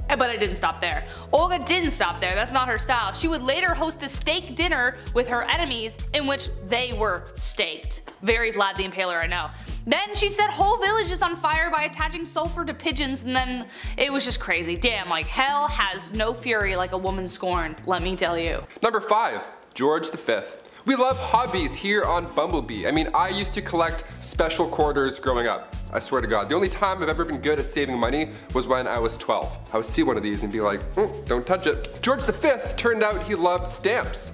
But it didn't stop there. Olga didn't stop there, that's not her style. She would later host a steak dinner with her enemies in which they were staked. Very Vlad the Impaler, I know. Then she set whole villages on fire by attaching sulfur to pigeons, and then it was just crazy. Damn, like hell has no fury like a woman scorned, let me tell you. Number 5. George V. We love hobbies here on Bumblebee. I mean, I used to collect special quarters growing up. I swear to God. The only time I've ever been good at saving money was when I was 12. I would see one of these and be like, don't touch it. George V turned out he loved stamps.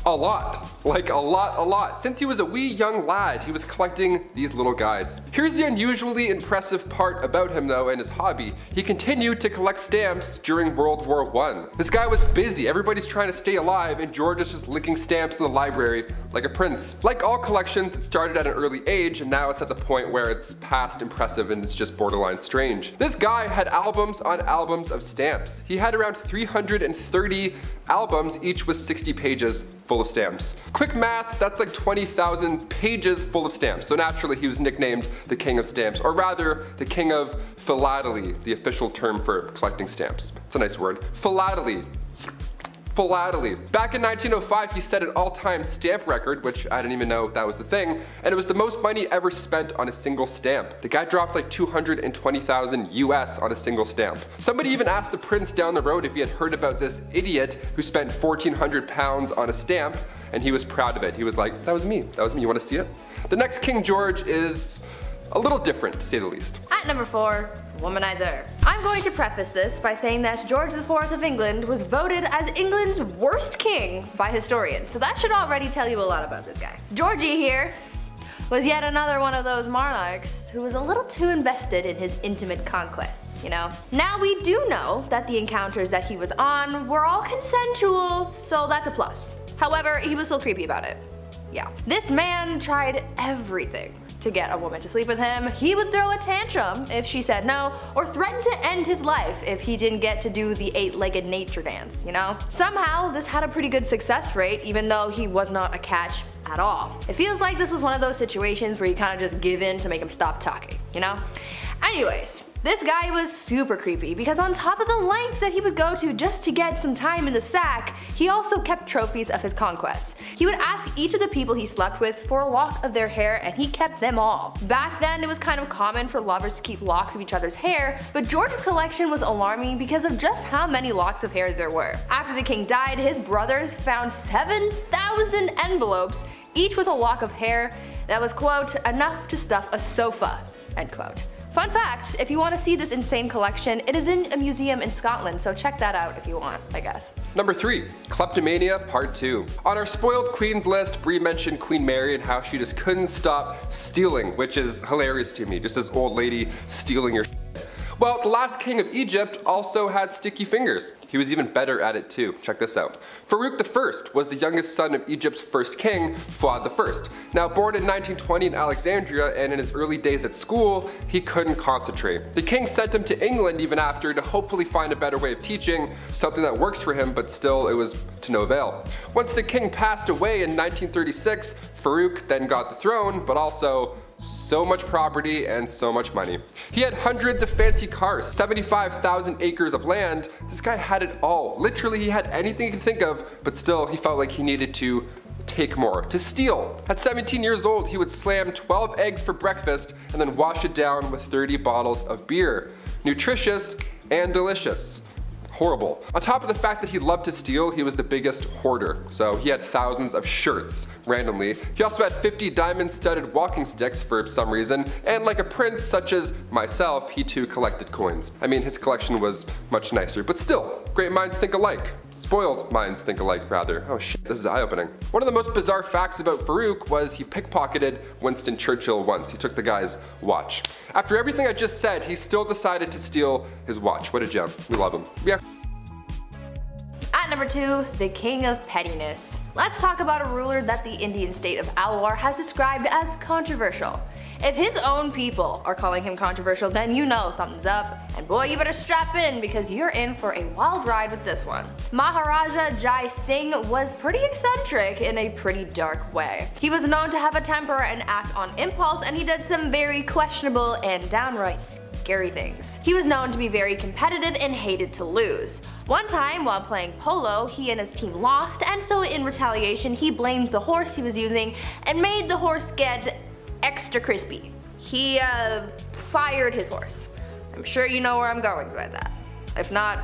A lot. Like a lot. Since he was a wee young lad, he was collecting these little guys. Here's the unusually impressive part about him though and his hobby. He continued to collect stamps during World War I. This guy was busy, everybody's trying to stay alive, and George is just licking stamps in the library like a prince. Like all collections, it started at an early age and now it's at the point where it's past impressive and it's just borderline strange. This guy had albums on albums of stamps. He had around 330 albums, each with 60 pages full of stamps. Quick maths, that's like 20,000 pages full of stamps. So naturally he was nicknamed the King of Stamps, or rather the King of Philately, the official term for collecting stamps. It's a nice word. Philately. Philately. Back in 1905, he set an all-time stamp record, which I didn't even know that was the thing, and it was the most money ever spent on a single stamp. The guy dropped like 220,000 US on a single stamp. Somebody even asked the prince down the road if he had heard about this idiot who spent 1,400 pounds on a stamp, and he was proud of it. He was like, that was me, you wanna see it? The next King George is a little different, to say the least. At number 4, womanizer. I'm going to preface this by saying that George IV of England was voted as England's worst king by historians, so that should already tell you a lot about this guy. Georgie here was yet another one of those monarchs who was a little too invested in his intimate conquests, you know? Now we do know that the encounters that he was on were all consensual, so that's a plus. However, he was still creepy about it. Yeah. This man tried everything to get a woman to sleep with him. He would throw a tantrum if she said no, or threaten to end his life if he didn't get to do the 8-legged nature dance, you know? Somehow, this had a pretty good success rate, even though he was not a catch at all. It feels like this was one of those situations where you kind of just give in to make him stop talking, you know? Anyways, this guy was super creepy because on top of the lengths that he would go to just to get some time in the sack, he also kept trophies of his conquests. He would ask each of the people he slept with for a lock of their hair, and he kept them all. Back then, it was kind of common for lovers to keep locks of each other's hair, but George's collection was alarming because of just how many locks of hair there were. After the king died, his brothers found 7,000 envelopes, each with a lock of hair that was, quote, enough to stuff a sofa, end quote. Fun fact, if you want to see this insane collection, it is in a museum in Scotland, so check that out if you want, I guess. Number 3, Kleptomania Part 2. On our spoiled queens list, Brie mentioned Queen Mary and how she just couldn't stop stealing, which is hilarious to me, just this old lady stealing your shit. Well, the last king of Egypt also had sticky fingers. He was even better at it too. Check this out. Farouk I was the youngest son of Egypt's first king, Fuad I. Now born in 1920 in Alexandria, and in his early days at school, he couldn't concentrate. The king sent him to England even after to hopefully find a better way of teaching, something that works for him, but still it was to no avail. Once the king passed away in 1936, Farouk then got the throne, but also so much property and so much money. He had hundreds of fancy cars, 75,000 acres of land. This guy had it all. Literally, he had anything he could think of, but still he felt like he needed to take more, to steal. At 17 years old, he would slam 12 eggs for breakfast and then wash it down with 30 bottles of beer. Nutritious and delicious. Horrible. On top of the fact that he loved to steal, he was the biggest hoarder. So he had thousands of shirts, randomly. He also had 50 diamond-studded walking sticks for some reason, and like a prince such as myself, he too collected coins. I mean, his collection was much nicer, but still, great minds think alike. Spoiled minds think alike, rather. Oh shit, this is eye-opening. One of the most bizarre facts about Farouk was he pickpocketed Winston Churchill once. He took the guy's watch. After everything I just said, he still decided to steal his watch. What a gem. We love him. Yeah. At number 2, the King of Pettiness. Let's talk about a ruler that the Indian state of Alwar has described as controversial. If his own people are calling him controversial, then you know something's up, and boy, you better strap in because you're in for a wild ride with this one. Maharaja Jai Singh was pretty eccentric in a pretty dark way. He was known to have a temper and act on impulse, and he did some very questionable and downright scary things. He was known to be very competitive and hated to lose. One time while playing polo, he and his team lost, and so in retaliation he blamed the horse he was using and made the horse get extra crispy. He fired his horse. I'm sure you know where I'm going with that. If not,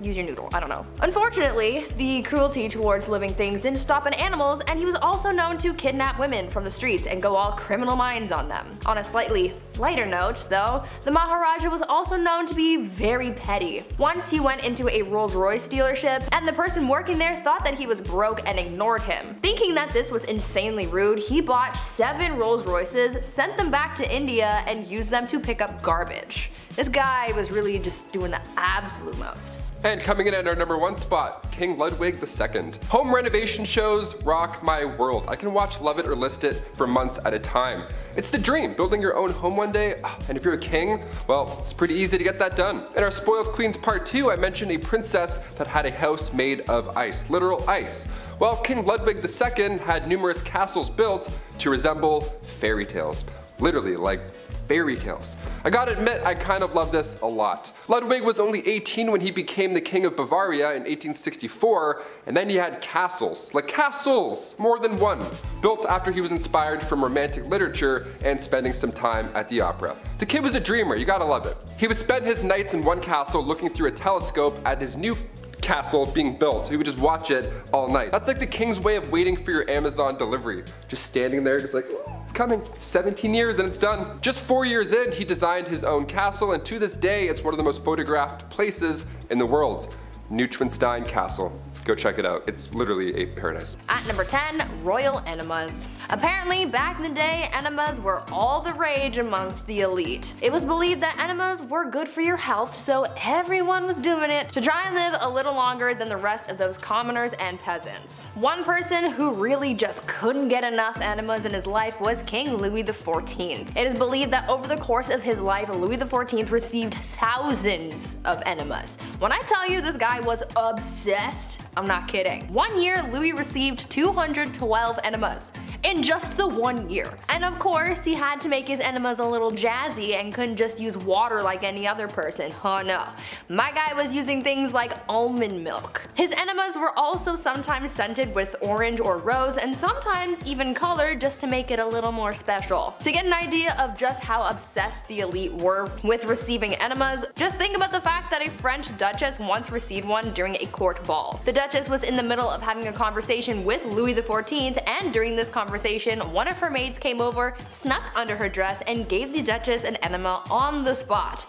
use your noodle, I don't know. Unfortunately, the cruelty towards living things didn't stop at animals, and he was also known to kidnap women from the streets and go all criminal minds on them. On a slightly lighter note, though, the Maharaja was also known to be very petty. Once he went into a Rolls-Royce dealership, and the person working there thought that he was broke and ignored him. Thinking that this was insanely rude, he bought 7 Rolls-Royces, sent them back to India, and used them to pick up garbage. This guy was really just doing the absolute most. And coming in at our number 1 spot, King Ludwig II. Home renovation shows rock my world. I can watch, love it, or list it for months at a time. It's the dream, building your own home one day, and if you're a king, well, it's pretty easy to get that done. In our Spoiled Queens Part 2, I mentioned a princess that had a house made of ice, literal ice. Well, King Ludwig II had numerous castles built to resemble fairy tales. Literally, like fairy tales. I gotta admit, I kind of love this a lot. Ludwig was only 18 when he became the King of Bavaria in 1864, and then he had castles, like castles, more than one, built after he was inspired from romantic literature and spending some time at the opera. The kid was a dreamer, you gotta love it. He would spend his nights in one castle looking through a telescope at his new castle being built, so he would just watch it all night. That's like the king's way of waiting for your Amazon delivery. Just standing there, just like, oh, it's coming. 17 years and it's done. Just 4 years in, he designed his own castle, and to this day, it's one of the most photographed places in the world. Neuschwanstein Castle. Go check it out. It's literally a paradise. At number 10, royal enemas. Apparently, back in the day, enemas were all the rage amongst the elite. It was believed that enemas were good for your health, so everyone was doing it to try and live a little longer than the rest of those commoners and peasants. One person who really just couldn't get enough enemas in his life was King Louis XIV. It is believed that over the course of his life, Louis XIV received thousands of enemas. When I tell you this guy was obsessed, I'm not kidding. One year, Louis received 212 enemas. In just the 1 year. And of course, he had to make his enemas a little jazzy and couldn't just use water like any other person. Oh no. My guy was using things like almond milk. His enemas were also sometimes scented with orange or rose, and sometimes even colored just to make it a little more special. To get an idea of just how obsessed the elite were with receiving enemas, just think about the fact that a French duchess once received one during a court ball. The duchess was in the middle of having a conversation with Louis XIV, and during this conversation, one of her maids came over, snuck under her dress, and gave the duchess an enema on the spot.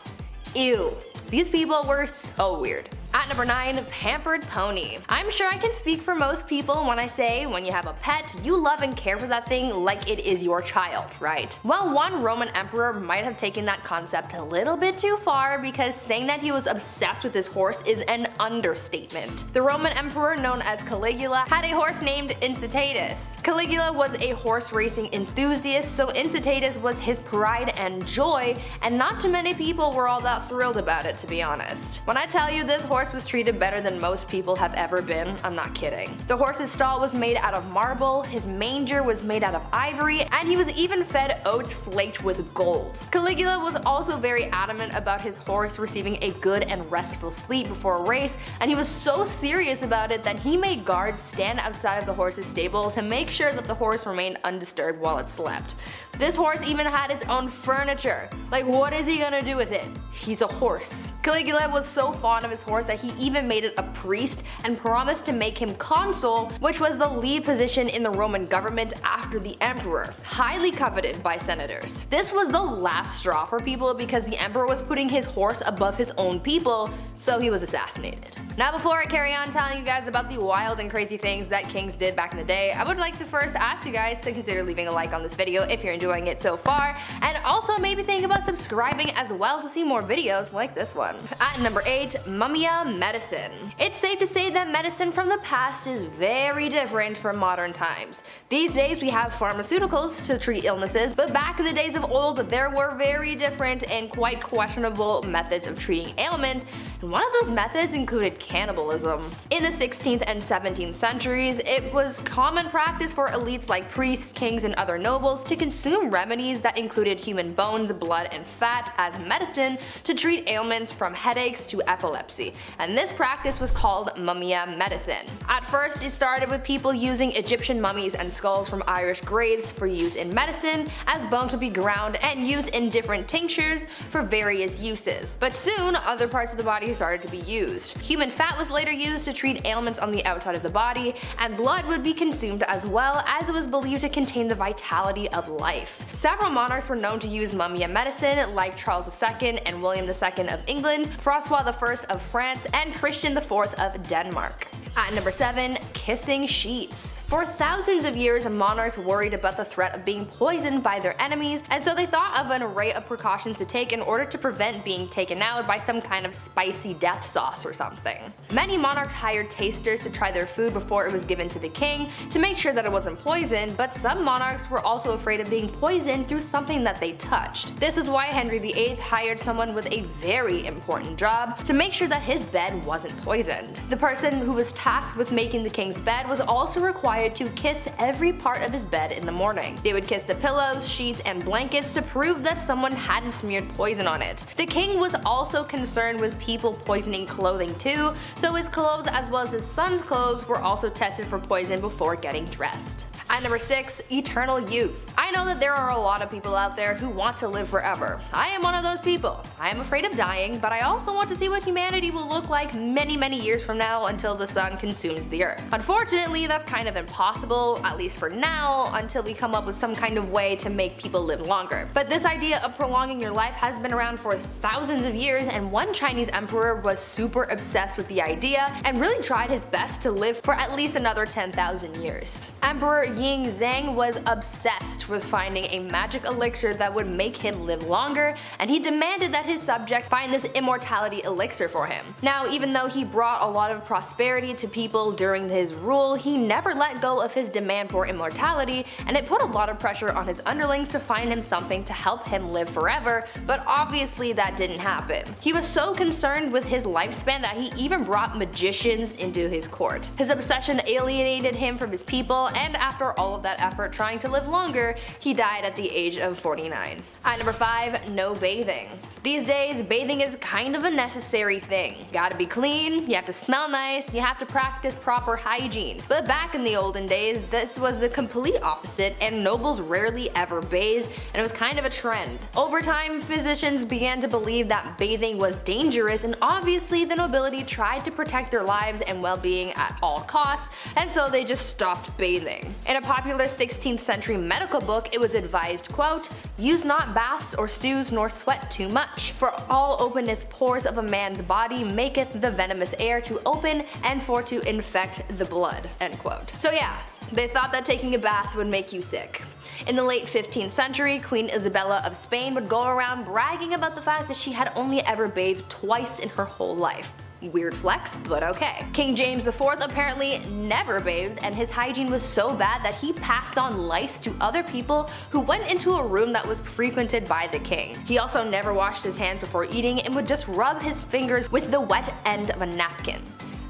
Ew. These people were so weird. At number 9, pampered pony. I'm sure I can speak for most people when I say when you have a pet, you love and care for that thing like it is your child, right? Well, one Roman emperor might have taken that concept a little bit too far, because saying that he was obsessed with his horse is an understatement. The Roman emperor known as Caligula had a horse named Incitatus. Caligula was a horse racing enthusiast, so Incitatus was his pride and joy, and not too many people were all that thrilled about it, to be honest. When I tell you this horse was treated better than most people have ever been, I'm not kidding. The horse's stall was made out of marble, his manger was made out of ivory, and he was even fed oats flaked with gold. Caligula was also very adamant about his horse receiving a good and restful sleep before a race, and he was so serious about it that he made guards stand outside of the horse's stable to make sure that the horse remained undisturbed while it slept. This horse even had its own furniture. Like, what is he gonna do with it? He's a horse. Caligula was so fond of his horse that he even made it a priest and promised to make him consul, which was the lead position in the Roman government after the emperor, highly coveted by senators. This was the last straw for people because the emperor was putting his horse above his own people, so he was assassinated. Now, before I carry on telling you guys about the wild and crazy things that kings did back in the day, I would like to first ask you guys to consider leaving a like on this video if you're enjoying it so far, and also maybe think about subscribing as well to see more videos like this one. At number 8, Mumia medicine. It's safe to say that medicine from the past is very different from modern times. These days we have pharmaceuticals to treat illnesses, but back in the days of old there were very different and quite questionable methods of treating ailments, and one of those methods included cannibalism. In the 16th and 17th centuries, it was common practice for elites like priests, kings, and other nobles to consume remedies that included human bones, blood, and fat as medicine to treat ailments from headaches to epilepsy, and this practice was called mumia medicine. At first, it started with people using Egyptian mummies and skulls from Irish graves for use in medicine, as bones would be ground and used in different tinctures for various uses. But soon, other parts of the body royalty started to be used. Human fat was later used to treat ailments on the outside of the body, and blood would be consumed as well, as it was believed to contain the vitality of life. Several monarchs were known to use mummy medicine, like Charles II and William II of England, Francois I of France, and Christian IV of Denmark. At number 7, kissing sheets. For thousands of years, monarchs worried about the threat of being poisoned by their enemies, and so they thought of an array of precautions to take in order to prevent being taken out by some kind of spicy death sauce or something. Many monarchs hired tasters to try their food before it was given to the king to make sure that it wasn't poisoned, but some monarchs were also afraid of being poisoned through something that they touched. This is why Henry VIII hired someone with a very important job to make sure that his bed wasn't poisoned. The person who was tasked with making the king's bed was also required to kiss every part of his bed in the morning. They would kiss the pillows, sheets, and blankets to prove that someone hadn't smeared poison on it. The king was also concerned with people poisoning clothing too, so his clothes as well as his son's clothes were also tested for poison before getting dressed. At number 6, eternal youth. I know that there are a lot of people out there who want to live forever. I am one of those people. I am afraid of dying, but I also want to see what humanity will look like many years from now until the sun consumes the earth. Unfortunately, that's kind of impossible, at least for now, until we come up with some kind of way to make people live longer. But this idea of prolonging your life has been around for thousands of years, and one Chinese emperor was super obsessed with the idea and really tried his best to live for at least another 10,000 years. Emperor Ying Zhang was obsessed with finding a magic elixir that would make him live longer, and he demanded that his subjects find this immortality elixir for him. Now, even though he brought a lot of prosperity to people during his rule, he never let go of his demand for immortality, and it put a lot of pressure on his underlings to find him something to help him live forever, but obviously that didn't happen. He was so concerned with his lifespan that he even brought magicians into his court. His obsession alienated him from his people, and after all of that effort trying to live longer, he died at the age of 49. At number 5, no bathing. These days, bathing is kind of a necessary thing. Gotta be clean, you have to smell nice, you have to practice proper hygiene. But back in the olden days, this was the complete opposite, and nobles rarely ever bathed, and it was kind of a trend. Over time, physicians began to believe that bathing was dangerous, and obviously the nobility tried to protect their lives and well-being at all costs, and so they just stopped bathing. In a popular 16th century medical book, it was advised, quote, "Use not baths or stews nor sweat too much, for all openeth pores of a man's body maketh the venomous air to open and for to infect the blood," end quote. So yeah, they thought that taking a bath would make you sick. In the late 15th century, Queen Isabella of Spain would go around bragging about the fact that she had only ever bathed twice in her whole life. Weird flex, but okay. King James IV apparently never bathed, and his hygiene was so bad that he passed on lice to other people who went into a room that was frequented by the king. He also never washed his hands before eating and would just rub his fingers with the wet end of a napkin.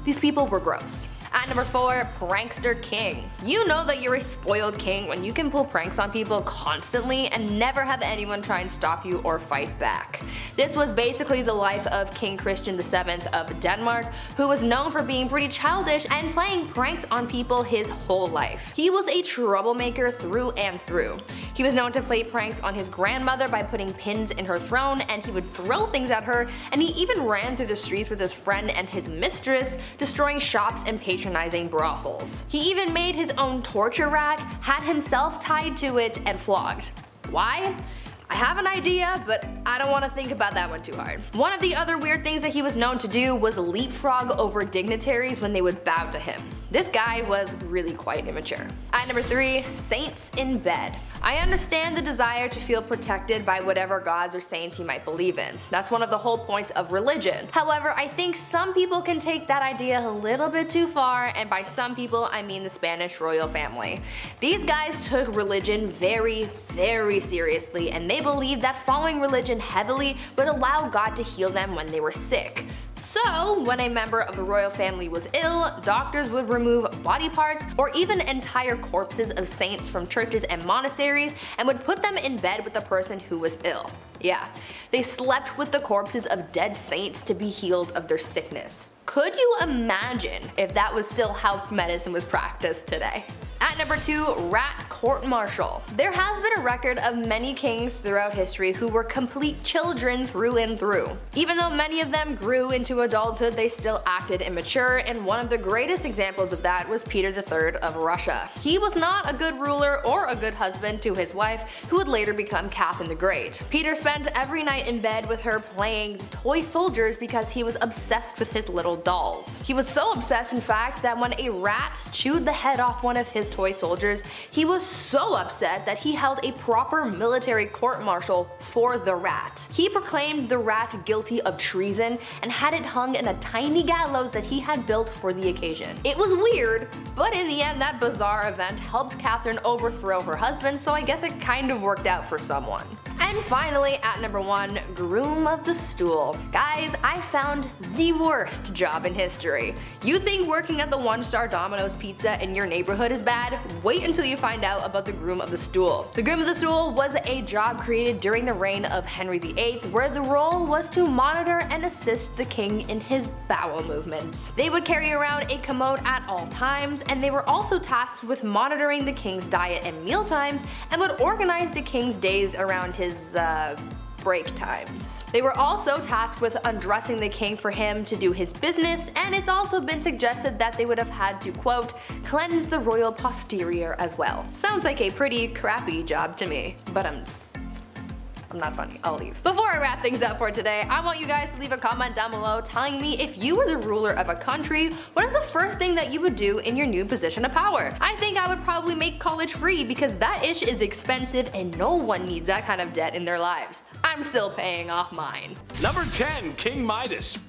These people were gross. At number 4, prankster king. You know that you're a spoiled king when you can pull pranks on people constantly and never have anyone try and stop you or fight back. This was basically the life of King Christian VII of Denmark, who was known for being pretty childish and playing pranks on people his whole life. He was a troublemaker through and through. He was known to play pranks on his grandmother by putting pins in her throne, and he would throw things at her, and he even ran through the streets with his friend and his mistress, destroying shops and patronizing brothels. He even made his own torture rack, had himself tied to it, and flogged. Why? I have an idea, but I don't want to think about that one too hard. One of the other weird things that he was known to do was leapfrog over dignitaries when they would bow to him. This guy was really quite immature. At number 3, saints in bed. I understand the desire to feel protected by whatever gods or saints you might believe in. That's one of the whole points of religion. However, I think some people can take that idea a little bit too far, and by some people I mean the Spanish royal family. These guys took religion very seriously, and they believed that following religion heavily would allow God to heal them when they were sick. So, when a member of the royal family was ill, doctors would remove body parts or even entire corpses of saints from churches and monasteries and would put them in bed with the person who was ill. Yeah, they slept with the corpses of dead saints to be healed of their sickness. Could you imagine if that was still how medicine was practiced today? At At number 2, rat court-martial. There has been a record of many kings throughout history who were complete children through and through. Even though many of them grew into adulthood, they still acted immature, and one of the greatest examples of that was Peter III of Russia. He was not a good ruler or a good husband to his wife, who would later become Catherine the Great. Peter spent every night in bed with her playing toy soldiers because he was obsessed with his little dolls. He was so obsessed, in fact, that when a rat chewed the head off one of his toy soldiers, he was so upset that he held a proper military court-martial for the rat. He proclaimed the rat guilty of treason and had it hung in a tiny gallows that he had built for the occasion. It was weird, but in the end that bizarre event helped Catherine overthrow her husband, so I guess it kind of worked out for someone. And finally, at number 1, groom of the stool. Guys, I found the worst job in history. You think working at the 1-star Domino's Pizza in your neighborhood is bad? Wait until you find out about the groom of the stool. The groom of the stool was a job created during the reign of Henry VIII, where the role was to monitor and assist the king in his bowel movements. They would carry around a commode at all times, and they were also tasked with monitoring the king's diet and meal times, and would organize the king's days around his break times. They were also tasked with undressing the king for him to do his business, and it's also been suggested that they would have had to, quote, cleanse the royal posterior as well. Sounds like a pretty crappy job to me, but I'm not funny, I'll leave. Before I wrap things up for today, I want you guys to leave a comment down below telling me if you were the ruler of a country, what is the first thing that you would do in your new position of power? I think I would probably make college free because that ish is expensive and no one needs that kind of debt in their lives. I'm still paying off mine. Number 10, King Midas.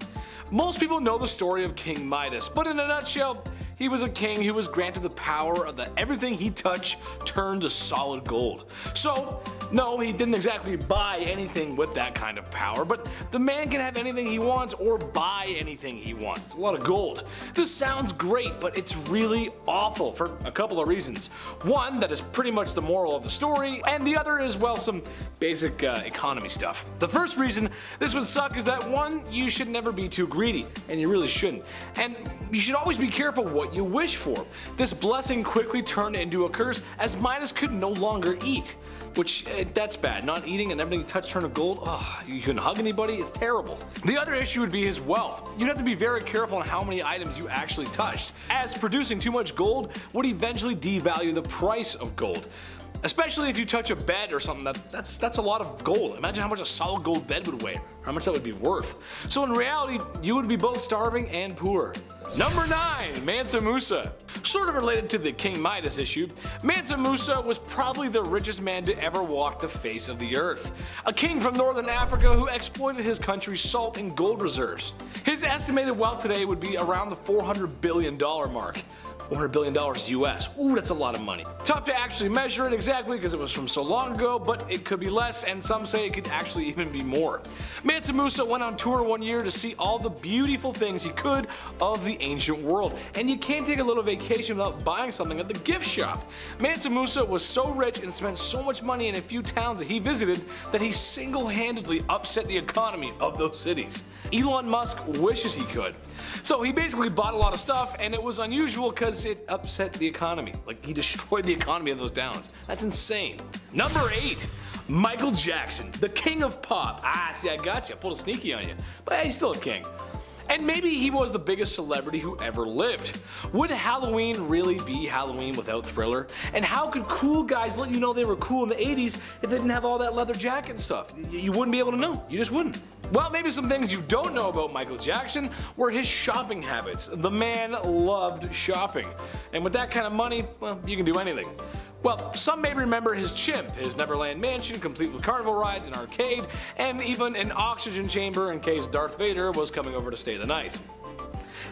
Most people know the story of King Midas, but in a nutshell, he was a king who was granted the power of everything he touched turned to solid gold. So, no, he didn't exactly buy anything with that kind of power, but the man can have anything he wants or buy anything he wants. It's a lot of gold. This sounds great, but it's really awful for a couple of reasons. One, that is pretty much the moral of the story, and the other is, well, some basic economy stuff. The first reason this would suck is that, one, you should never be too greedy, and you really shouldn't. And you should always be careful what you wish for. This blessing quickly turned into a curse as Midas could no longer eat. Which, that's bad. Not eating and everything you touch turned to gold. Ugh, you couldn't hug anybody, it's terrible. The other issue would be his wealth. You'd have to be very careful on how many items you actually touched, as producing too much gold would eventually devalue the price of gold. Especially if you touch a bed or something, that's a lot of gold. Imagine how much a solid gold bed would weigh, or how much that would be worth. So in reality, you would be both starving and poor. Number 9, Mansa Musa. Sort of related to the King Midas issue, Mansa Musa was probably the richest man to ever walk the face of the earth. A king from northern Africa who exploited his country's salt and gold reserves. His estimated wealth today would be around the $400 billion mark. $400 billion US. Ooh, that's a lot of money. Tough to actually measure it exactly because it was from so long ago, but it could be less, and some say it could actually even be more. Mansa Musa went on tour one year to see all the beautiful things he could of the ancient world, and you can't take a little vacation without buying something at the gift shop. Mansa Musa was so rich and spent so much money in a few towns that he visited that he single-handedly upset the economy of those cities. Elon Musk wishes he could. So he basically bought a lot of stuff, and it was unusual because it upset the economy. Like, he destroyed the economy of those towns. That's insane. Number 8, Michael Jackson, the king of pop. Ah, see, I got you. I pulled a sneaky on you. But he's still a king. And maybe he was the biggest celebrity who ever lived. Would Halloween really be Halloween without Thriller? And how could cool guys let you know they were cool in the 80s if they didn't have all that leather jacket and stuff? You wouldn't be able to know. You just wouldn't. Well, maybe some things you don't know about Michael Jackson were his shopping habits. The man loved shopping. And with that kind of money, well, you can do anything. Well, some may remember his chimp, his Neverland mansion complete with carnival rides, an arcade, and even an oxygen chamber in case Darth Vader was coming over to stay the night.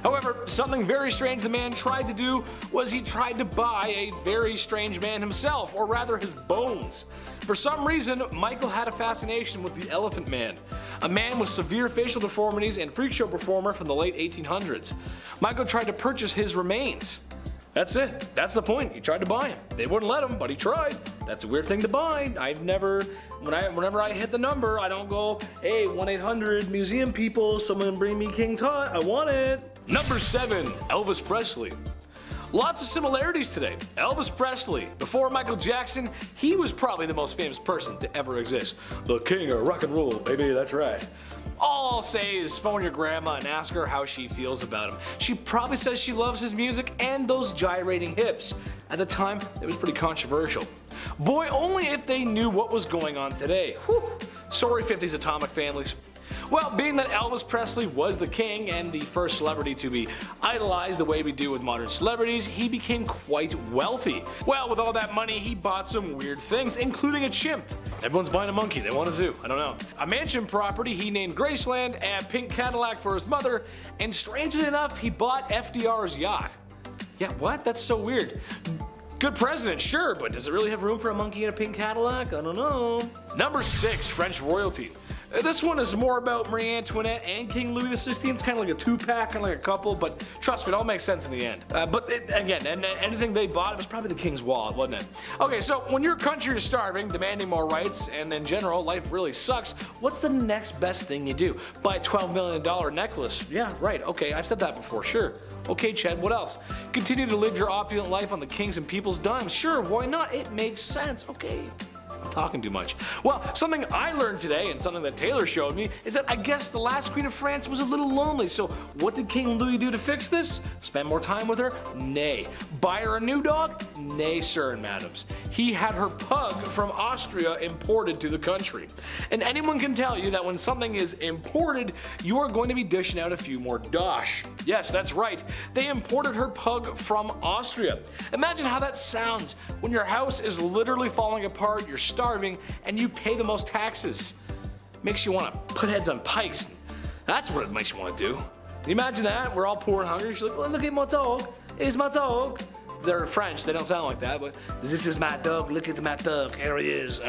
However, something very strange the man tried to do was he tried to buy a very strange man himself, or rather his bones. For some reason, Michael had a fascination with the Elephant Man, a man with severe facial deformities and freak show performer from the late 1800s. Michael tried to purchase his remains. That's it. That's the point. He tried to buy him. They wouldn't let him, but he tried. That's a weird thing to buy. Whenever I hit the number, I don't go, hey, 1-800 museum people, someone bring me King Tut. I want it. Number 7, Elvis Presley. Lots of similarities today. Elvis Presley, before Michael Jackson, he was probably the most famous person to ever exist. The king of rock and roll, baby, that's right. All I'll say is phone your grandma and ask her how she feels about him. She probably says she loves his music and those gyrating hips. At the time, it was pretty controversial. Boy, only if they knew what was going on today. Whew. Sorry 50s atomic families. Well, being that Elvis Presley was the king and the first celebrity to be idolized the way we do with modern celebrities, he became quite wealthy. Well, with all that money, he bought some weird things, including a chimp. Everyone's buying a monkey, they want a zoo, I don't know. A mansion property he named Graceland, a pink Cadillac for his mother, and strangely enough, he bought FDR's yacht. Yeah, what? That's so weird. Good president, sure, but does it really have room for a monkey in a pink Cadillac? I don't know. Number 6, French royalty. This one is more about Marie Antoinette and King Louis XVI. It's kind of like a two-pack, kind of like a couple, but trust me, it all makes sense in the end. Again, anything they bought, it was probably the king's wallet, wasn't it? Okay, so when your country is starving, demanding more rights, and in general, life really sucks, what's the next best thing you do? Buy a $12 million necklace. Yeah, right, okay, I've said that before, sure. Okay, Chad, what else? Continue to live your opulent life on the king's and people's dime. Sure, why not? It makes sense, okay. I'm talking too much. Well, something I learned today and something that Taylor showed me is that I guess the last queen of France was a little lonely. So what did King Louis do to fix this? Spend more time with her? Nay. Buy her a new dog? Nay, sir and madams. He had her pug from Austria imported to the country. And anyone can tell you that when something is imported, you are going to be dishing out a few more dosh. Yes, that's right. They imported her pug from Austria. Imagine how that sounds when your house is literally falling apart, you're starving, and you pay the most taxes. Makes you want to put heads on pikes. That's what it makes you want to do. Can you imagine that? We're all poor and hungry. She's like, oh, look at my dog. It's my dog. They're French, they don't sound like that, but this is my dog, look at my dog, here he is.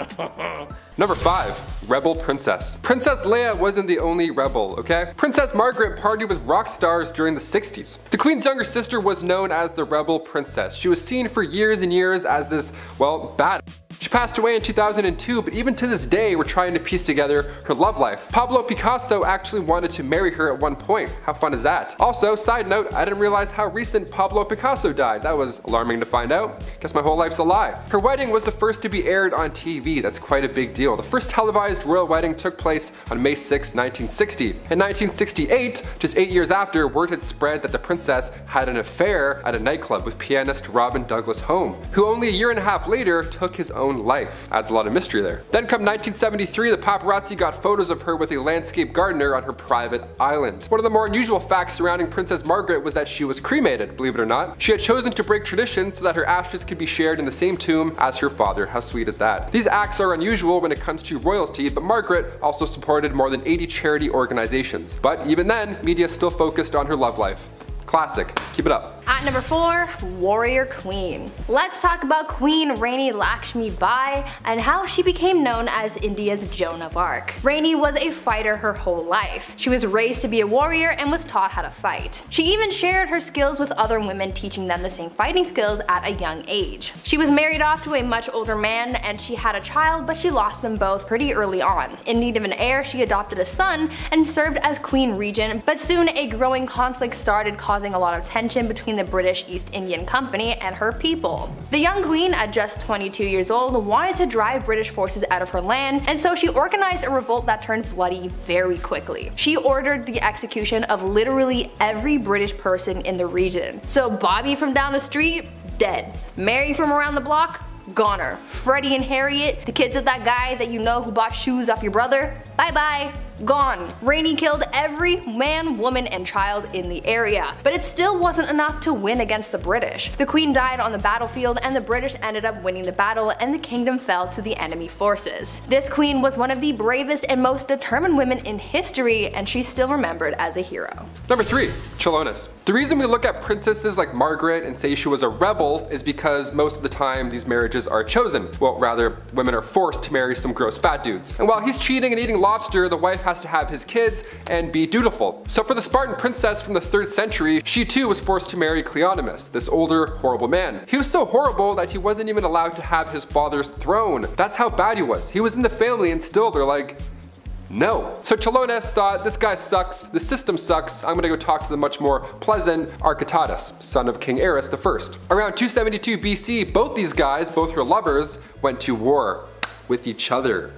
Number 5, Rebel Princess. Princess Leia wasn't the only rebel, okay? Princess Margaret partied with rock stars during the 60s. The Queen's younger sister was known as the Rebel Princess. She was seen for years and years as this, well, bad. She passed away in 2002, but even to this day, we're trying to piece together her love life. Pablo Picasso actually wanted to marry her at one point. How fun is that? Also, side note, I didn't realize how recent Pablo Picasso died. That was alarming to find out. Guess my whole life's a lie. Her wedding was the first to be aired on TV. That's quite a big deal. The first televised royal wedding took place on May 6, 1960. In 1968, just 8 years after, word had spread that the princess had an affair at a nightclub with pianist Robin Douglas Home, who only a year and a half later took his own life. Adds a lot of mystery there. Then come 1973, the paparazzi got photos of her with a landscape gardener on her private island. One of the more unusual facts surrounding Princess Margaret was that she was cremated, believe it or not. She had chosen to break tradition so that her ashes could be shared in the same tomb as her father. How sweet is that? These acts are unusual when it comes to royalty, but Margaret also supported more than 80 charity organizations. But even then, media still focused on her love life. Classic. Keep it up. At number 4, Warrior Queen. Let's talk about Queen Rani Lakshmi Bai and how she became known as India's Joan of Arc. Rani was a fighter her whole life. She was raised to be a warrior and was taught how to fight. She even shared her skills with other women, teaching them the same fighting skills at a young age. She was married off to a much older man and she had a child, but she lost them both pretty early on. In need of an heir, she adopted a son and served as Queen Regent, but soon a growing conflict started, causing a lot of tension between the British East Indian Company and her people. The young queen, at just 22 years old, wanted to drive British forces out of her land, and so she organized a revolt that turned bloody very quickly. She ordered the execution of literally every British person in the region. So Bobby from down the street, dead. Mary from around the block, goner. Freddie and Harriet, the kids of that guy that you know who bought shoes off your brother, bye bye. Gone. Rani killed every man, woman, and child in the area, but it still wasn't enough to win against the British. The queen died on the battlefield and the British ended up winning the battle and the kingdom fell to the enemy forces. This queen was one of the bravest and most determined women in history, and she's still remembered as a hero. Number 3, Chilonis. The reason we look at princesses like Margaret and say she was a rebel is because most of the time these marriages are chosen. Well, rather, women are forced to marry some gross fat dudes. And while he's cheating and eating lobster, the wife has to have his kids and be dutiful. So for the Spartan princess from the 3rd century, she too was forced to marry Cleonymus, this older, horrible man. He was so horrible that he wasn't even allowed to have his father's throne. That's how bad he was. He was in the family and still they're like, No. So Chilonis thought, this guy sucks, the system sucks, I'm gonna go talk to the much more pleasant Architatus, son of King Ares I. Around 272 BC, both these guys, both her lovers, went to war with each other.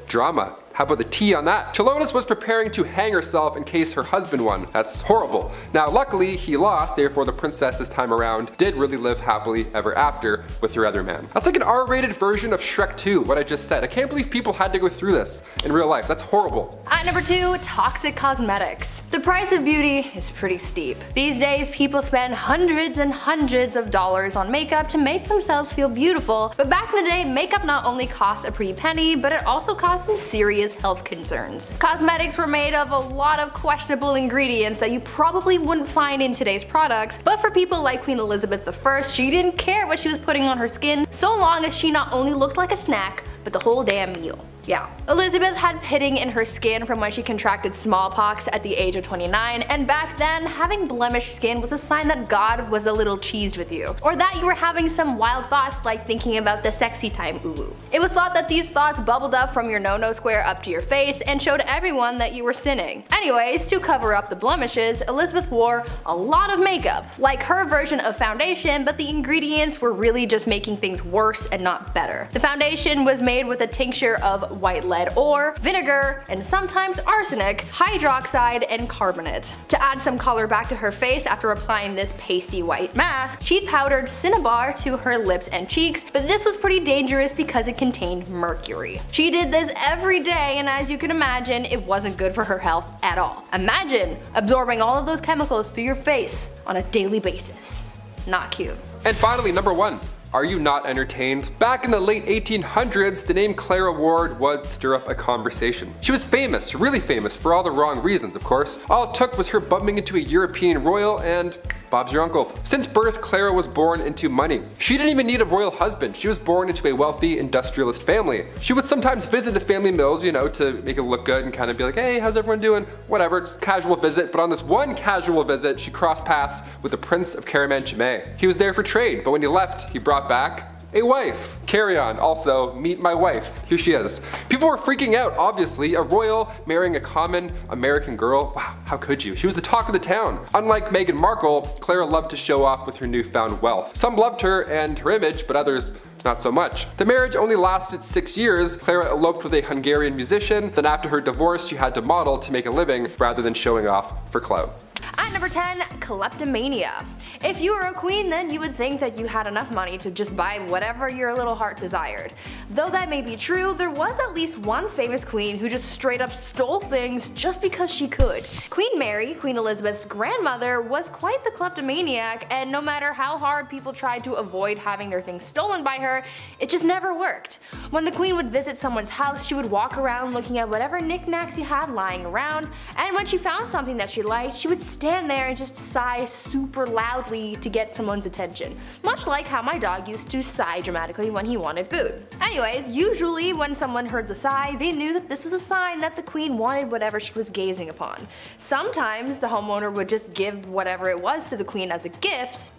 Drama. How about the tea on that? Chilonis was preparing to hang herself in case her husband won. That's horrible. Now luckily he lost, therefore the princess this time around did really live happily ever after with her other man. That's like an R-rated version of Shrek 2, what I just said. I can't believe people had to go through this in real life. That's horrible. At number 2, toxic cosmetics. The price of beauty is pretty steep. These days people spend hundreds and hundreds of dollars on makeup to make themselves feel beautiful, but back in the day makeup not only cost a pretty penny, but it also cost some serious health concerns. Cosmetics were made of a lot of questionable ingredients that you probably wouldn't find in today's products, but for people like Queen Elizabeth I, she didn't care what she was putting on her skin so long as she not only looked like a snack, but the whole damn meal. Yeah. Elizabeth had pitting in her skin from when she contracted smallpox at the age of 29, and back then having blemished skin was a sign that God was a little cheesed with you, or that you were having some wild thoughts like thinking about the sexy time ooh. It was thought that these thoughts bubbled up from your no-no square up to your face and showed everyone that you were sinning. Anyways, to cover up the blemishes, Elizabeth wore a lot of makeup, like her version of foundation, but the ingredients were really just making things worse and not better. The foundation was made with a tincture of white lead ore, vinegar, and sometimes arsenic, hydroxide, and carbonate. To add some color back to her face after applying this pasty white mask, she powdered cinnabar to her lips and cheeks, but this was pretty dangerous because it contained mercury. She did this every day, and as you can imagine, it wasn't good for her health at all. Imagine absorbing all of those chemicals through your face on a daily basis. Not cute. And finally, number 1. Are you not entertained? Back in the late 1800s, the name Clara Ward would stir up a conversation. She was famous, really famous, for all the wrong reasons, of course. All it took was her bumping into a European royal and Bob's your uncle. Since birth, Clara was born into money. She didn't even need a royal husband. She was born into a wealthy industrialist family. She would sometimes visit the family mills, you know, to make it look good and kind of be like, hey, how's everyone doing? Whatever, just casual visit. But on this one casual visit, she crossed paths with the Prince of Caraman-Chimay. He was there for trade, but when he left, he brought back a wife. Carry on. Also, meet my wife. Here she is. People were freaking out, obviously. A royal marrying a common American girl. Wow, how could you? She was the talk of the town. Unlike Meghan Markle, Clara loved to show off with her newfound wealth. Some loved her and her image, but others not so much. The marriage only lasted 6 years. Clara eloped with a Hungarian musician. Then after her divorce, she had to model to make a living rather than showing off for clout. At number 10, kleptomania. If you were a queen, then you would think that you had enough money to just buy whatever your little heart desired. Though that may be true, there was at least one famous queen who just straight up stole things just because she could. Queen Mary, Queen Elizabeth's grandmother, was quite the kleptomaniac, and no matter how hard people tried to avoid having their things stolen by her, it just never worked. When the queen would visit someone's house, she would walk around looking at whatever knickknacks you had lying around, and when she found something that she liked, she would stand there and just sigh super loudly to get someone's attention. Much like how my dog used to sigh dramatically when he wanted food. Anyways, usually when someone heard the sigh, they knew that this was a sign that the queen wanted whatever she was gazing upon. Sometimes the homeowner would just give whatever it was to the queen as a gift.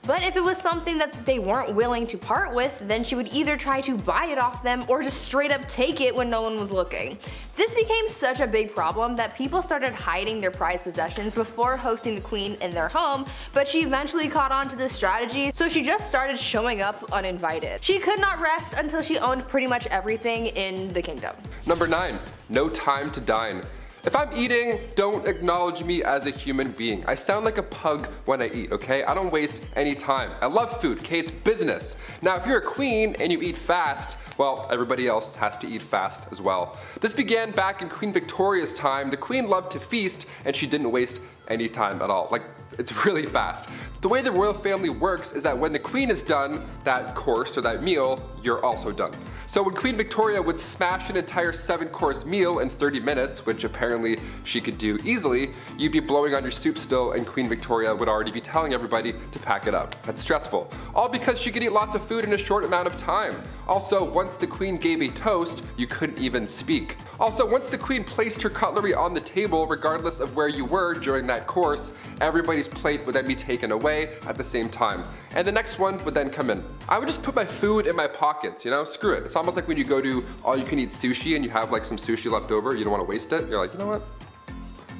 But if it was something that they weren't willing to part with, then she would either try to buy it off them or just straight up take it when no one was looking. This became such a big problem that people started hiding their prized possessions before hosting the queen in their home, but she eventually caught on to this strategy, so she just started showing up uninvited. She could not rest until she owned pretty much everything in the kingdom. Number 9. No time to dine. If I'm eating, don't acknowledge me as a human being. I sound like a pug when I eat, okay? I don't waste any time. I love food, okay? It's business. Now, if you're a queen and you eat fast, well, everybody else has to eat fast as well. This began back in Queen Victoria's time. The queen loved to feast and she didn't waste any time at all. Like, it's really fast. The way the royal family works is that when the queen is done, that course or that meal, you're also done. So when Queen Victoria would smash an entire 7-course meal in 30 minutes, which apparently she could do easily, you'd be blowing on your soup still and Queen Victoria would already be telling everybody to pack it up. That's stressful. All because she could eat lots of food in a short amount of time. Also, once the queen gave a toast, you couldn't even speak. Also, once the queen placed her cutlery on the table, regardless of where you were during that course, everybody's plate would then be taken away at the same time. And the next one would then come in. I would just put my food in my pocket pockets, you know? Screw it. It's almost like when you go to all-you-can-eat sushi and you have like some sushi left over, you don't want to waste it. You're like, you know what?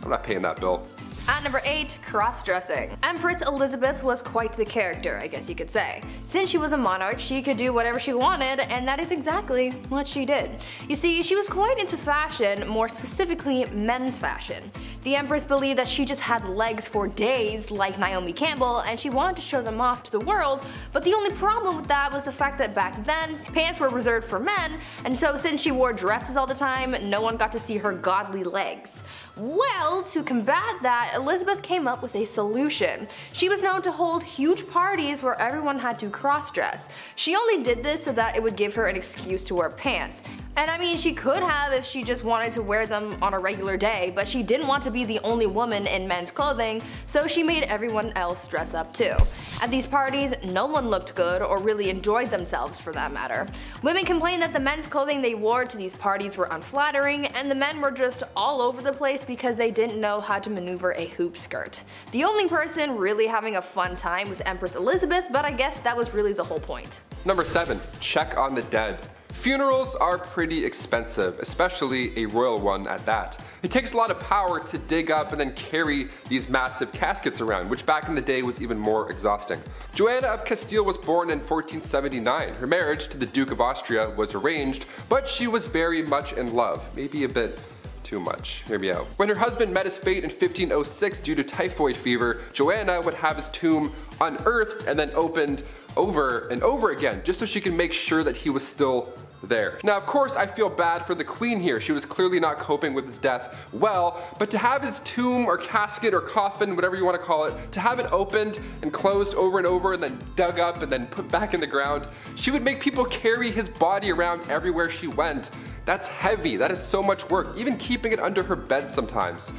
I'm not paying that bill. At number 8, cross-dressing. Empress Elizabeth was quite the character, I guess you could say. Since she was a monarch, she could do whatever she wanted, and that is exactly what she did. You see, she was quite into fashion, more specifically men's fashion. The Empress believed that she just had legs for days, like Naomi Campbell, and she wanted to show them off to the world, but the only problem with that was the fact that back then, pants were reserved for men, and so since she wore dresses all the time, no one got to see her godly legs. Well, to combat that, Elizabeth came up with a solution. She was known to hold huge parties where everyone had to cross-dress. She only did this so that it would give her an excuse to wear pants. And I mean, she could have if she just wanted to wear them on a regular day, but she didn't want to be the only woman in men's clothing, so she made everyone else dress up too. At these parties, no one looked good or really enjoyed themselves for that matter. Women complained that the men's clothing they wore to these parties were unflattering, and the men were just all over the place because they didn't know how to maneuver a hoop skirt. The only person really having a fun time was Empress Elizabeth, but I guess that was really the whole point. Number 7, check on the dead. Funerals are pretty expensive, especially a royal one at that. It takes a lot of power to dig up and then carry these massive caskets around, which back in the day was even more exhausting. Joanna of Castile was born in 1479. Her marriage to the Duke of Austria was arranged, but she was very much in love, maybe a bit too much. Hear me out. When her husband met his fate in 1506 due to typhoid fever, Joanna would have his tomb unearthed and then opened over and over again, just so she could make sure that he was still there. Now of course I feel bad for the queen here. She was clearly not coping with his death well, but to have his tomb or casket or coffin, whatever you want to call it, to have it opened and closed over and over and then dug up and then put back in the ground, she would make people carry his body around everywhere she went. That's heavy. That is so much work, even keeping it under her bed sometimes.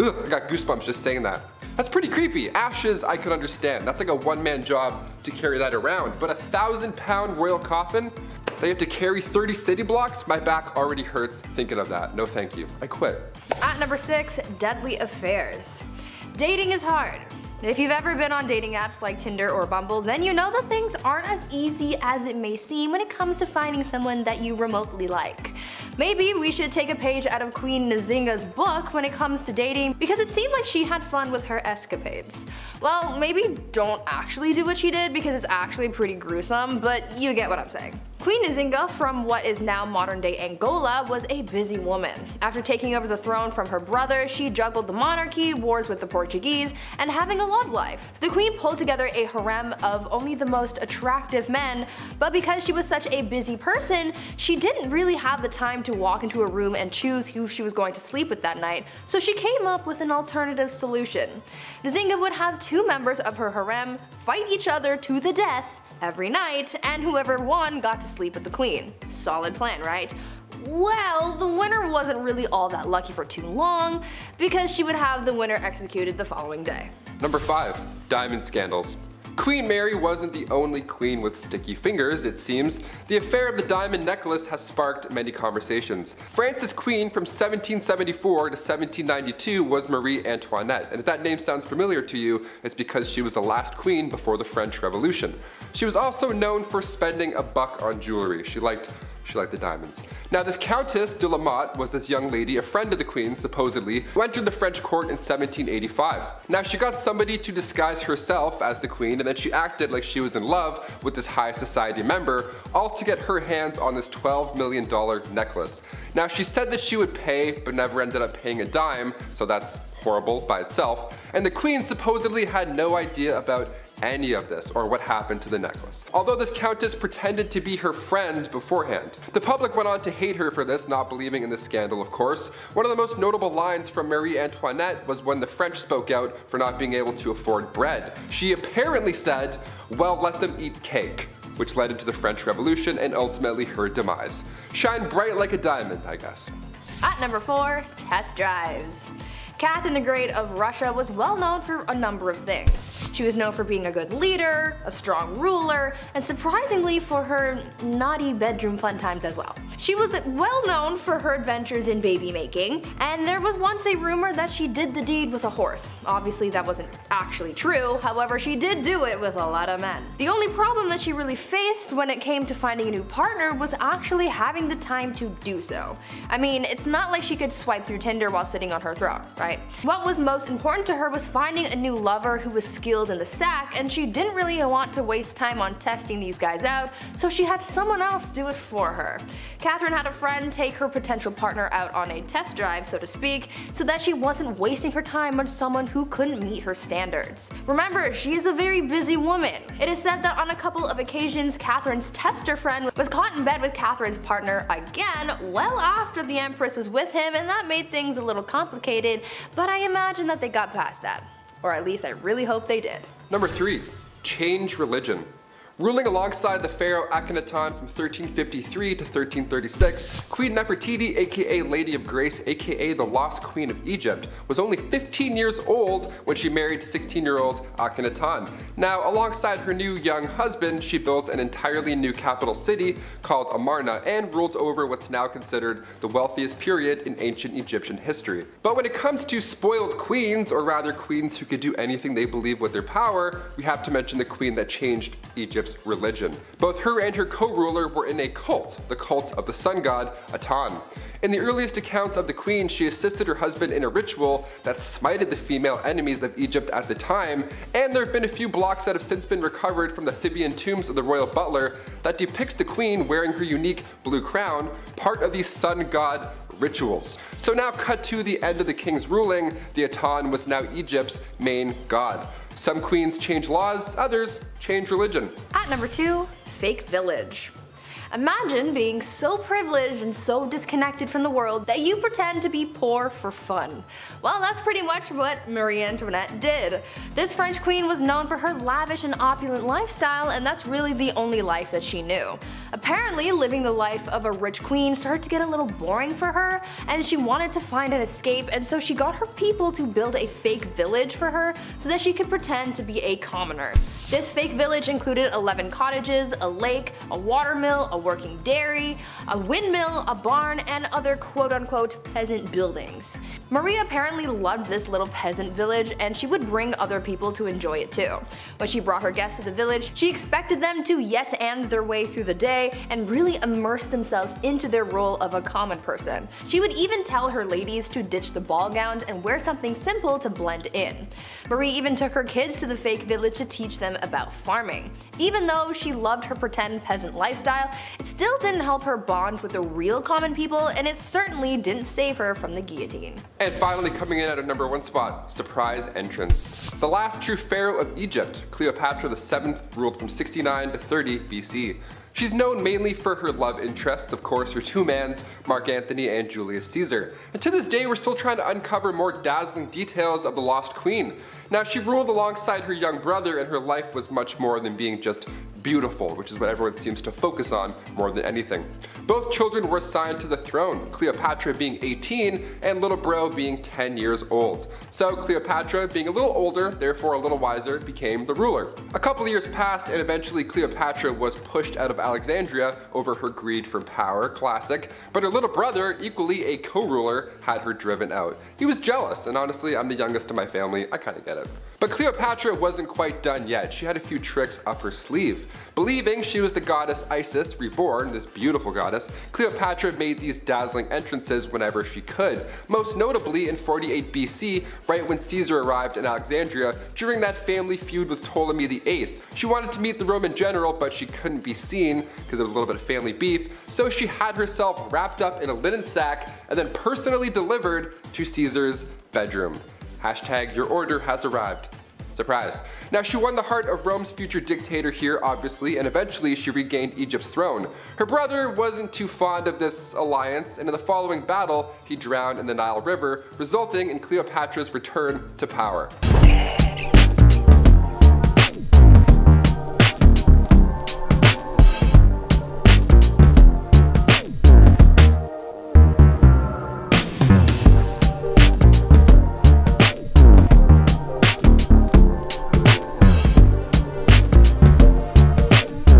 Ugh, I got goosebumps just saying that. That's pretty creepy. Ashes I could understand. That's like a one-man job to carry that around. But a 1,000-pound royal coffin? They have to carry 30 city blocks? My back already hurts thinking of that. No thank you. I quit. At number 6, deadly affairs. Dating is hard. If you've ever been on dating apps like Tinder or Bumble, then you know that things aren't as easy as it may seem when it comes to finding someone that you remotely like. Maybe we should take a page out of Queen Nzinga's book when it comes to dating, because it seemed like she had fun with her escapades. Well, maybe don't actually do what she did because it's actually pretty gruesome, but you get what I'm saying. Queen Nzinga from what is now modern-day Angola was a busy woman. After taking over the throne from her brother, she juggled the monarchy, wars with the Portuguese, and having a love life. The queen pulled together a harem of only the most attractive men, but because she was such a busy person, she didn't really have the time to walk into a room and choose who she was going to sleep with that night, so she came up with an alternative solution. Nzinga would have 2 members of her harem fight each other to the death every night, and whoever won got to sleep with the queen. Solid plan, right? Well, the winner wasn't really all that lucky for too long, because she would have the winner executed the following day. Number 5, diamond scandals. Queen Mary wasn't the only queen with sticky fingers, it seems. The affair of the diamond necklace has sparked many conversations. France's queen from 1774 to 1792 was Marie Antoinette, and if that name sounds familiar to you, it's because she was the last queen before the French Revolution. She was also known for spending a buck on jewelry. She liked the diamonds. Now this Countess de la Motte was this young lady, a friend of the queen supposedly, who entered the French court in 1785. Now she got somebody to disguise herself as the queen, and then she acted like she was in love with this high society member, all to get her hands on this $12 million necklace. Now she said that she would pay, but never ended up paying a dime, so that's horrible by itself, and the queen supposedly had no idea about any of this or what happened to the necklace. Although this countess pretended to be her friend beforehand. The public went on to hate her for this, not believing in this scandal of course. One of the most notable lines from Marie Antoinette was when the French spoke out for not being able to afford bread. She apparently said, "Well, let them eat cake," which led into the French Revolution and ultimately her demise. Shine bright like a diamond, I guess. At number 4, test drives. Catherine the Great of Russia was well known for a number of things. She was known for being a good leader, a strong ruler, and surprisingly for her naughty bedroom fun times as well. She was well known for her adventures in baby making, and there was once a rumor that she did the deed with a horse. Obviously that wasn't actually true, however she did do it with a lot of men. The only problem that she really faced when it came to finding a new partner was actually having the time to do so. I mean, it's not like she could swipe through Tinder while sitting on her throne, right? What was most important to her was finding a new lover who was skilled in the sack, and she didn't really want to waste time on testing these guys out, so she had someone else do it for her. Catherine had a friend take her potential partner out on a test drive, so to speak, so that she wasn't wasting her time on someone who couldn't meet her standards. Remember, she is a very busy woman. It is said that on a couple of occasions, Catherine's tester friend was caught in bed with Catherine's partner again well after the Empress was with him, and that made things a little complicated, but I imagine that they got past that. Or at least I really hope they did. Number 3. Change religion. Ruling alongside the pharaoh Akhenaton from 1353 to 1336, Queen Nefertiti, aka Lady of Grace, aka the Lost Queen of Egypt, was only 15 years old when she married 16-year-old Akhenaton. Now, alongside her new young husband, she built an entirely new capital city called Amarna and ruled over what's now considered the wealthiest period in ancient Egyptian history. But when it comes to spoiled queens, or rather queens who could do anything they believe with their power, we have to mention the queen that changed Egypt's religion. Both her and her co-ruler were in a cult, the cult of the sun god Aten. In the earliest accounts of the queen, she assisted her husband in a ritual that smited the female enemies of Egypt at the time, and there have been a few blocks that have since been recovered from the Theban tombs of the royal butler that depicts the queen wearing her unique blue crown, part of the sun god rituals. So now cut to the end of the king's ruling, the Aten was now Egypt's main god. Some queens change laws, others change religion. At number 2, fake village. Imagine being so privileged and so disconnected from the world that you pretend to be poor for fun. Well, that's pretty much what Marie Antoinette did. This French queen was known for her lavish and opulent lifestyle, and that's really the only life that she knew. Apparently, living the life of a rich queen started to get a little boring for her, and she wanted to find an escape, and so she got her people to build a fake village for her so that she could pretend to be a commoner. This fake village included 11 cottages, a lake, a water mill, a working dairy, a windmill, a barn, and other quote-unquote peasant buildings. Marie apparently loved this little peasant village, and she would bring other people to enjoy it too. When she brought her guests to the village, she expected them to yes-and their way through the day and really immerse themselves into their role of a common person. She would even tell her ladies to ditch the ball gowns and wear something simple to blend in. Marie even took her kids to the fake village to teach them about farming. Even though she loved her pretend peasant lifestyle, it still didn't help her bond with the real common people, and it certainly didn't save her from the guillotine. And finally, coming in at a number 1 spot, surprise entrance. The last true pharaoh of Egypt, Cleopatra VII, ruled from 69 to 30 BC. She's known mainly for her love interests, of course her two mans, Mark Antony and Julius Caesar. And to this day we're still trying to uncover more dazzling details of the lost queen. Now she ruled alongside her young brother, and her life was much more than being just beautiful, which is what everyone seems to focus on more than anything. Both children were assigned to the throne, Cleopatra being 18 and little bro being 10 years old. So Cleopatra, being a little older, therefore a little wiser, became the ruler. A couple of years passed, and eventually Cleopatra was pushed out of Alexandria over her greed for power, classic, but her little brother, equally a co-ruler, had her driven out. He was jealous, and honestly, I'm the youngest in my family, I kinda get it. But Cleopatra wasn't quite done yet. She had a few tricks up her sleeve. Believing she was the goddess Isis, reborn, this beautiful goddess, Cleopatra made these dazzling entrances whenever she could. Most notably in 48 BC, right when Caesar arrived in Alexandria during that family feud with Ptolemy VIII. She wanted to meet the Roman general, but she couldn't be seen because there was a little bit of family beef, so she had herself wrapped up in a linen sack and then personally delivered to Caesar's bedroom. Hashtag your order has arrived. Surprise. Now she won the heart of Rome's future dictator here, obviously, and eventually she regained Egypt's throne. Her brother wasn't too fond of this alliance, and in the following battle, he drowned in the Nile River, resulting in Cleopatra's return to power.